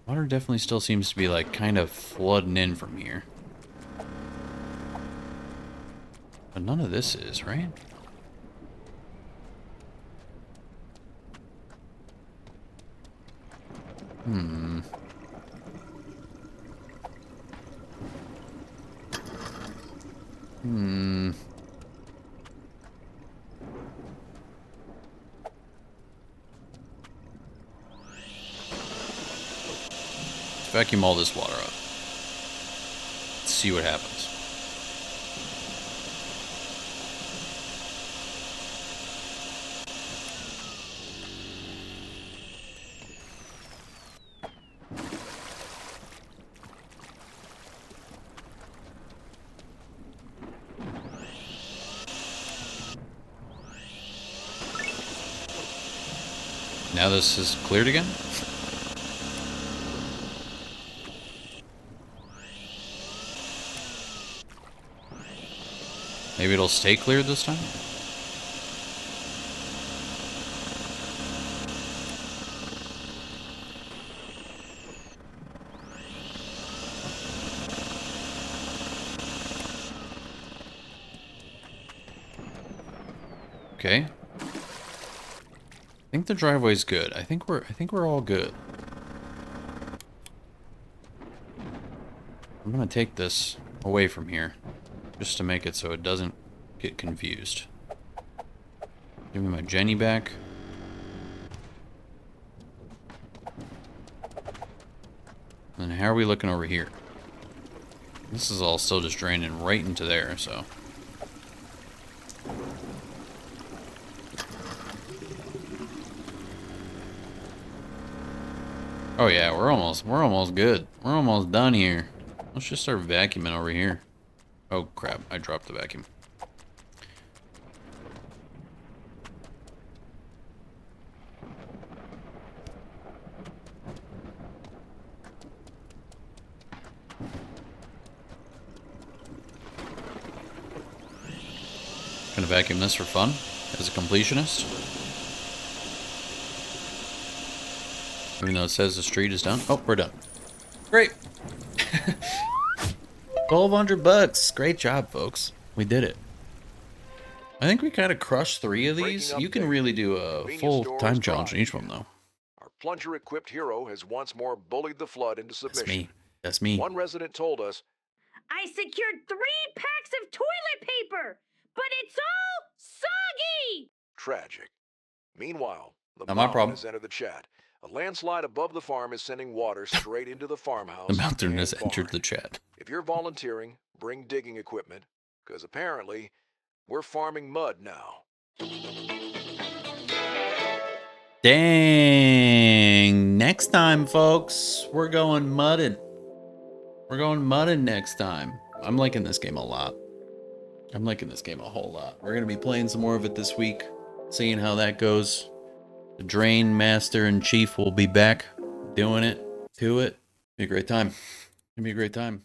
Water definitely still seems to be like kind of flooding in from here. But none of this is, right? Vacuum all this water up. Let's see what happens. Now this is cleared again? Maybe it'll stay clear this time? Okay. I think the driveway's good. I think we're all good. I'm gonna take this away from here, just to make it so it doesn't get confused. Give me my Jenny back. And how are we looking over here? This is all still just draining right into there, so. Oh yeah, we're almost good. We're almost done here. Let's just start vacuuming over here. Oh crap, I dropped the vacuum. Gonna vacuum this for fun, as a completionist. Even though it says the street is done. Oh, we're done. Great. 1,200 bucks. Great job, folks. We did it. I think we kind of crushed 3 of these. You can really do a full time challenge on each one, though. Our plunger-equipped hero has once more bullied the flood into submission. That's me. That's me. One resident told us, I secured 3 packs of toilet paper, but it's all soggy! tragic. Meanwhile, the Not my mountain problem. has entered the chat. A landslide above the farm is sending water straight into the farmhouse. The mountain and has barn. entered the chat. If you're volunteering, bring digging equipment, because apparently we're farming mud now. Dang. Next time, folks, we're going mudding. We're going mudding next time. I'm liking this game a lot. I'm liking this game a whole lot. We're going to be playing some more of it this week, seeing how that goes. The Drain Master and Chief will be back doing it to it. Be a great time. It'll be a great time.